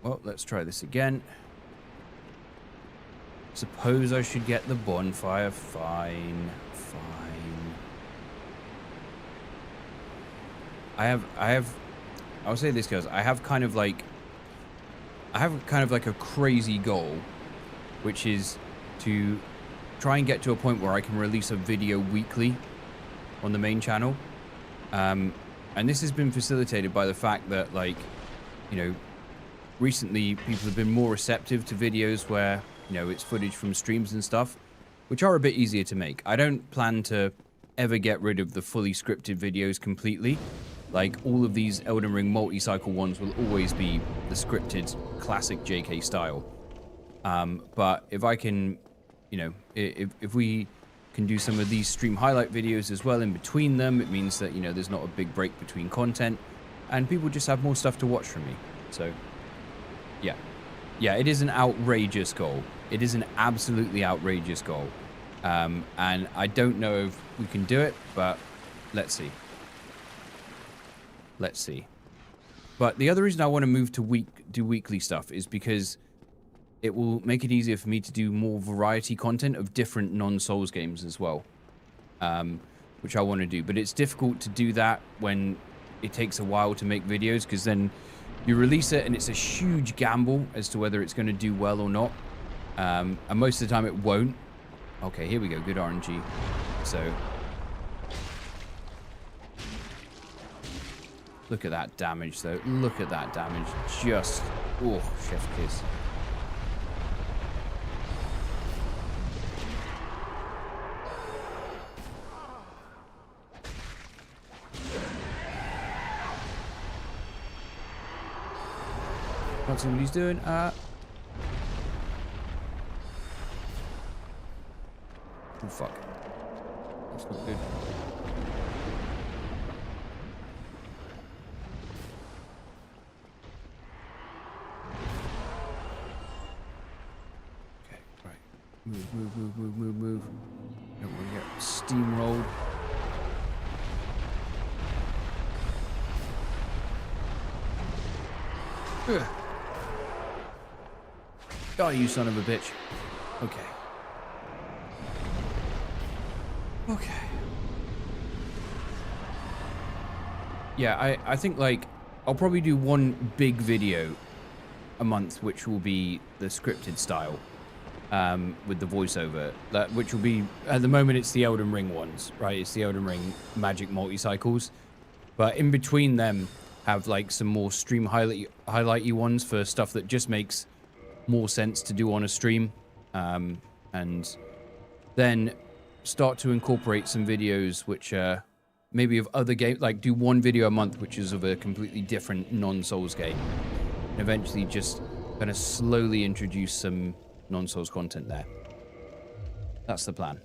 Well, let's try this again. Suppose I should get the bonfire. Fine. I'll say this, guys. I have kind of like a crazy goal, which is to try and get to a point where I can release a video weekly on the main channel. And this has been facilitated by the fact that, like, you know, recently people have been more receptive to videos where, you know, it's footage from streams and stuff, which are a bit easier to make. I don't plan to ever get rid of the fully scripted videos completely. Like, all of these Elden Ring multi-cycle ones will always be the scripted classic JK style. But if I can you know, if we can do some of these stream highlight videos as well in between them, it means that, you know, there's not a big break between content and people just have more stuff to watch from me. So yeah, it is an outrageous goal. It is an absolutely outrageous goal. And I don't know if we can do it, but let's see. Let's see. But the other reason I want to move to do weekly stuff is because it will make it easier for me to do more variety content of different non-Souls games as well, which I want to do. But it's difficult to do that when it takes a while to make videos, because then you release it and it's a huge gamble as to whether it's going to do well or not. And most of the time it won't. Okay, here we go. Good RNG. So look at that damage, though. Look at that damage. Just, oh, chef's kiss. Can't see what he's doing. Oh, fuck. That's not good. Okay, right. Move. Don't want to get steamrolled. Ugh. Oh, you son of a bitch. Okay. Okay. Yeah, I think, like, I'll probably do one big video a month, which will be the scripted style, with the voiceover, which will be, at the moment, it's the Elden Ring ones, right? It's the Elden Ring Magic Multi-Cycles. But in between them, have, like, some more stream highlighty ones for stuff that just makes more sense to do on a stream. And then start to incorporate some videos which maybe of other games, like do one video a month which is of a completely different non-Souls game, and eventually just kind of slowly introduce some non-Souls content there. That's the plan.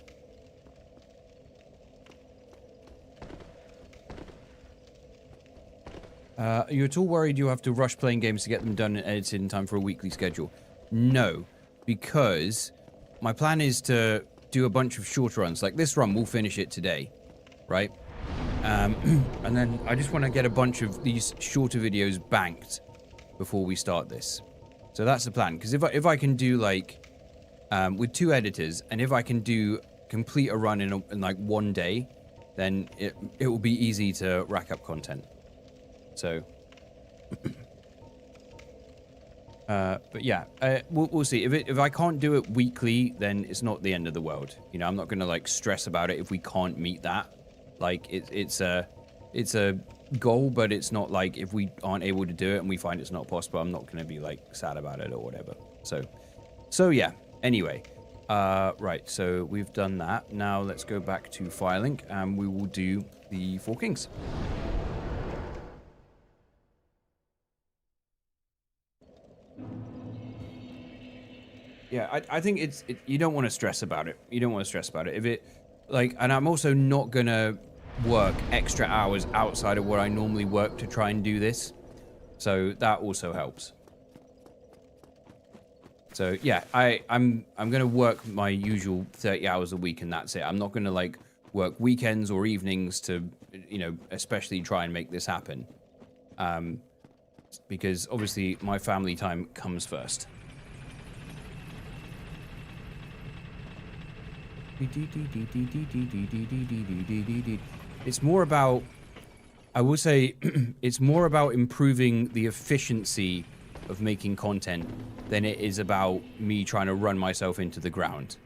Are you at all worried you have to rush playing games to get them done and edited in time for a weekly schedule? No, because my plan is to do a bunch of shorter runs. Like this run, we'll finish it today, right? And then I just want to get a bunch of these shorter videos banked before we start this. So that's the plan. Because if I can do like with 2 editors, and if I can complete a run in like one day, then it will be easy to rack up content. So, but yeah, we'll see. If I can't do it weekly, then it's not the end of the world. You know, I'm not gonna like stress about it if we can't meet that. Like it's a goal, but it's not like if we aren't able to do it and we find it's not possible, I'm not gonna be like sad about it or whatever. So yeah. Anyway, right. So we've done that. Now let's go back to Firelink and we will do the 4 Kings. Yeah, I think you don't want to stress about it. You don't want to stress about it. If it, like, and I'm also not going to work extra hours outside of what I normally work to try and do this. So that also helps. So yeah, I'm going to work my usual 30 hours a week and that's it. I'm not going to like work weekends or evenings to, you know, especially try and make this happen. Because obviously my family time comes first. It's more about, I will say, it's more about improving the efficiency of making content than it is about me trying to run myself into the ground.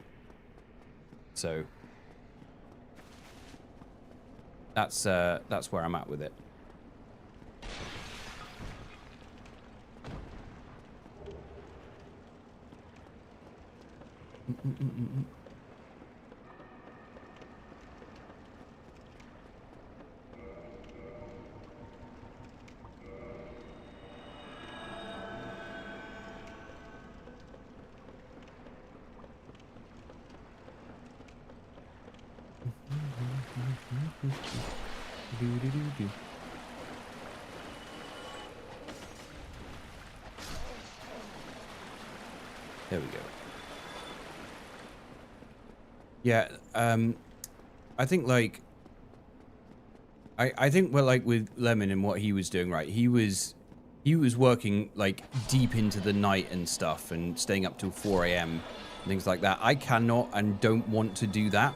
So that's where I'm at with it. Do-do-do-do-do. There we go. Yeah, I think like I think well, like with Lemon and what he was doing, right? He was working like deep into the night and stuff and staying up till 4 a.m. and things like that. I cannot and don't want to do that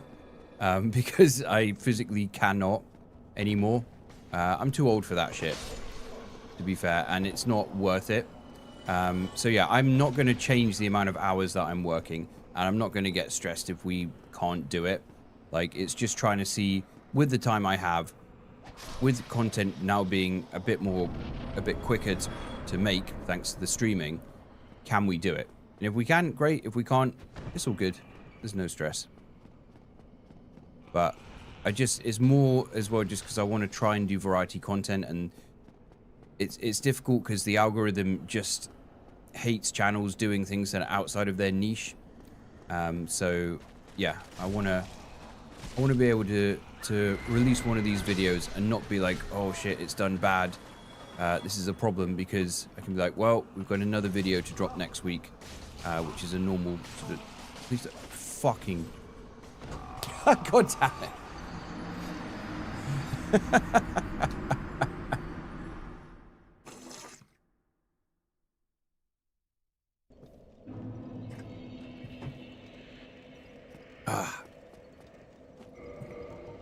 because I physically cannot anymore. I'm too old for that shit, to be fair, and it's not worth it. So yeah, I'm not going to change the amount of hours that I'm working, and I'm not going to get stressed if we can't do it. Like, it's just trying to see, with the time I have, with content now being a bit quicker to make, thanks to the streaming, can we do it? And if we can, great. If we can't, it's all good. There's no stress. But it's more as well just because I want to try and do variety content, and it's difficult because the algorithm just hates channels doing things that are outside of their niche. So yeah, I want to be able to release one of these videos and not be like, oh shit, it's done bad. This is a problem, because I can be like, well, we've got another video to drop next week, which is a normal sort of, please don't fucking god damn it.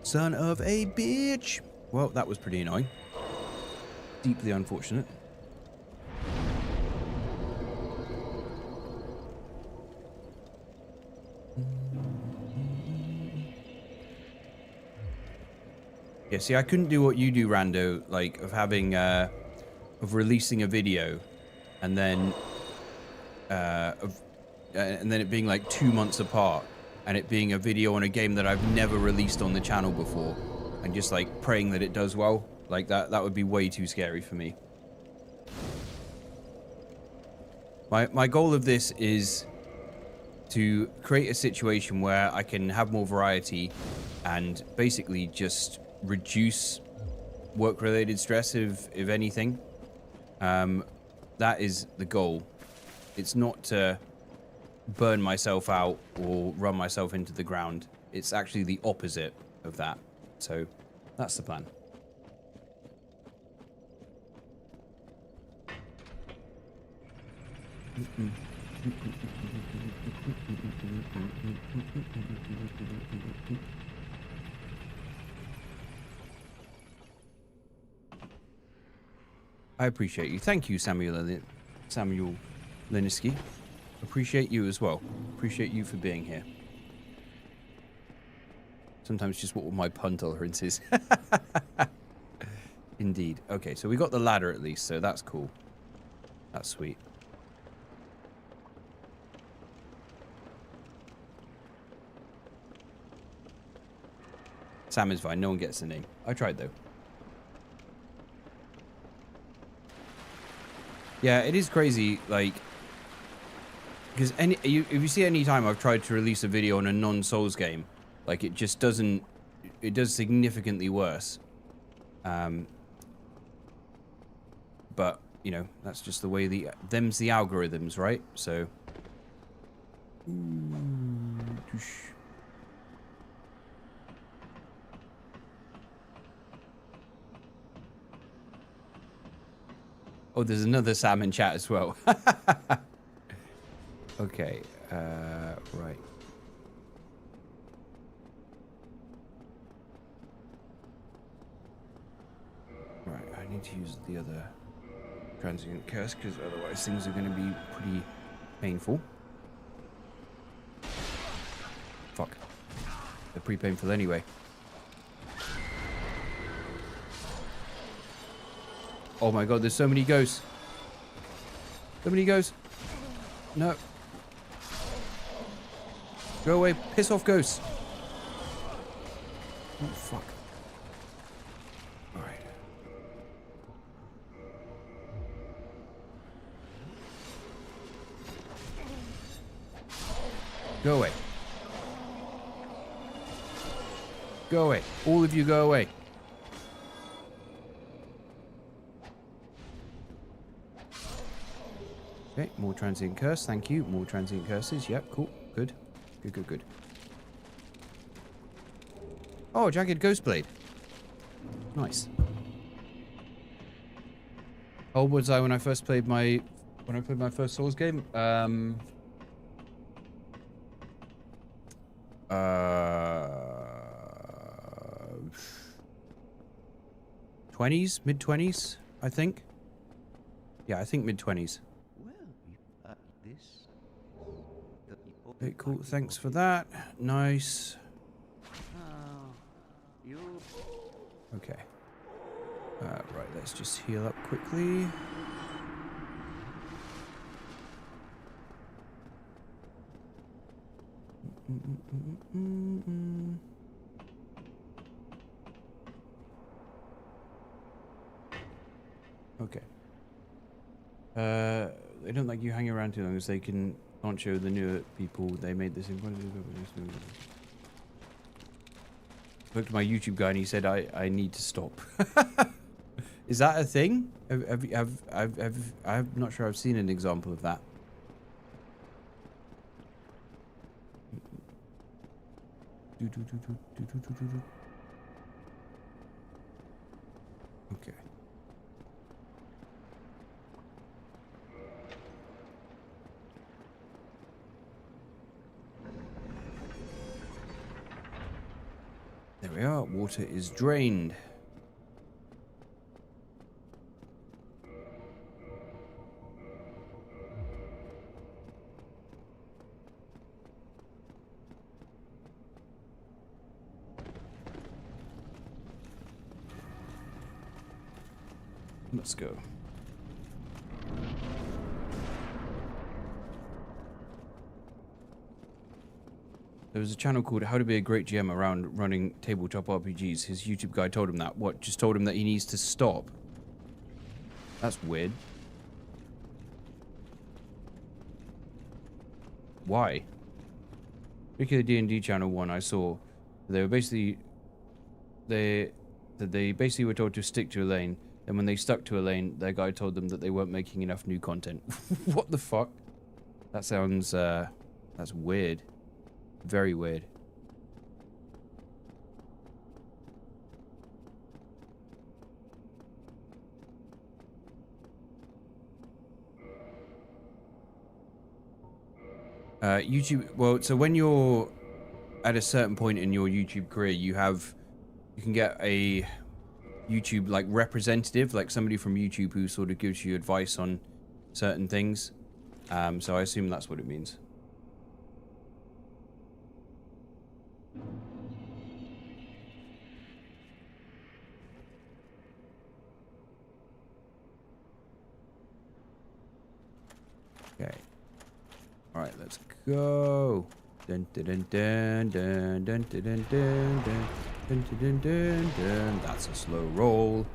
Son of a bitch. Well, that was pretty annoying. Deeply unfortunate. Yeah, see, I couldn't do what you do, Rando, like, of having, of releasing a video, and then, it being, like, 2 months apart, and it being a video on a game that I've never released on the channel before, and just, like, praying that it does well. Like, that would be way too scary for me. My goal of this is to create a situation where I can have more variety and basically just reduce work-related stress, if anything. That is the goal. It's not to burn myself out or run myself into the ground. It's actually the opposite of that. So that's the plan. I appreciate you. Thank you, Samuel Liniski. Appreciate you as well. Appreciate you for being here. Sometimes just what my pun tolerance is. Indeed. Okay, so we got the ladder at least, so that's cool. That's sweet. Sam is fine. No one gets the name. I tried, though. Yeah, it is crazy, like, because if you see any time I've tried to release a video on a non-Souls game, like, it just doesn't, it does significantly worse. But, you know, that's just the way them's the algorithms, right? So. Oh, there's another Sam in chat as well. Okay, right. Right, I need to use the other transient curse, because otherwise things are going to be pretty painful. Fuck. They're pretty painful anyway. Oh my god, there's so many ghosts. So many ghosts. No. Go away. Piss off, ghosts. Oh, fuck. Alright. Go away. Go away. All of you go away. Okay, more transient curse. Thank you. More transient curses. Yep, cool. Good. Good, good, good. Oh, jagged ghost blade. Nice. How old was I when I first played my first Souls game? 20s, mid-20s, I think. Yeah, I think mid-20s. Okay, cool. Thanks for that. Nice. Okay. Right, let's just heal up quickly. Okay. They don't like you hanging around too long, as they can't show the newer people they made this in. Spoke to my YouTube guy and he said I need to stop. Is that a thing? I'm not sure I've seen an example of that. Okay. There we are. Water is drained. Let's go. There was a channel called How to Be a Great GM around running tabletop RPGs. His YouTube guy told him that. What? Just told him that he needs to stop? That's weird. Why? Particularly D&D channel one I saw. They were basically... They basically were told to stick to a lane. And when they stuck to a lane, their guy told them that they weren't making enough new content. What the fuck? That sounds, that's weird. Very weird. YouTube, well, so when you're at a certain point in your YouTube career, you can get a YouTube like representative, like somebody from YouTube who sort of gives you advice on certain things. So I assume that's what it means. Okay. All right, let's go. Dun dun dun dun dun dun dun dun dun dun dun dun dun. That's a slow roll.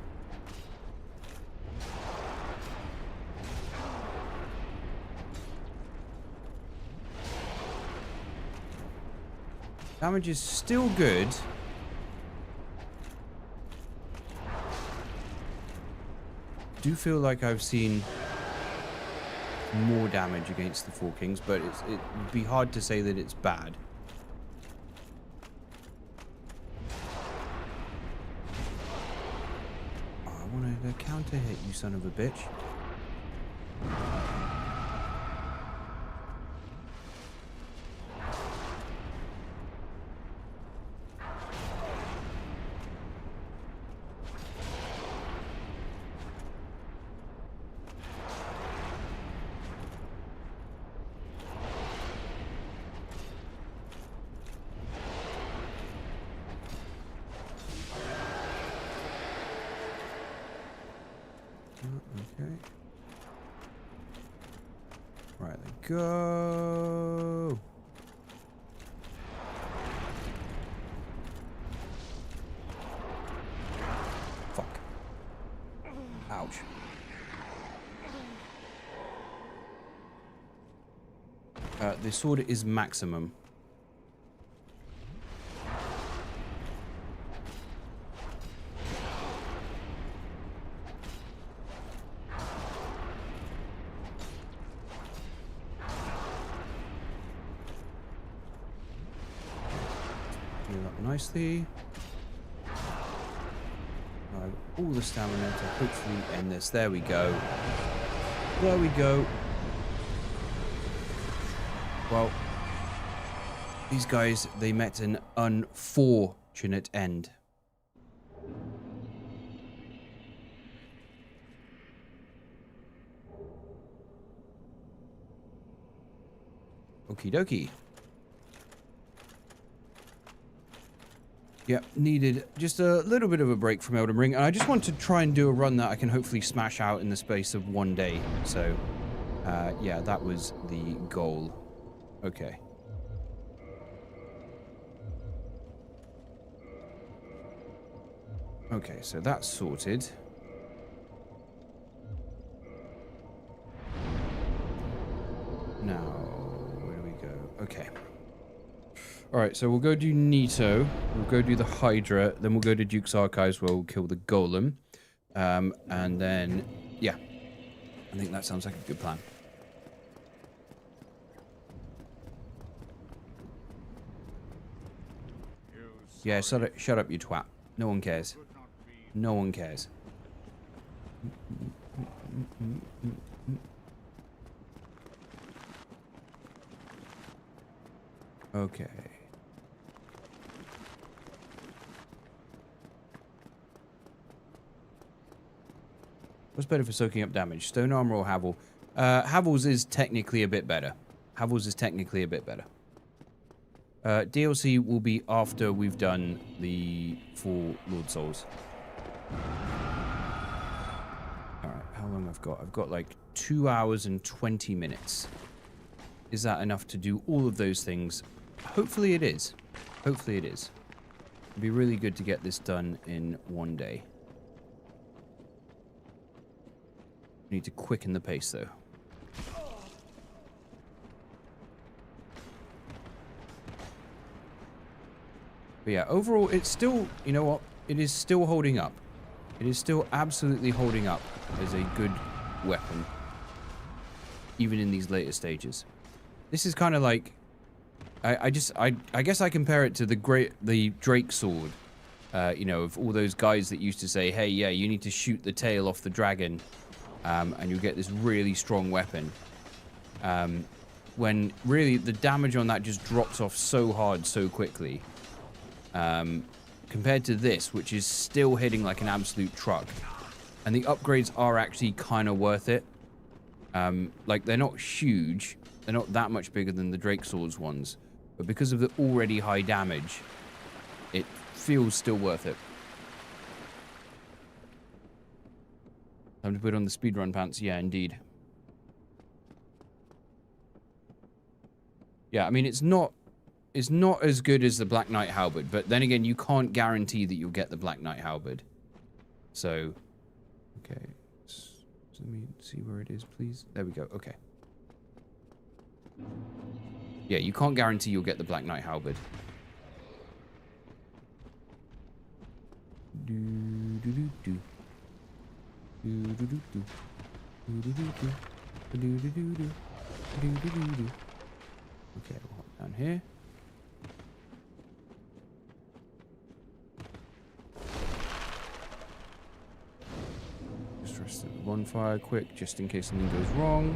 Damage is still good. Do feel like I've seen more damage against the Four Kings, but it would be hard to say that it's bad. Oh, I wanted to counter hit, you son of a bitch. Okay. Right, let's go. Fuck. Ouch. The sword is maximum. nicely. I have all the stamina to hopefully end this. There we go. There we go. Well, these guys, they met an unfortunate end. Okie dokie. Yeah, needed just a little bit of a break from Elden Ring. And I just want to try and do a run that I can hopefully smash out in the space of one day. So, yeah, that was the goal. Okay. Okay, so that's sorted. Now, where do we go? Okay. Alright, so we'll go do Nito. We'll go do the Hydra. Then we'll go to Duke's Archives where we'll kill the Golem. And then, yeah. I think that sounds like a good plan. Yeah, shut up, you twat. No one cares. No one cares. Okay. What's better for soaking up damage? Stone armor or Havel? Havel's is technically a bit better. Havel's is technically a bit better. DLC will be after we've done the 4 Lord Souls. Alright, how long I've got? I've got like 2 hours and 20 minutes. Is that enough to do all of those things? Hopefully it is. Hopefully it is. It'd be really good to get this done in one day. Need to quicken the pace though. But yeah, overall, it's still, you know what? It is still holding up. It is still absolutely holding up as a good weapon. Even in these later stages. This is kind of like, I guess I compare it to the Drake sword. You know, of all those guys that used to say, hey, yeah, you need to shoot the tail off the dragon. And you'll get this really strong weapon. When really the damage on that just drops off so hard so quickly. Compared to this, which is still hitting like an absolute truck. And the upgrades are actually kind of worth it. Like, they're not huge. They're not that much bigger than the Drake Swords ones. But because of the already high damage, it feels still worth it. Time to put on the speedrun pants. Yeah, indeed. Yeah, I mean, it's not as good as the Black Knight Halberd, but then again, you can't guarantee that you'll get the Black Knight Halberd. So, okay. Let me see where it is, please. There we go. Okay. Yeah, you can't guarantee you'll get the Black Knight Halberd. Okay, we'll hop down here. Just rest at the bonfire quick, just in case something goes wrong.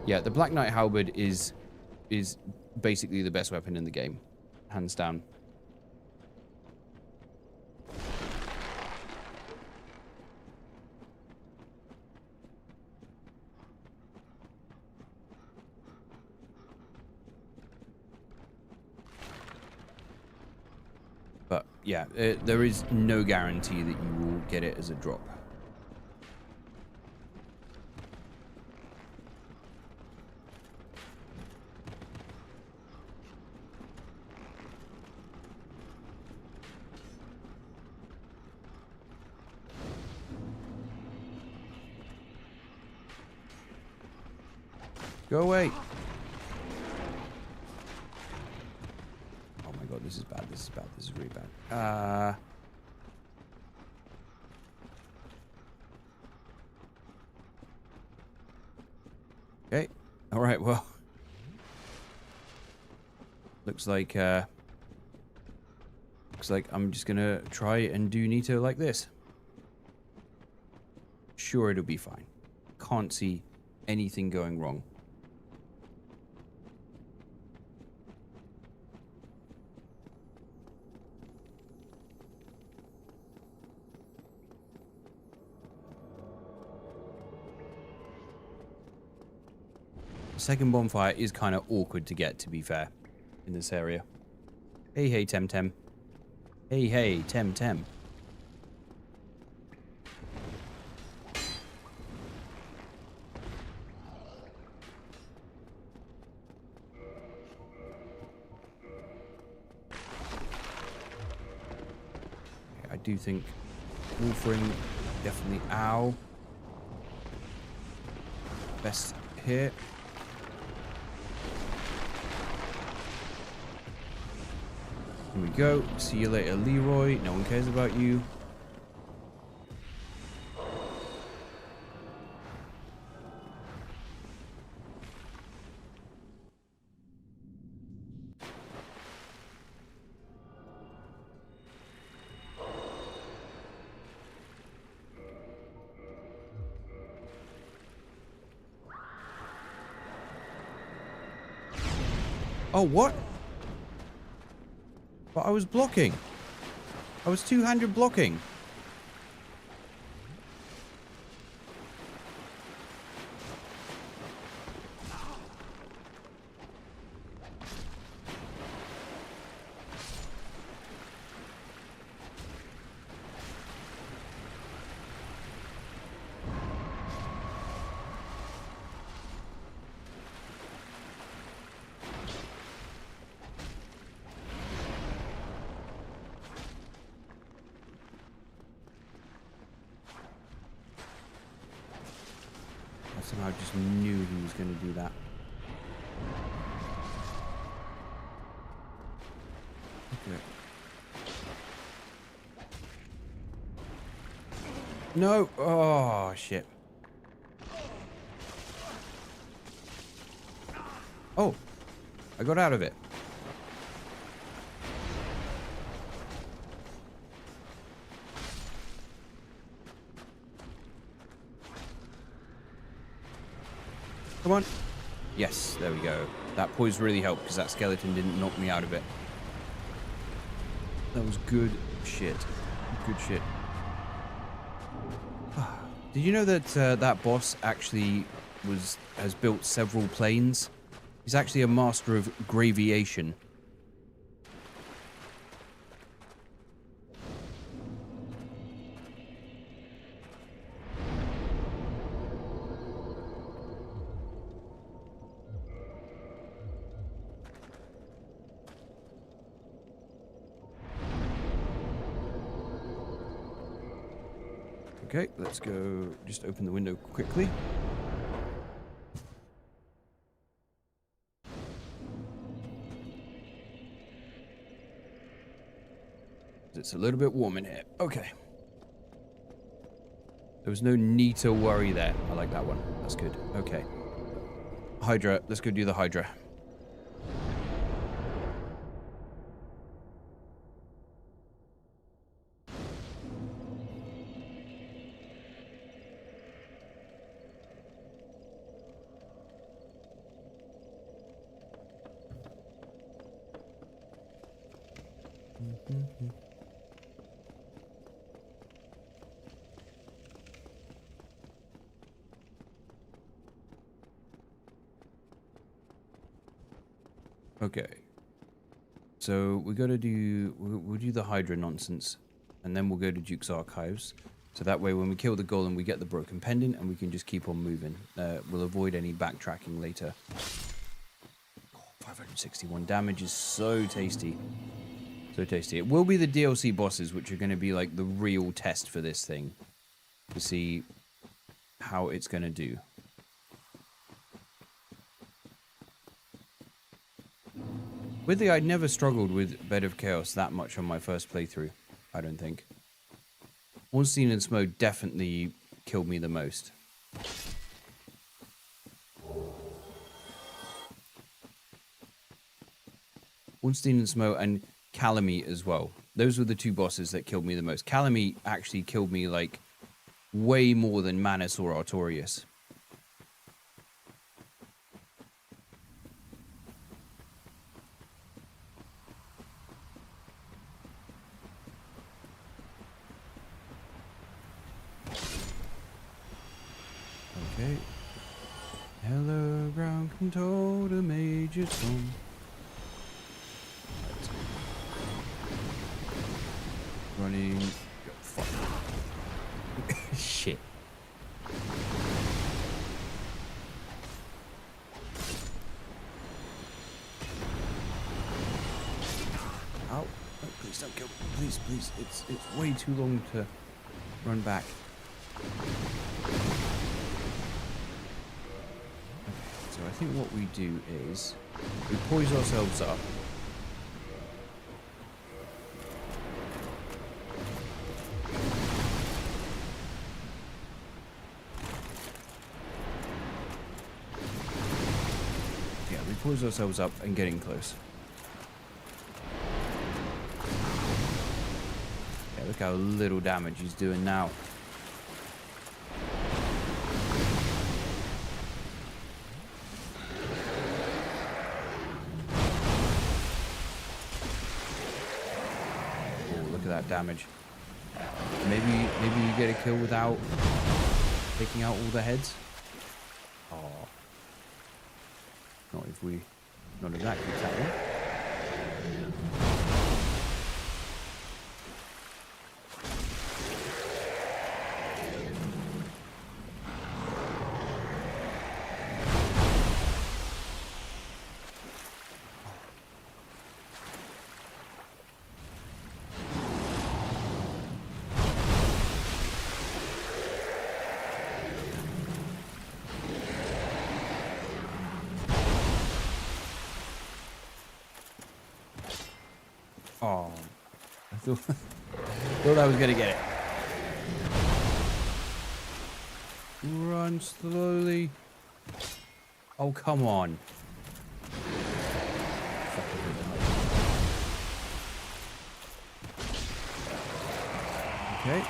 Yeah, the Black Knight Halberd is basically the best weapon in the game, hands down. But yeah, there is no guarantee that you will get it as a drop. Go away. Oh my god, this is bad. This is bad. This is really bad. Okay. All right, well. Looks like Looks like I'm just gonna try and do Nito like this. Sure, it'll be fine. Can't see anything going wrong. Second bonfire is kind of awkward to get, to be fair, in this area. Hey, hey, Temtem. Hey, hey, Temtem. I do think Wolfring definitely ow. Best hit. Here we go. See you later, Leroy. No one cares about you. Oh, what? But I was blocking. I was two-handed blocking. I somehow just knew he was going to do that. Okay. No! Oh, shit. Oh! I got out of it. Come on. Yes, there we go. That poise really helped because that skeleton didn't knock me out of it. That was good shit. Good shit. Did you know that that boss actually has built several planes? He's actually a master of graviation. Okay, let's go just open the window quickly. It's a little bit warm in here. Okay. There was no need to worry there. I like that one. That's good. Okay. Hydra. Let's go do the Hydra. Okay. So we got to do, we'll do the Hydra nonsense, and then we'll go to Duke's Archives. So that way when we kill the golem, we get the broken pendant, and we can just keep on moving. We'll avoid any backtracking later. Oh, 561 damage is so tasty. So tasty. It will be the DLC bosses, which are going to be like the real test for this thing. To see how it's going to do. Weirdly, I'd never struggled with Bed of Chaos that much on my first playthrough, I don't think. Ornstein and Smoke definitely killed me the most. Ornstein and Smoke and Calamite as well. those were the two bosses that killed me the most. Calamite actually killed me, like, way more than Manus or Artorias. Okay. Hello, ground control to Major Tom. Running. Fuck. Shit. Ow. Oh, please don't kill me. Please, please. It's way too long to run back. So I think what we do is we poise ourselves up. Yeah, we poise ourselves up and get in close. Yeah, look how little damage he's doing now. That damage. Maybe you get a kill without taking out all the heads. Oh, not if that keeps happening. Oh, I thought I was gonna get it. Run slowly. Oh, come on. Okay.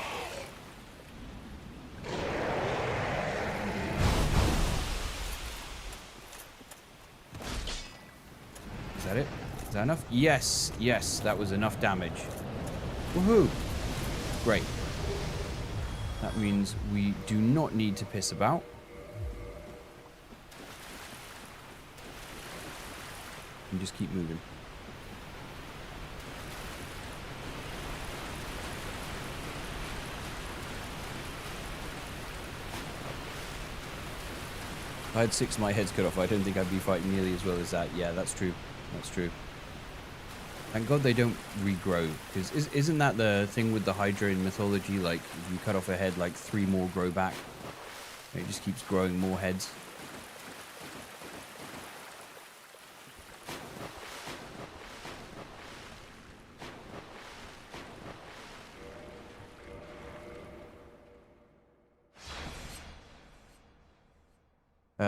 Is that it? Is that enough? Yes, yes, that was enough damage. Woohoo! Great. That means we do not need to piss about. And just keep moving. If I had 6 of my heads cut off, I don't think I'd be fighting nearly as well as that. Yeah, that's true. That's true. Thank God they don't regrow, because isn't that the thing with the Hydra in mythology? Like, if you cut off a head, like 3 more grow back. It just keeps growing more heads.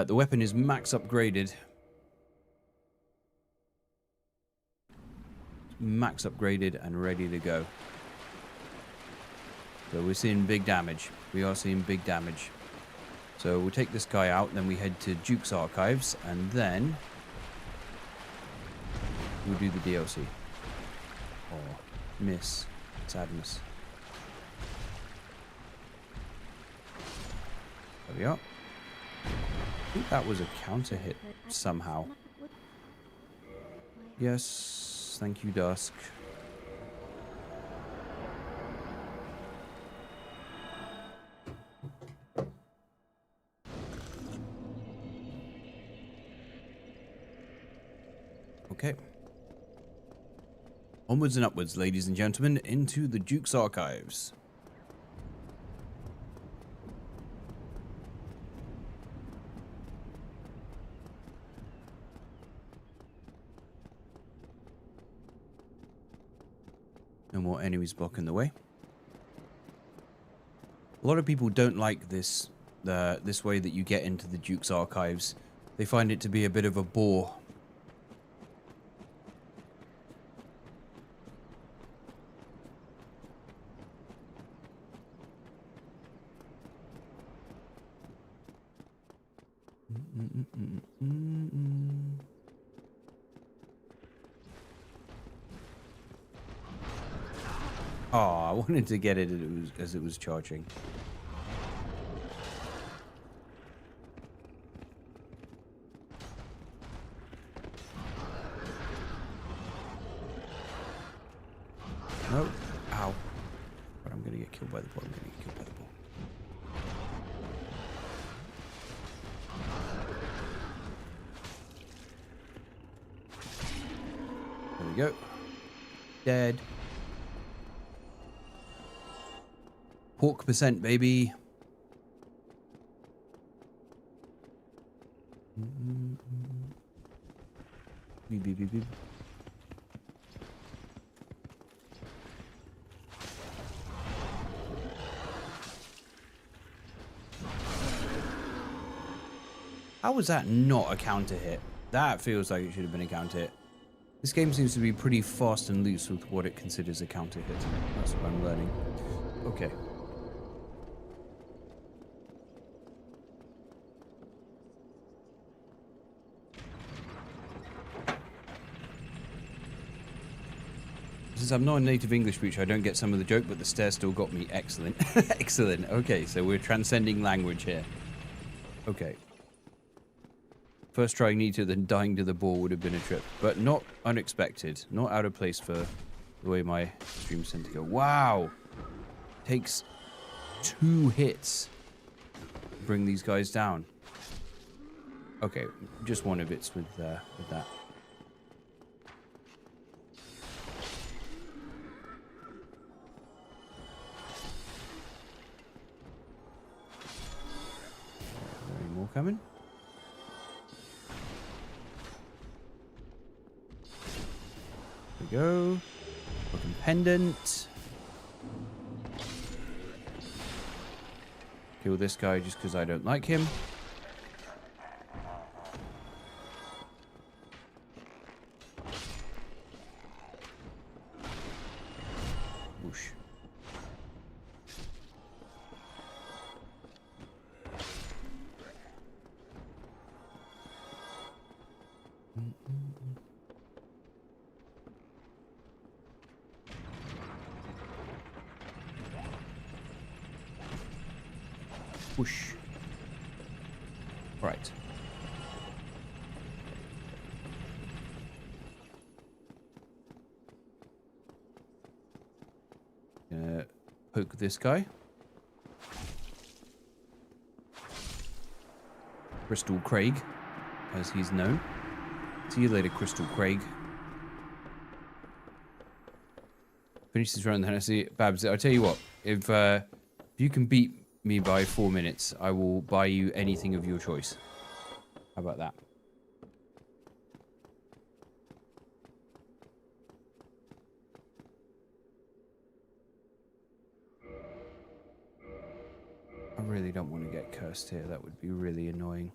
The weapon is max upgraded. Max upgraded and ready to go. So we're seeing big damage. We are seeing big damage. So we'll take this guy out, then we head to Duke's Archives, and then we'll do the DLC. Oh, miss. Sadness. There we are. I think that was a counter hit somehow. Yes, thank you, Dusk. Okay. Onwards and upwards, ladies and gentlemen, into the Duke's Archives. No more enemies blocking the way. A lot of people don't like this this way that you get into the Duke's Archives. They find it to be a bit of a bore. Oh, I wanted to get it as it was charging. Nope. Ow. But I'm gonna get killed by the ball. I'm gonna get killed by the ball. There we go. Dead. Pork percent, baby. Beep, beep, beep, beep. How was that not a counter hit? That feels like it should have been a counter hit. This game seems to be pretty fast and loose with what it considers a counter hit. That's what I'm learning. Okay. Since I'm not a native English speaker, I don't get some of the joke, but the stare still got me. Excellent. Excellent. Okay, so we're transcending language here. Okay. First trying Nita, then dying to the ball would have been a trip, but not unexpected. Not out of place for the way my streams tend to go. Wow! Takes 2 hits to bring these guys down. Okay, just one of it's with that. Any more coming? There we go. Fucking pendant. Kill this guy just because I don't like him. Whoosh. Whoosh. Right. Poke this guy. Crystal Craig, as he's known. See you later, Crystal Craig. Finish this round, then I see Babs. I'll tell you what, if you can beat me by 4 minutes, I will buy you anything of your choice. How about that? I really don't want to get cursed here. That would be really annoying.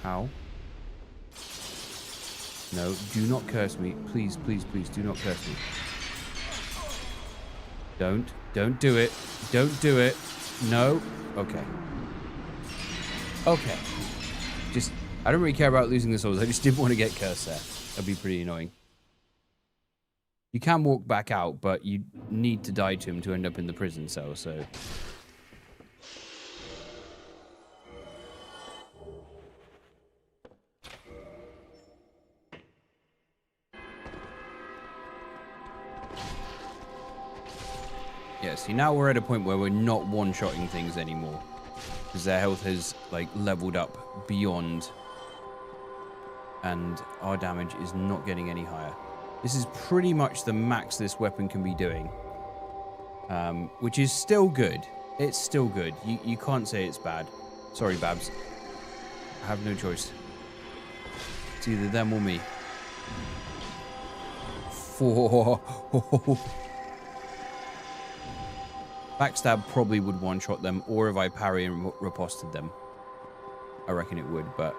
How? No, do not curse me. Please, please, please, do not curse me. Don't do it. Don't do it. No. Okay. Okay. Just, I don't really care about losing the souls. I just didn't want to get cursed there. That'd be pretty annoying. You can walk back out, but you need to die to him to end up in the prison cell, so... Yeah, see, now we're at a point where we're not one-shotting things anymore. Because their health has, like, leveled up beyond. And our damage is not getting any higher. This is pretty much the max this weapon can be doing. Which is still good. It's still good. You can't say it's bad. Sorry, Babs. I have no choice. It's either them or me. 4. Backstab probably would one-shot them, or if I parry and riposted them. I reckon it would, but...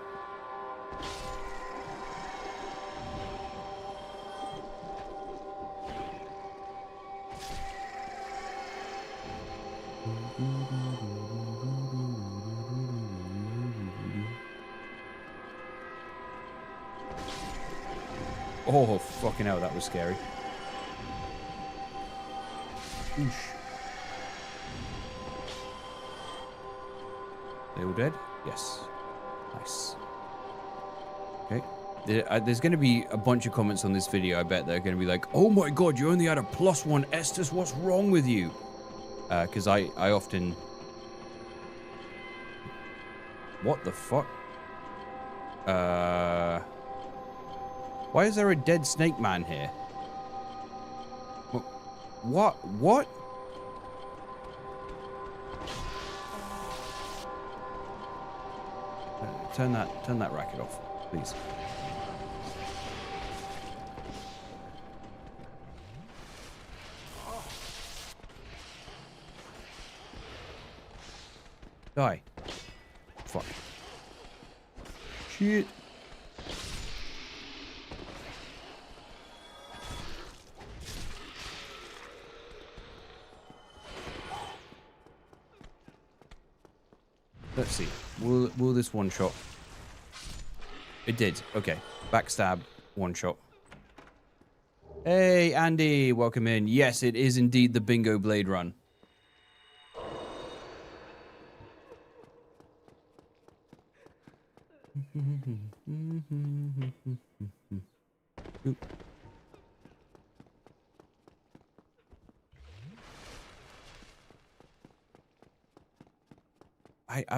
Oh, fucking hell, that was scary. Oosh. They all dead? Yes. Nice. Okay. There's going to be a bunch of comments on this video. I bet they're going to be like, oh my god, you only had a +1 Estus. What's wrong with you? Because I often... What the fuck? Why is there a dead snake man here? What? What? Turn that racket off, please. Die. Fuck. Shit. Let's see. Will this one shot? It did. Okay. Backstab. One shot. Hey, Andy. Welcome in. Yes, it is indeed the bingo blade run.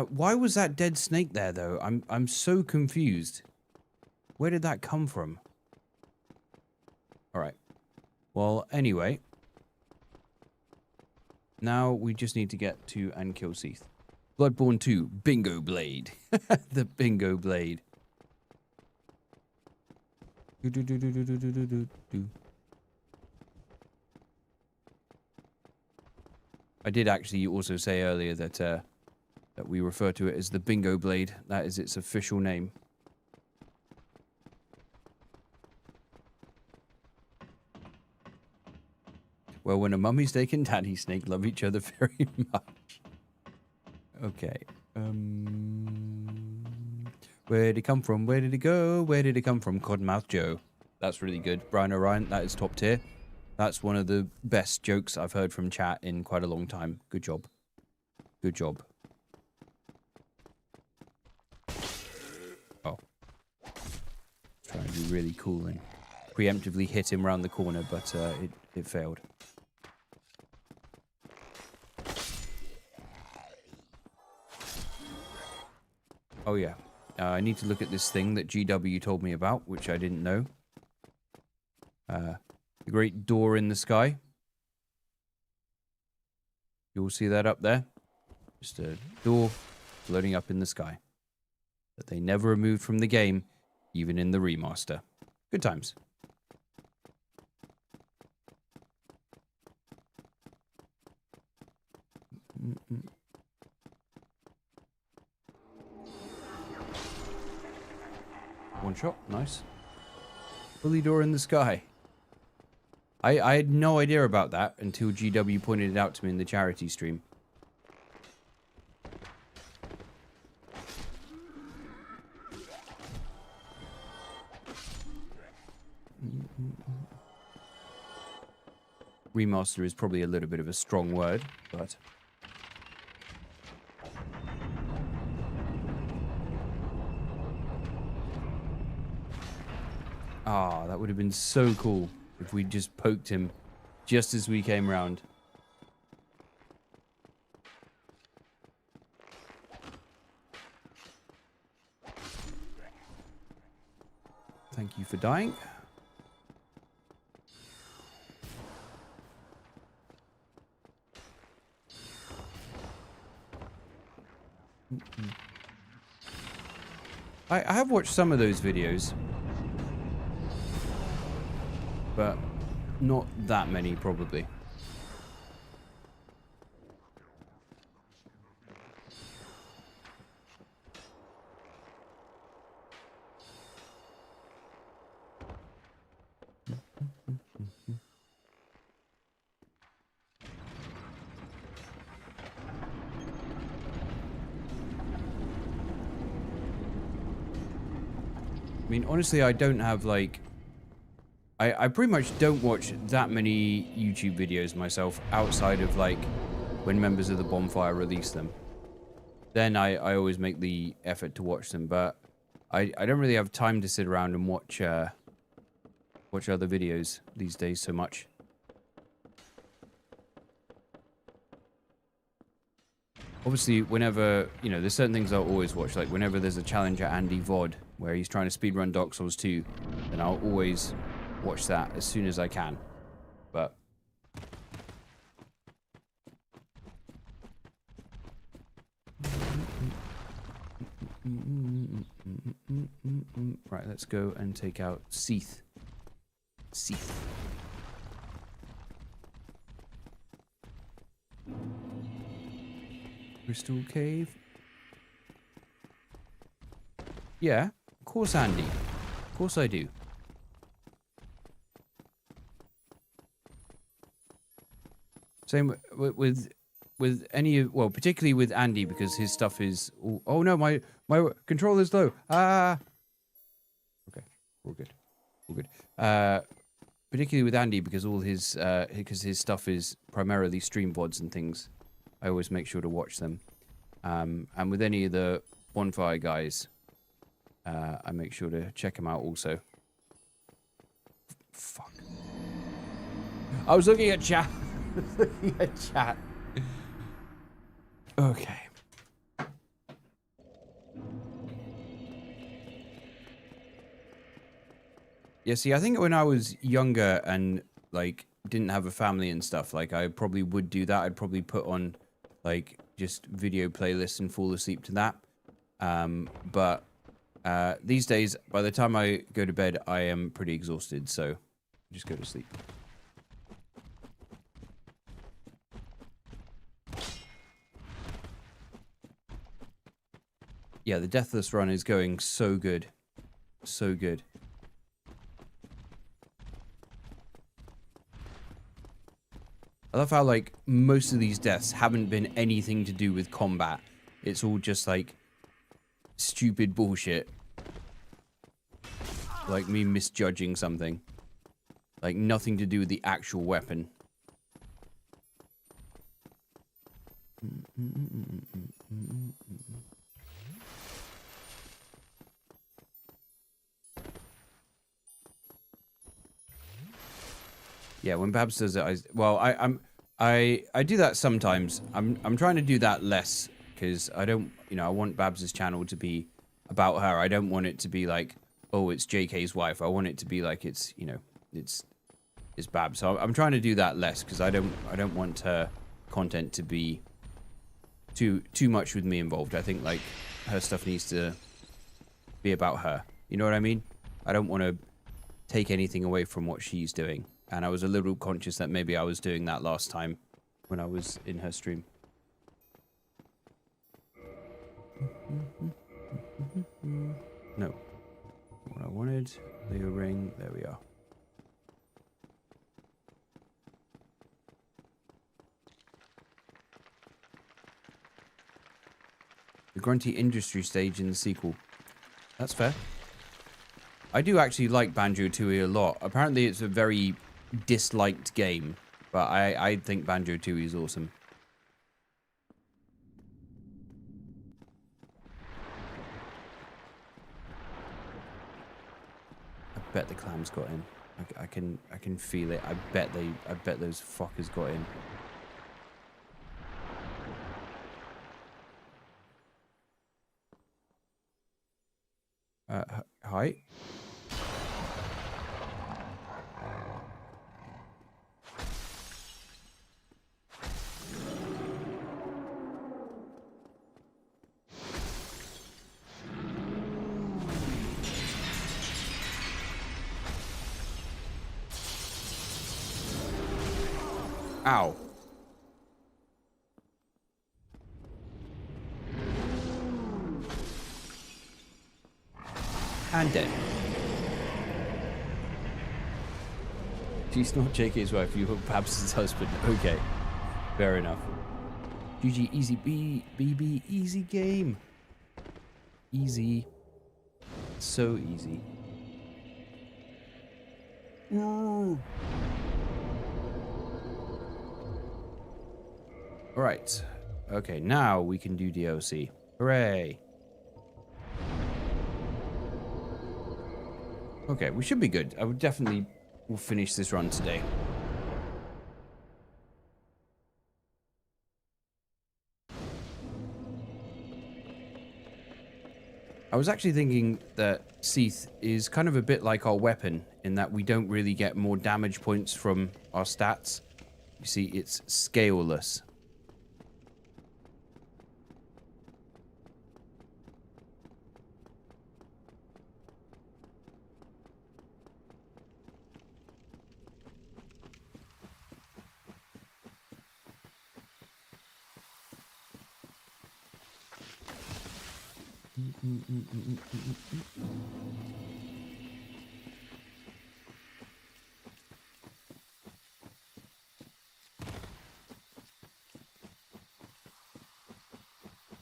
Why was that dead snake there though? I'm so confused. Where did that come from? All right. Well, anyway. Now we just need to get to and kill Seath. Bloodborne 2, Bingo Blade. The Bingo Blade. I did actually also say earlier that that we refer to it as the Bingo Blade. That is its official name. Well, when a mummy snake and daddy snake love each other very much. Okay. Where did it come from? Where did it go? Where did it come from? Codmouth Joe. That's really good. Brian O'Ryan, that is top tier. That's one of the best jokes I've heard from chat in quite a long time. Good job. Good job. Oh. Trying to be really cool and preemptively hit him around the corner, but it failed. Oh yeah, I need to look at this thing that GW told me about, which I didn't know. The great door in the sky. You'll see that up there. Just a door floating up in the sky. That they never removed from the game, even in the remaster. Good times. One shot, nice. Fully door in the sky. I had no idea about that until GW pointed it out to me in the charity stream. Remaster is probably a little bit of a strong word, but... Ah, that would have been so cool if we just poked him just as we came round. Thank you for dying. I have watched some of those videos. But not that many, probably. I mean, honestly, I don't have, like... I pretty much don't watch that many YouTube videos myself outside of, like, when members of the bonfire release them. Then I always make the effort to watch them, but I don't really have time to sit around and watch watch other videos these days so much. Obviously, whenever, you know, there's certain things I'll always watch, like whenever there's a challenge at Andy VOD, where he's trying to speedrun Dark Souls 2, then I'll always watch that as soon as I can. But... Right, let's go and take out Seath. Seath. Crystal Cave. Yeah, of course, Andy. Of course I do. Same with any, well, particularly with Andy, because his stuff is... Oh no, my controller's low. Ah. Okay, we're good. We're good. Particularly with Andy, because all his stuff is primarily stream VODs and things. I always make sure to watch them. And with any of the bonfire guys, I make sure to check them out also. Fuck. I was looking at chat. Looking at chat. Okay. Yeah, see, I think when I was younger and, like, didn't have a family and stuff, like, I probably would do that. I'd probably put on, like, just video playlists and fall asleep to that. But these days, by the time I go to bed, I am pretty exhausted, so just go to sleep. Yeah, the Deathless run is going so good. So good. I love how, like, most of these deaths haven't been anything to do with combat. It's all just, like, stupid bullshit. Like me misjudging something. Like, nothing to do with the actual weapon. Yeah, when Babs does it, I do that sometimes. I'm trying to do that less because I don't, you know, I want Babs's channel to be about her. I don't want it to be like, oh, it's JK's wife. I want it to be like it's, you know, it's Babs. So I'm trying to do that less because I don't want her content to be too much with me involved. I think like her stuff needs to be about her. You know what I mean? I don't want to take anything away from what she's doing. And I was a little conscious that maybe I was doing that last time when I was in her stream. No. What I wanted. Leo ring. There we are. The grunty industry stage in the sequel. That's fair. I do actually like Banjo-Tooie a lot. Apparently it's a very disliked game, but I think Banjo-Tooie is awesome. I bet the clams got in. I can feel it. I bet those fuckers got in. Hi. Ow. And dead. She's not JK's wife, you hope Babs' husband. Okay. Fair enough. GG, easy BB, easy game. Easy. So easy. All right. Okay, now we can do DLC. Hooray. Okay, we should be good. I would definitely will finish this run today. I was actually thinking that Seath is kind of a bit like our weapon in that we don't really get more damage points from our stats. You see, it's scaleless.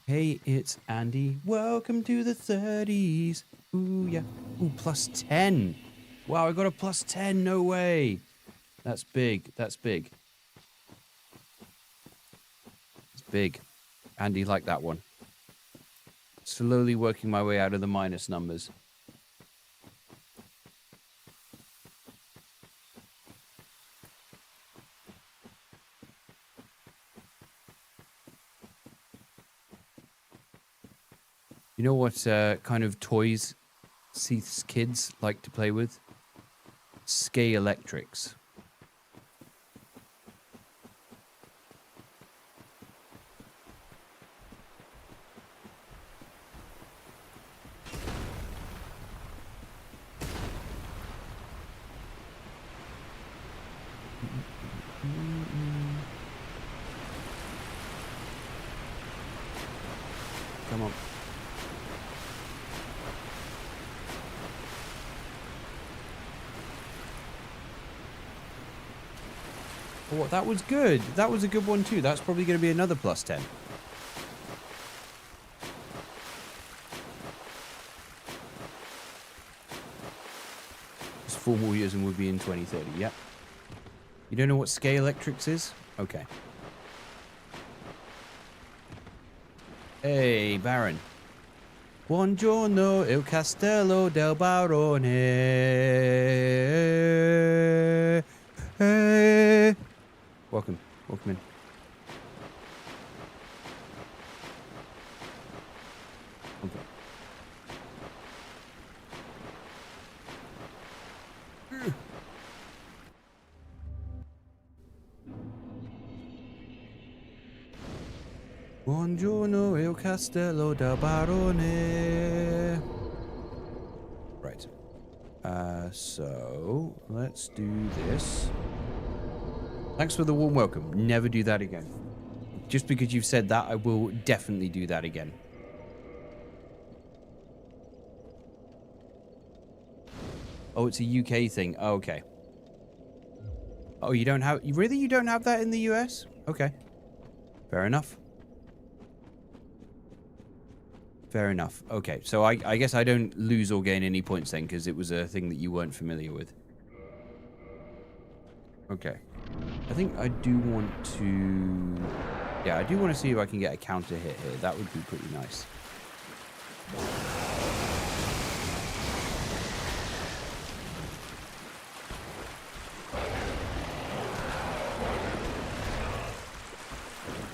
Hey, it's Andy. Welcome to the 30s. Ooh, yeah. Ooh, plus 10. Wow, I got a plus 10. No way. That's big. That's big. It's big. Andy liked that one. Slowly working my way out of the minus numbers. You know what kind of toys Seath's kids like to play with? Skay Electrics. Come on. Oh, that was good. That was a good one too. That's probably going to be another plus 10. Just 4 more years and we'll be in 2030. Yep. You don't know what Skay Electrics is? Okay. Hey, Baron. Buongiorno, il castello del barone. Hey. Welcome. Welcome in. Okay. Buongiorno, il castello del barone. Right. So let's do this. Thanks for the warm welcome. Never do that again. Just because you've said that, I will definitely do that again. Oh, it's a UK thing. Oh, okay. Oh, you don't have... Really? You don't have that in the US? Okay. Fair enough. Fair enough. Okay, so I guess I don't lose or gain any points then, because it was a thing that you weren't familiar with. Okay. I think I do want to... Yeah, I do want to see if I can get a counter hit here. That would be pretty nice.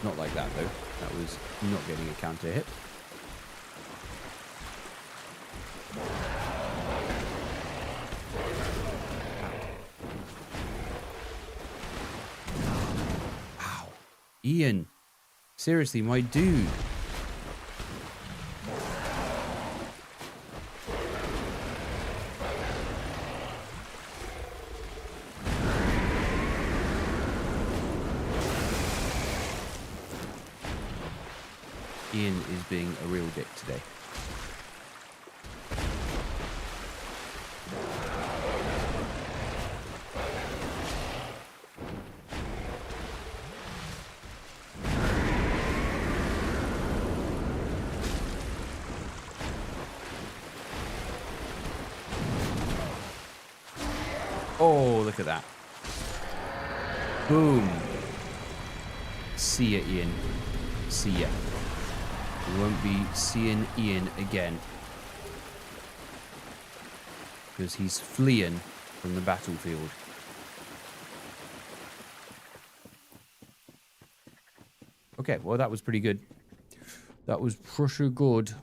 Not like that, though. That was not getting a counter hit. Wow. Ian. Seriously, my dude. Ian is being a real dick today. Oh, look at that. Boom. See ya, Ian. See ya. We won't be seeing Ian again. Because he's fleeing from the battlefield. Okay, well, that was pretty good. That was pretty good.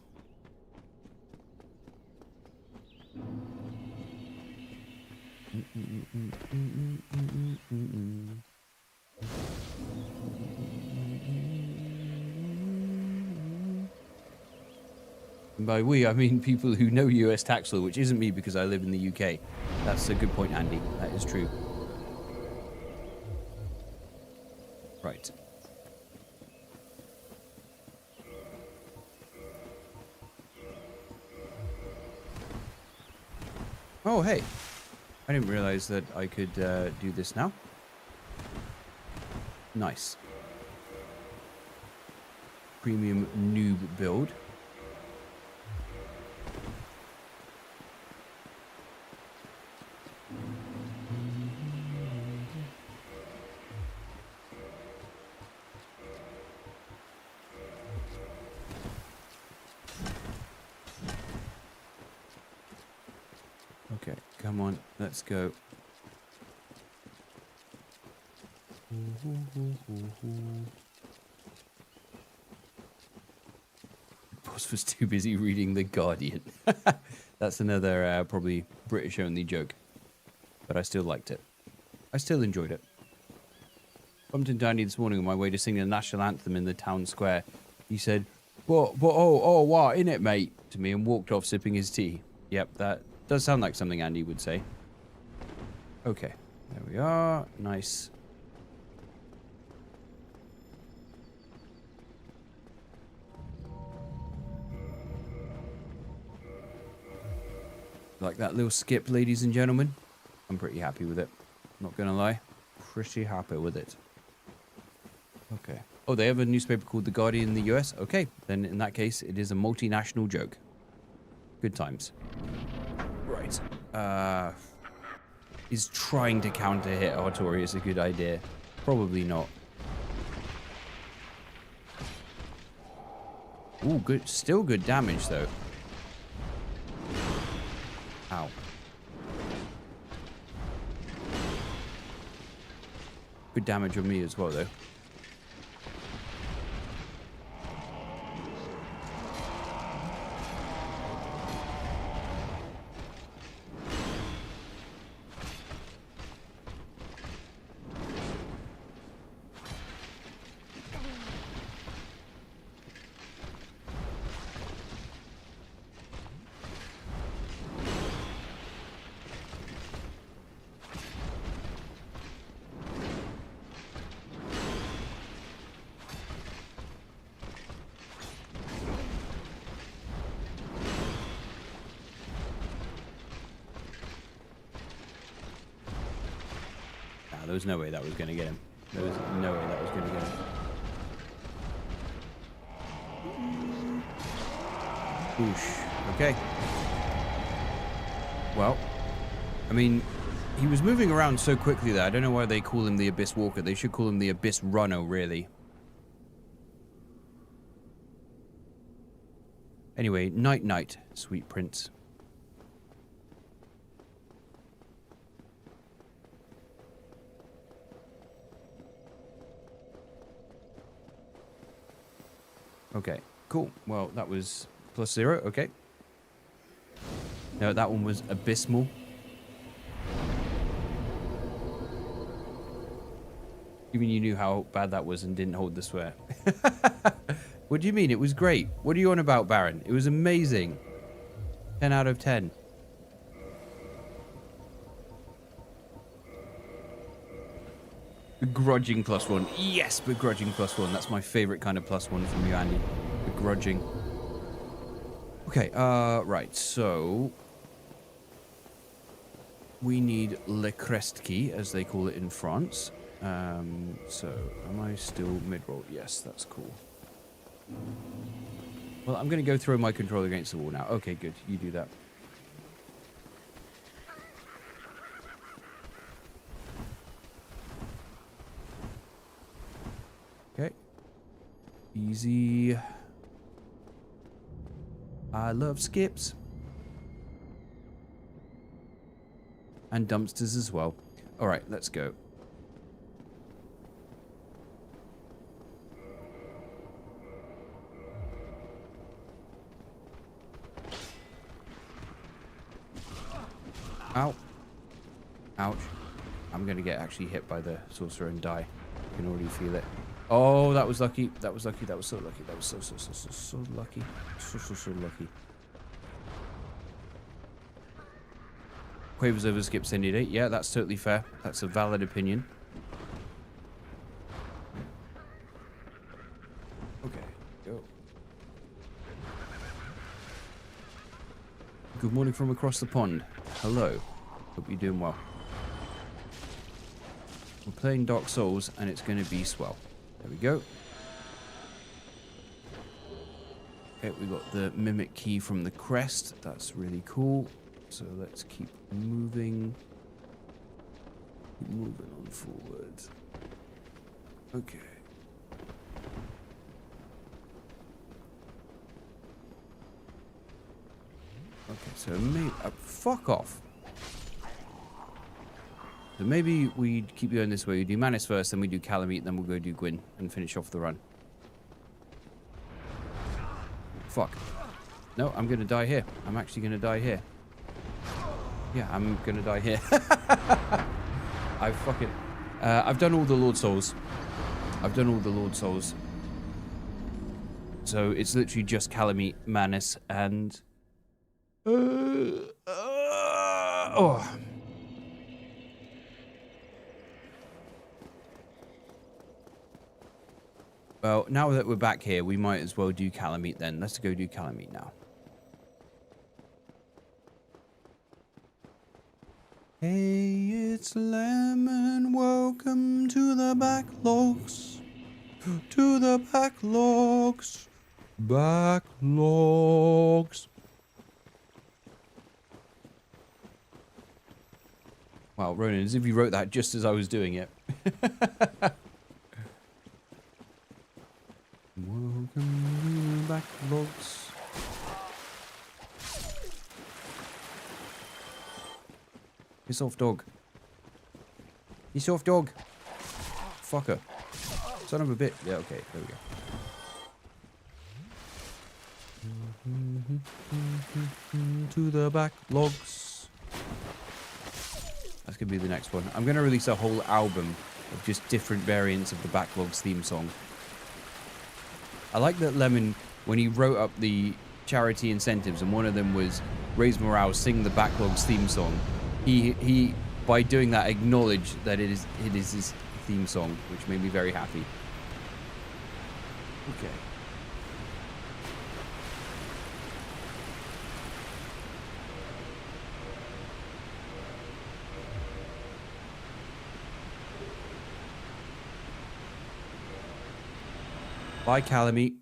And by we, I mean people who know US tax law, which isn't me because I live in the UK. That's a good point, Andy. That is true. Right. Oh, hey. I didn't realize that I could do this now. Nice. Premium noob build. Okay, come on, let's go. Boss was too busy reading The Guardian. That's another probably British only joke. But I still liked it. I still enjoyed it. Bumped into Andy this morning on my way to sing the national anthem in the town square. He said, what, in it, mate? To me and walked off sipping his tea. Yep, that does sound like something Andy would say. Okay, there we are. Nice. Like that little skip, ladies and gentlemen. I'm pretty happy with it. Not gonna lie. Pretty happy with it. Okay. Oh, they have a newspaper called The Guardian in the US? Okay, then in that case, it is a multinational joke. Good times. Right. Is trying to counter hit Artorias a good idea? Probably not. Ooh, good. Still good damage, though. Ow. Good damage on me as well, though. There was no way that was going to get him. There was no way that was going to get him. Whoosh. Okay. Well, I mean, he was moving around so quickly there. I don't know why they call him the Abyss Walker. They should call him the Abyss Runner, really. Anyway, night, sweet prince. Okay, cool. Well, that was +0. Okay. No, that one was abysmal. Even you knew how bad that was and didn't hold the swear. What do you mean? It was great. What are you on about, Baron? It was amazing. 10 out of 10. Begrudging +1. Yes, begrudging +1. That's my favorite kind of +1 from you, Andy. Begrudging. Okay, right, so we need Le Crestki, as they call it in France. So am I still mid-roll? Yes, that's cool. Well, I'm going to go throw my controller against the wall now. Okay, good. You do that. easy. I love skips. And dumpsters as well. Alright, let's go. Ow. Ouch. I'm going to get actually hit by the sorcerer and die. I can already feel it. Oh, that was lucky. That was lucky. That was so lucky. That was so lucky. So lucky. Quavers over skips any day. Yeah, that's totally fair. That's a valid opinion. Okay, go. Good morning from across the pond. Hello. Hope you're doing well. We're playing Dark Souls, and it's going to be swell. There we go. Okay, we got the Mimic Key from the crest. That's really cool. So let's keep moving. Keep moving on forward. Okay. Okay, so maybe... fuck off. So maybe we keep going this way. We do Manus first, then we do Calamite, then we'll go do Gwyn and finish off the run. Fuck. No, I'm going to die here. I'm actually going to die here. Yeah, I'm going to die here. I've done all the Lord Souls. I've done all the Lord Souls. So it's literally just Calamite, Manus, and... oh... Well, now that we're back here, we might as well do Calamite then. Let's go do Calamite now. Hey, it's Lemon. Welcome to the backlogs. To the backlogs. Backlogs. Wow, Ronan, as if you wrote that just as I was doing it. Welcome to the backlogs. Piss off, dog. Piss off, dog. Fucker. Son of a bitch. Yeah, okay, there we go. To the backlogs. That's going to be the next one. I'm going to release a whole album of just different variants of the Backlogs theme song. I like that Lemon, when he wrote up the charity incentives, and one of them was raise morale, sing the Backlogs theme song, he by doing that acknowledged that it is his theme song, which made me very happy. Okay. Bye, Calamite.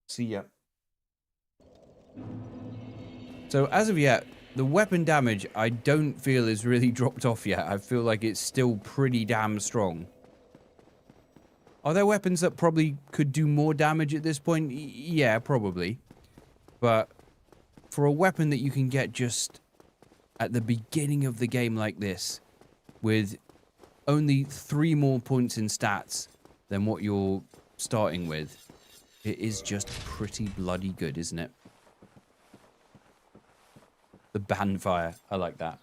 See ya. So, as of yet, the weapon damage I don't feel is really dropped off yet. I feel like it's still pretty damn strong. Are there weapons that probably could do more damage at this point? Yeah, probably. But for a weapon that you can get just at the beginning of the game like this, with only 3 more points in stats than what you're starting with, it is just pretty bloody good, isn't it? The Bandfire, I like that.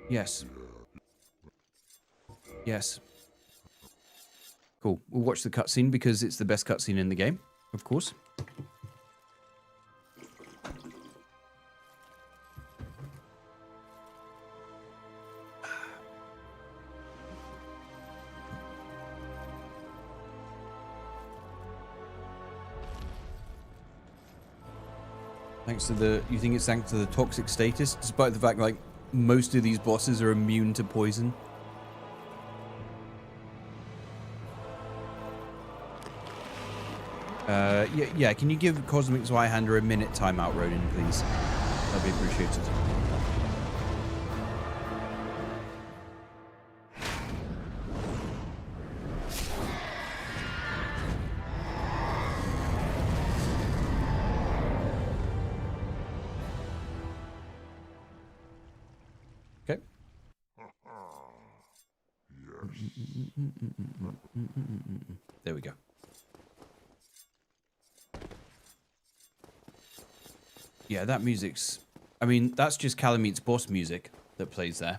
Yes. Yes. Cool. We'll watch the cutscene because it's the best cutscene in the game, of course. Thanks to the... You think it's thanks to the toxic status? Despite the fact, like, most of these bosses are immune to poison. Yeah, can you give Cosmic Zweihander a minute timeout, Ronin, please? That'd be appreciated. Okay. There we go. Yeah, that music's... I mean, that's just Calamit's boss music that plays there.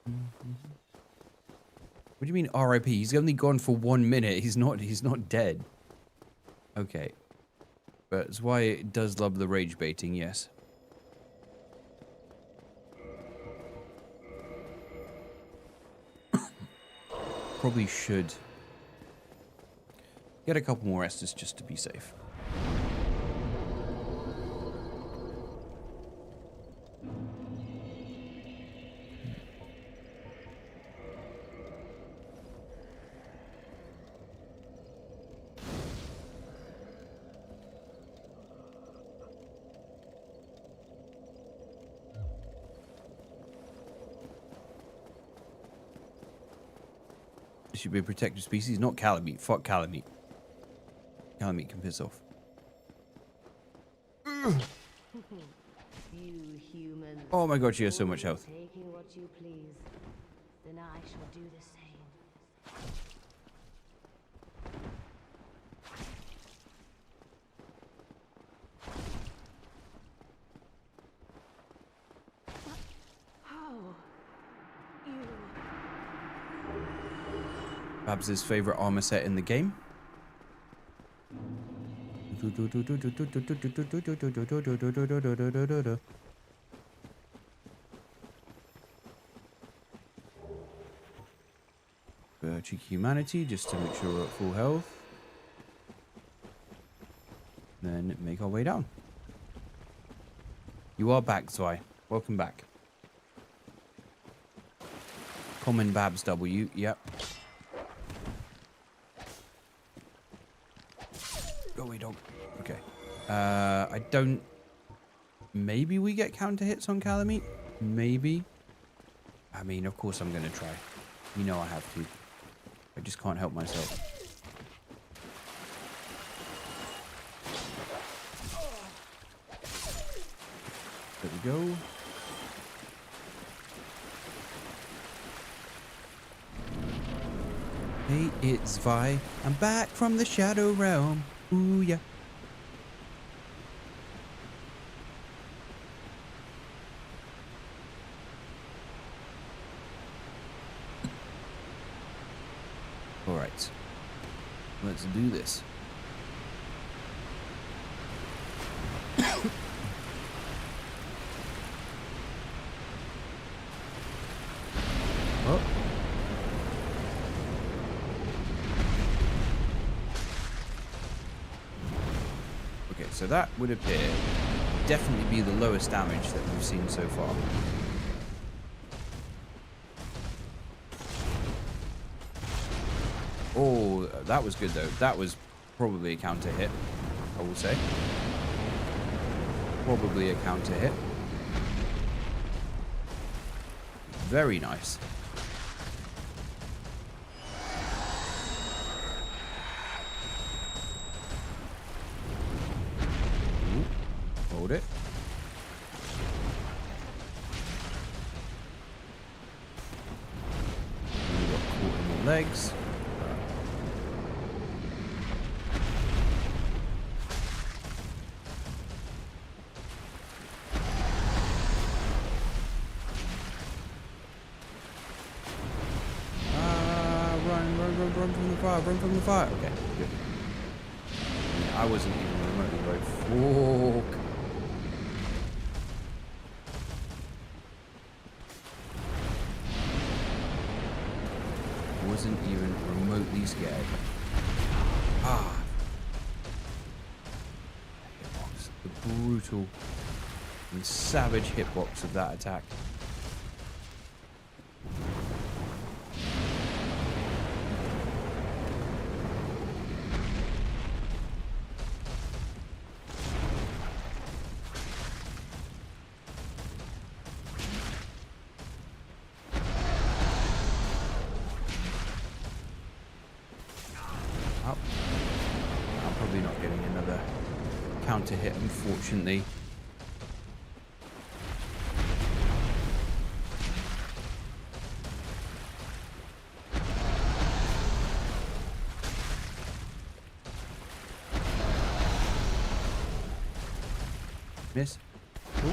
What do you mean RIP? He's only gone for 1 minute. He's not dead. Okay. But it's why it does love the rage baiting, yes. Probably should get a couple more Estus just to be safe. It should be a protected species, not Calamite. Fuck Calamite. Calamite can piss off. You humans. Oh my god, she has so much health. Taking what you please, then I shall do the same. How? You. Babs' favorite armor set in the game. Cheeky humanity, just to make sure we're at full health. Then make our way down. You are back, Zwei. Welcome back. Common Babs W, yep. Go away, dog. Okay. I don't... Maybe we get counter hits on Calamite? Maybe. I mean, of course I'm going to try. You know I have to. I just can't help myself. There we go. Hey, it's Vi. I'm back from the Shadow Realm. Ooh, yeah. All right. Let's do this. Oh. Okay, so that would appear definitely be the lowest damage that we've seen so far. Oh, that was good though. That was probably a counter hit, I will say. Probably a counter hit. Very nice. Ooh, hold it. We got caught in the legs. Run from the fire. Okay, good. Yeah, I wasn't even remotely right. Fuck. Wasn't even remotely scared. Ah. Hitbox. The brutal and savage hitbox of that attack. counter hit, unfortunately. Miss. Ooh.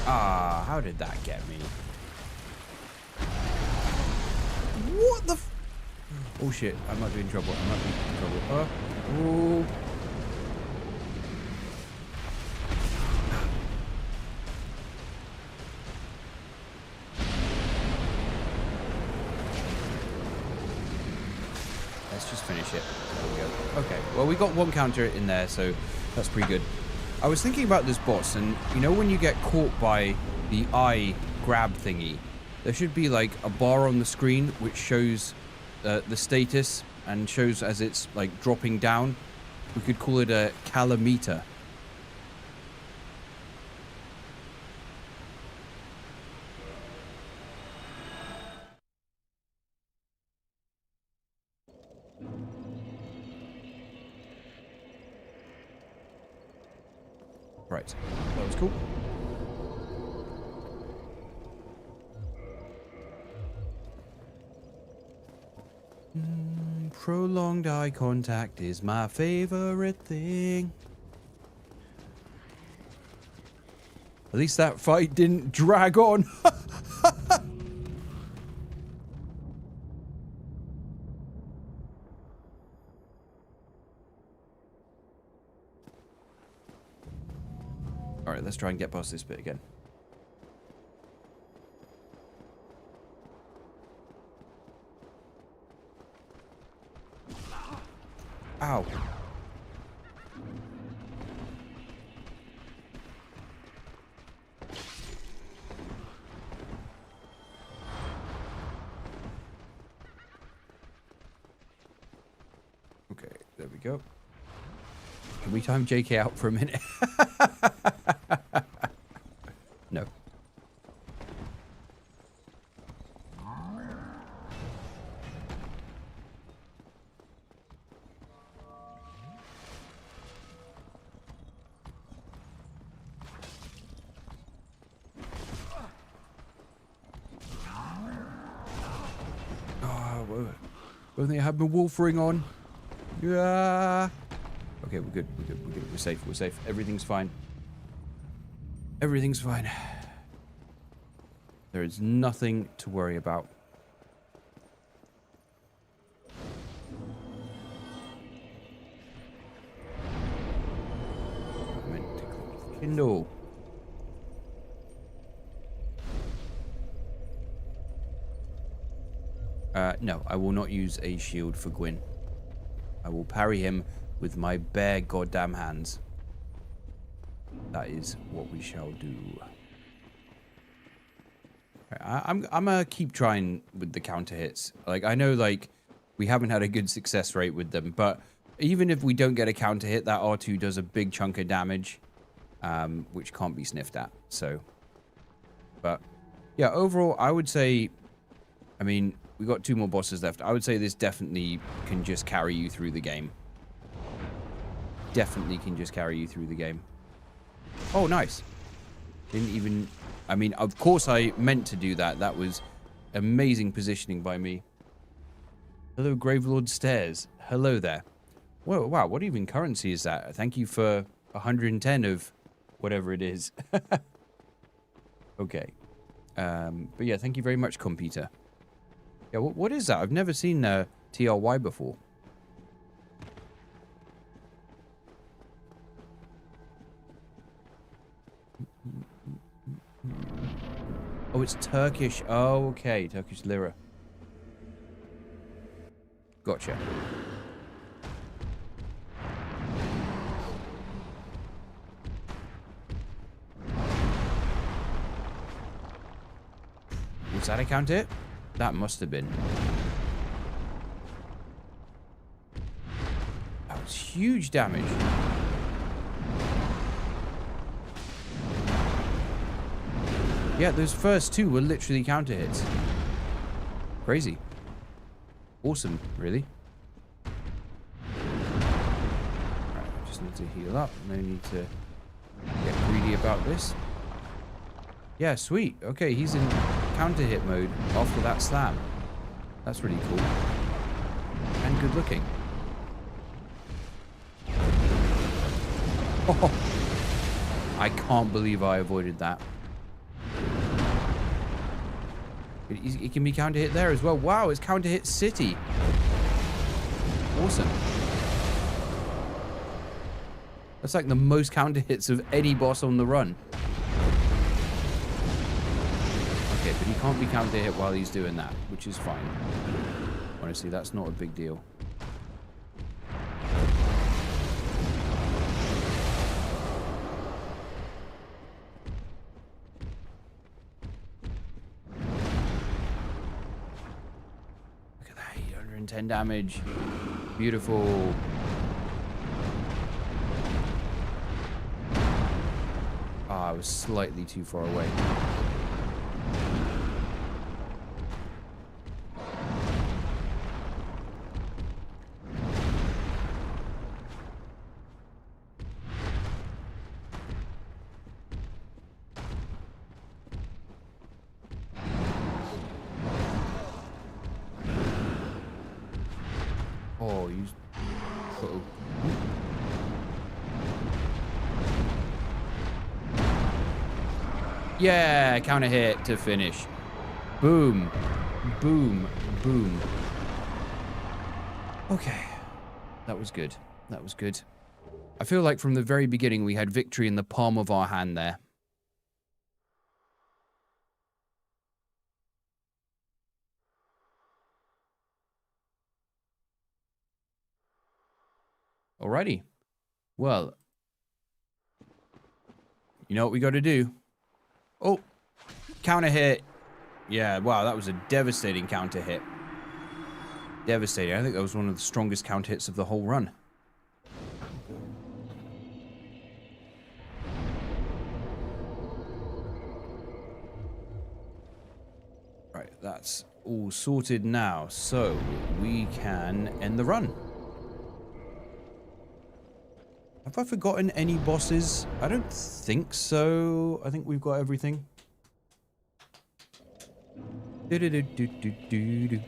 Ah, how did that get me? What the f— oh shit, I might be in trouble. I might be in trouble. Oh. Let's just finish it. There we go. Okay, well, we got one counter in there, so that's pretty good. I was thinking about this boss, and you know when you get caught by the eye grab thingy, there should be like a bar on the screen which shows the status and shows as it's like dropping down. We could call it a calometer. Right, that was cool. Prolonged eye contact is my favorite thing. At least that fight didn't drag on. Alright, let's try and get past this bit again. Ow. Okay, there we go. Can we time JK out for a minute? No. Only I had my wolf ring on. Yeah. Okay, we're good. We're good. We're good. We're safe. We're safe. Everything's fine. Everything's fine. There is nothing to worry about. I meant to click Kindle. No, I will not use a shield for Gwyn. I will parry him with my bare goddamn hands. That is what we shall do. I'm gonna keep trying with the counter hits. Like, I know, like, we haven't had a good success rate with them, but even if we don't get a counter hit, that R2 does a big chunk of damage, which can't be sniffed at. So, but yeah, overall, I would say, I mean, we got 2 more bosses left. I would say this definitely can just carry you through the game. Definitely can just carry you through the game. Oh, nice. Didn't even... I mean, of course I meant to do that. That was amazing positioning by me. Hello, Gravelord Stairs. Hello there. Whoa, wow, what even currency is that? Thank you for 110 of whatever it is. Okay. But yeah, thank you very much, computer. Yeah, what is that? I've never seen TRY before. Oh, it's Turkish. Oh, okay. Turkish lira. Gotcha. Was that a count hit? That must have been. That was huge damage. Yeah, those first 2 were literally counter hits. Crazy. Awesome, really. Alright, just need to heal up. No need to get greedy about this. Yeah, sweet. Okay, he's in counter hit mode after that slam. That's really cool. And good looking. Oh, I can't believe I avoided that. It can be counter hit there as well. Wow, it's counter hit city. Awesome. That's like the most counter hits of any boss on the run. Okay, but he can't be counter hit while he's doing that, which is fine. Honestly, that's not a big deal. Look at that, 810 damage. Beautiful. I was slightly too far away. Oh, you... Uh-oh. Yeah, counter hit to finish. Boom. Boom. Boom. Okay. That was good. That was good. I feel like from the very beginning we had victory in the palm of our hand there. Alrighty. Well. You know what we got to do? Oh, counter hit. Yeah, wow, that was a devastating counter hit. Devastating. I think that was one of the strongest counter hits of the whole run. Right, that's all sorted now. So, we can end the run. Have I forgotten any bosses? I don't think so. I think we've got everything. Do-do-do-do-do-do-do.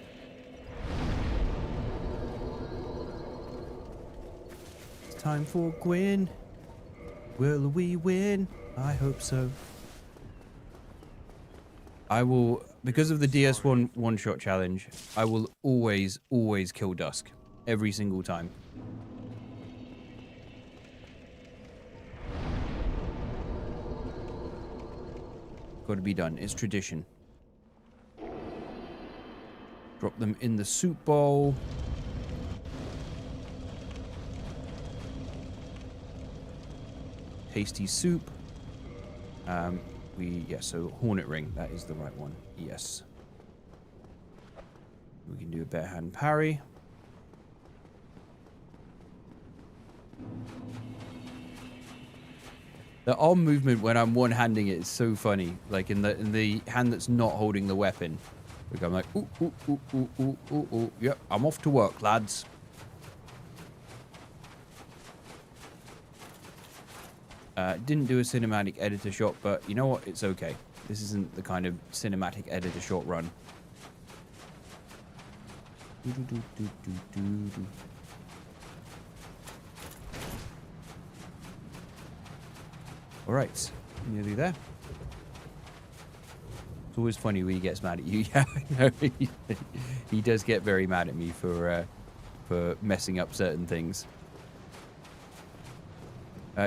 It's time for Gwyn. Will we win? I hope so. I will, because of the DS1 one-shot challenge, I will always kill Dusk. Every single time. Got to be done. It's tradition. Drop them in the soup bowl. Tasty soup. So Hornet Ring. That is the right one. Yes. We can do a bare hand parry. The arm movement when I'm one-handing it is so funny. Like in the hand that's not holding the weapon. Like I'm like, ooh, ooh, ooh, ooh, ooh, ooh, ooh. Yep, I'm off to work, lads. Didn't do a cinematic editor shot, but you know what? It's okay. This isn't the kind of cinematic editor shot run. Alright, nearly there. It's always funny when he gets mad at you. Yeah, I know. He does get very mad at me for messing up certain things.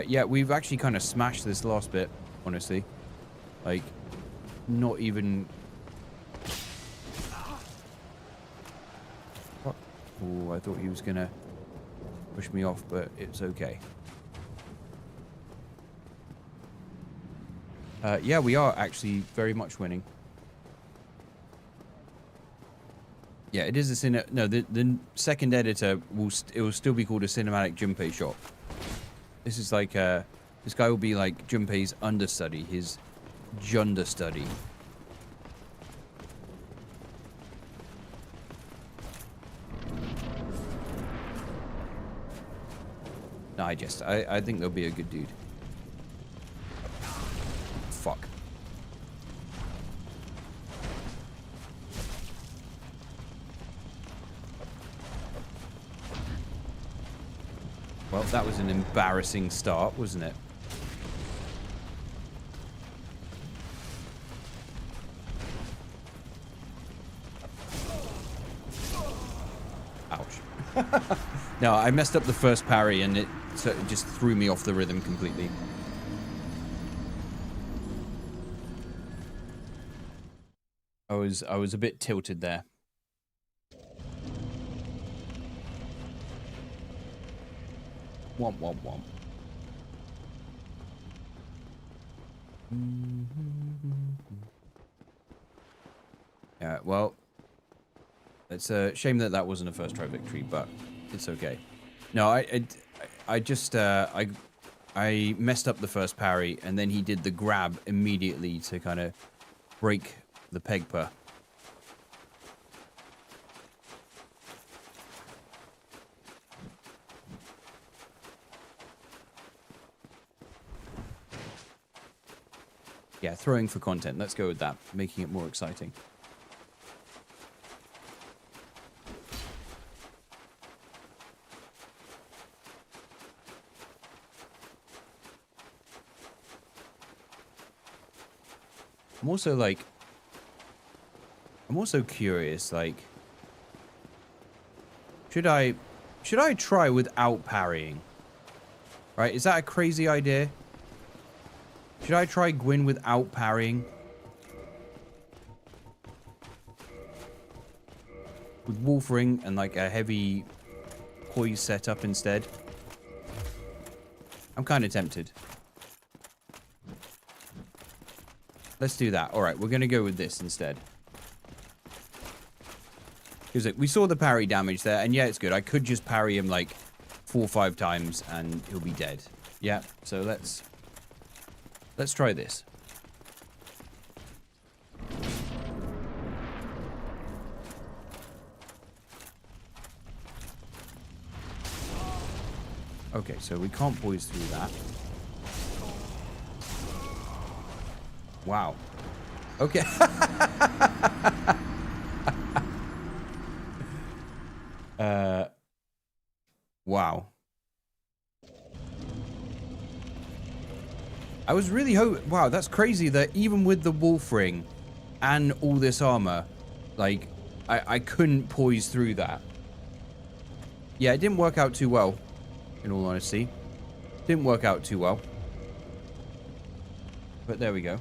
Yeah, we've actually kind of smashed this last bit, honestly. Like, not even... What? Oh, I thought he was going to push me off, but it's okay. Yeah, we are actually very much winning. Yeah, it is a no, the second editor it will still be called a cinematic Junpei shot. This is like this guy will be like Junpei's understudy, his Junderstudy. I think they'll be a good dude. Fuck. Well, that was an embarrassing start, wasn't it? Ouch. No, I messed up the first parry and it just threw me off the rhythm completely. I was a bit tilted there. Womp womp womp. Yeah, well, it's a shame that that wasn't a first try victory, but it's okay. No, I just I messed up the first parry, and then he did the grab immediately to kind of break the pegper. Yeah, throwing for content. Let's go with that, making it more exciting. I'm also curious, like, should I try without parrying? Right, is that a crazy idea? Should I try Gwyn without parrying? With Wolf Ring and like a heavy poise setup instead? I'm kind of tempted. Let's do that. Alright, we're going to go with this instead. Because we saw the parry damage there, and yeah, it's good. I could just parry him like 4 or 5 times and he'll be dead. Yeah, so let's try this. Okay, so we can't poise through that. Wow. Okay. Wow. I was really hoping... Wow, that's crazy that even with the Wolf Ring and all this armor, like, I couldn't poise through that. Yeah, it didn't work out too well, in all honesty. Didn't work out too well. But there we go.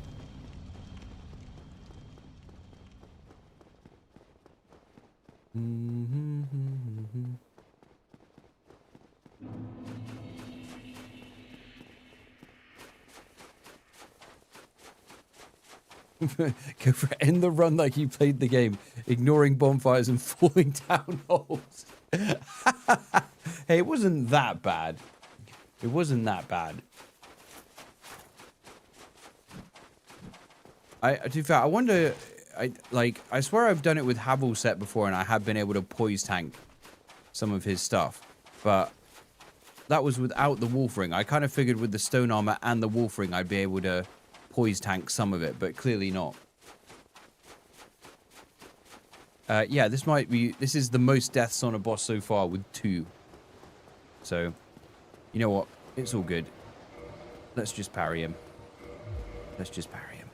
Go for it. End the run like you played the game, ignoring bonfires and falling down holes. Hey, it wasn't that bad. It wasn't that bad. To be fair, I wonder... I swear I've done it with Havel set before, and I have been able to poise tank some of his stuff. But that was without the Wolf Ring. I kind of figured with the stone armor and the Wolf Ring, I'd be able to poise tank some of it, but clearly not. Yeah, this is the most deaths on a boss so far with 2. So, you know what? It's all good. Let's just parry him. Let's just parry him.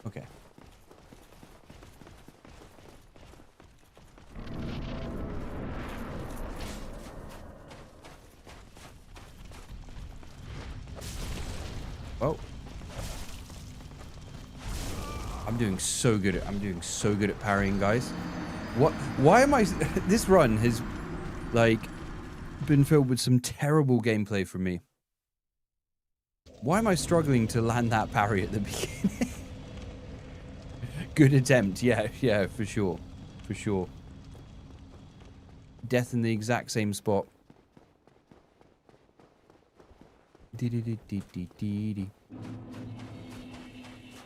Okay. Oh. I'm doing so good at parrying, guys. What? Why am I... This run has, like, been filled with some terrible gameplay from me. Why am I struggling to land that parry at the beginning? Good attempt. Yeah, yeah, for sure. For sure. Death in the exact same spot.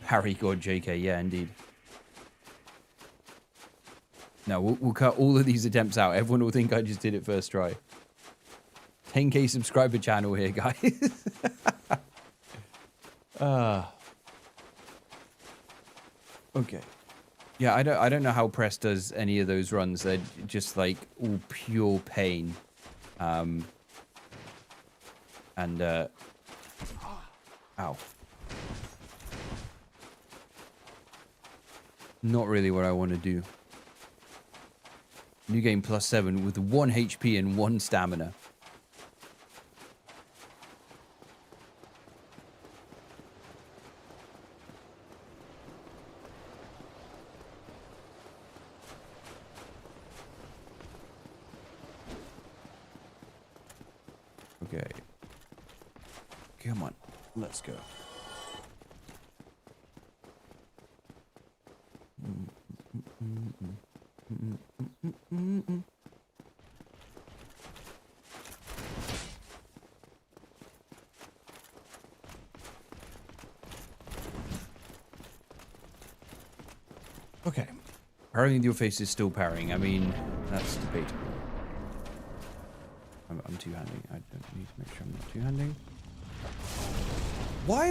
Harry God JK, yeah, indeed. No, we'll cut all of these attempts out. Everyone will think I just did it first try. 10k subscriber channel here, guys. Okay. Yeah, I don't know how Press does any of those runs. They're just like all pure pain. Ow. Not really what I want to do. New game +7 with 1 HP and 1 stamina. Okay. Come on. Let's go. Okay. Parrying with your face is still parrying. I mean, that's debatable. I'm two-handing. I don't need to make sure I'm not two-handing. Why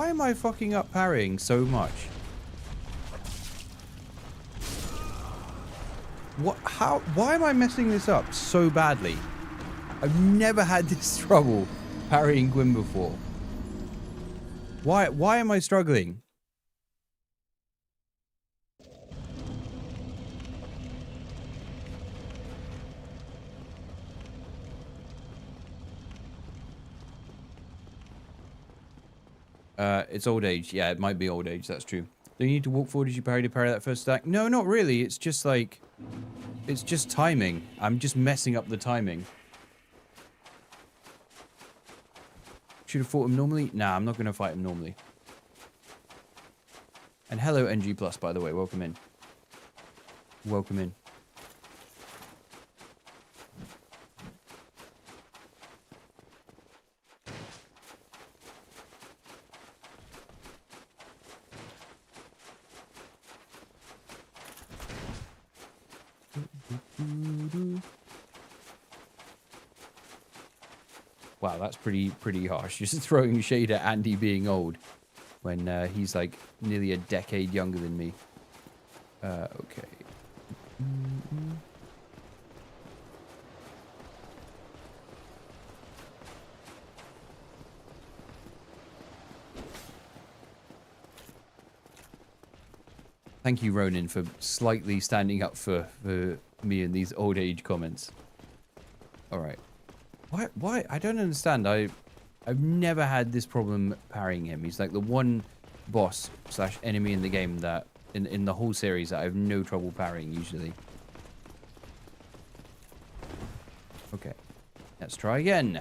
am I fucking up parrying so much? Why am I messing this up so badly? I've never had this trouble parrying Gwyn before. Why am I struggling? It's old age. Yeah, it might be old age. That's true. Do you need to walk forward as you parry to parry that first attack? No, not really. It's just like... It's just timing. I'm just messing up the timing. Should have fought him normally? Nah, I'm not going to fight him normally. And hello, NG+, by the way. Welcome in. Welcome in. Wow, that's pretty harsh. Just throwing shade at Andy being old when he's like nearly a decade younger than me. Okay. Thank you, Ronan, for slightly standing up for me in these old age comments. All right. Why? I don't understand. I've never had this problem parrying him. He's like the one boss / enemy in the game that in the whole series that I have no trouble parrying usually. Okay. Let's try again.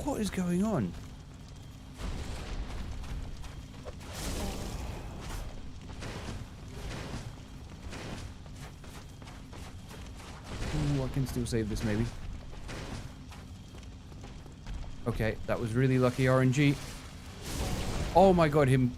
What is going on? Ooh, I can still save this maybe. Okay, that was really lucky RNG. Oh my god, him...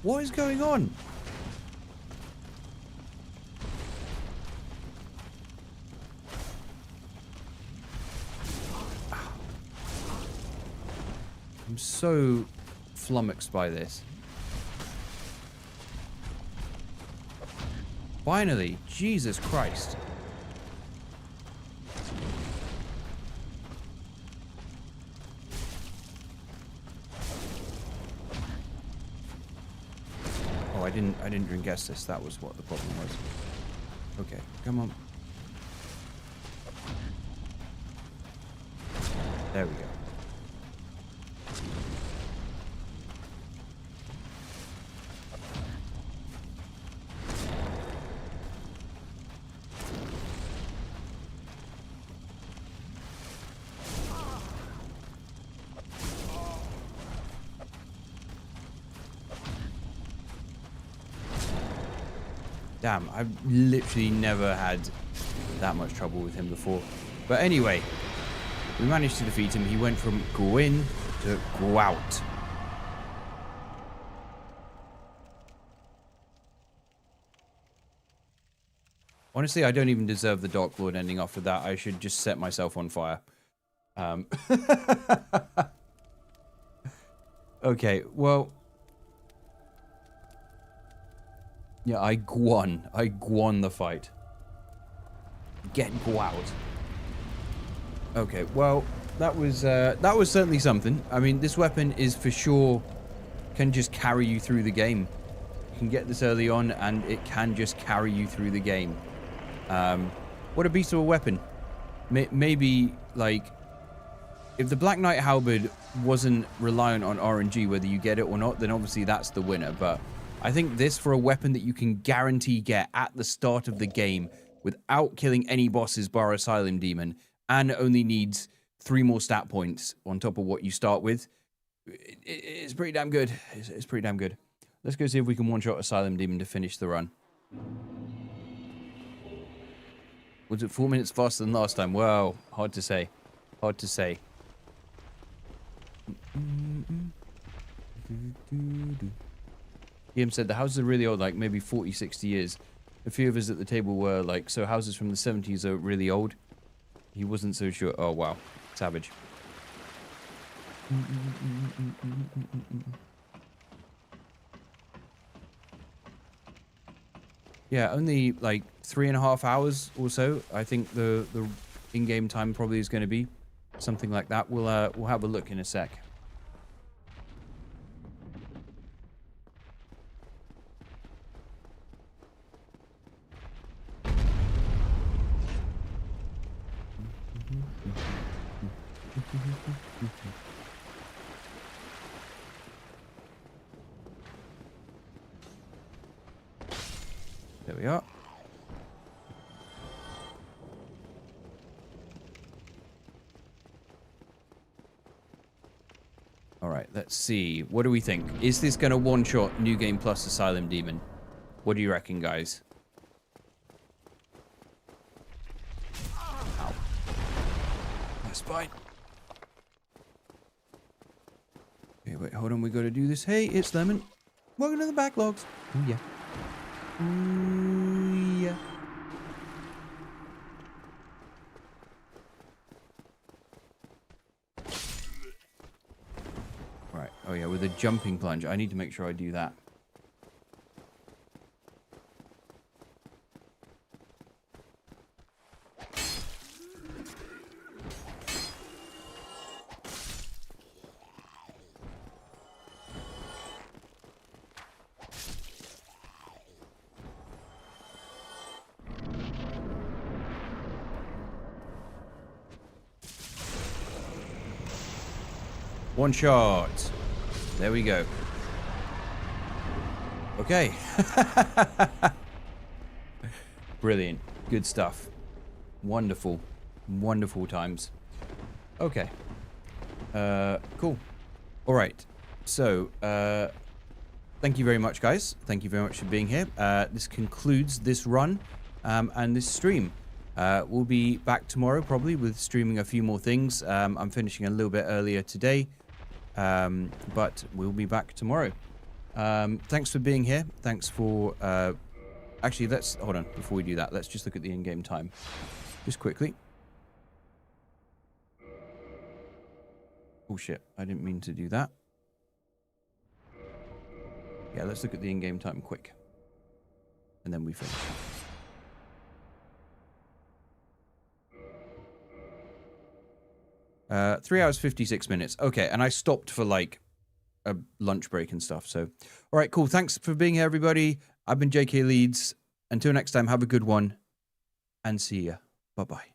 What is going on? I'm so flummoxed by this. Finally, Jesus Christ. Oh, I didn't guess this. That was what the problem was. Okay, come on. There we go. Damn, I've literally never had that much trouble with him before. But anyway, we managed to defeat him. He went from Gwyn to Gwout. Honestly, I don't even deserve the Dark Lord ending off with that. I should just set myself on fire. Okay, well... yeah, I won the fight. Get Gwout. Okay, well, that was certainly something. I mean, this weapon is for sure can just carry you through the game. You can get this early on, and it can just carry you through the game. What a beast of a weapon. Maybe, like, if the Black Knight Halberd wasn't reliant on RNG, whether you get it or not, then obviously that's the winner. But I think this, for a weapon that you can guarantee get at the start of the game without killing any bosses bar Asylum Demon, and only needs 3 more stat points on top of what you start with, it's pretty damn good. It's pretty damn good. Let's go see if we can one-shot Asylum Demon to finish the run. Was it 4 minutes faster than last time? Well, hard to say. Hard to say. Ian said the houses are really old, like maybe 40, 60 years. A few of us at the table were like, so houses from the 70s are really old? He wasn't so sure. Oh, wow. Savage. Yeah, only like 3.5 hours or so. I think the in-game time probably is going to be something like that. We'll have a look in a sec. There we are. All right, let's see. What do we think? Is this going to one-shot New Game Plus Asylum Demon? What do you reckon, guys? Ow. That's fine. Okay, wait, hold on. We got to do this. Hey, it's Lemon. Welcome to the backlogs. Oh, yeah. Ooh, yeah. Right. Oh, yeah, with a jumping plunge. I need to make sure I do that. One shot. There we go. Okay. Brilliant. Good stuff. Wonderful. Wonderful times. Okay. Cool. All right. So, thank you very much, guys. Thank you very much for being here. This concludes this run and this stream. We'll be back tomorrow, probably, with streaming a few more things. I'm finishing a little bit earlier today. But we'll be back tomorrow. Thanks for being here. Thanks for... actually, let's... hold on. Before we do that, let's just look at the in-game time. Just quickly. Oh, shit. I didn't mean to do that. Yeah, let's look at the in-game time quick. And then we finish. 3 hours, 56 minutes. Okay, and I stopped for, like, a lunch break and stuff, so... All right, cool. Thanks for being here, everybody. I've been JK Leeds. Until next time, have a good one. And see ya. Bye-bye.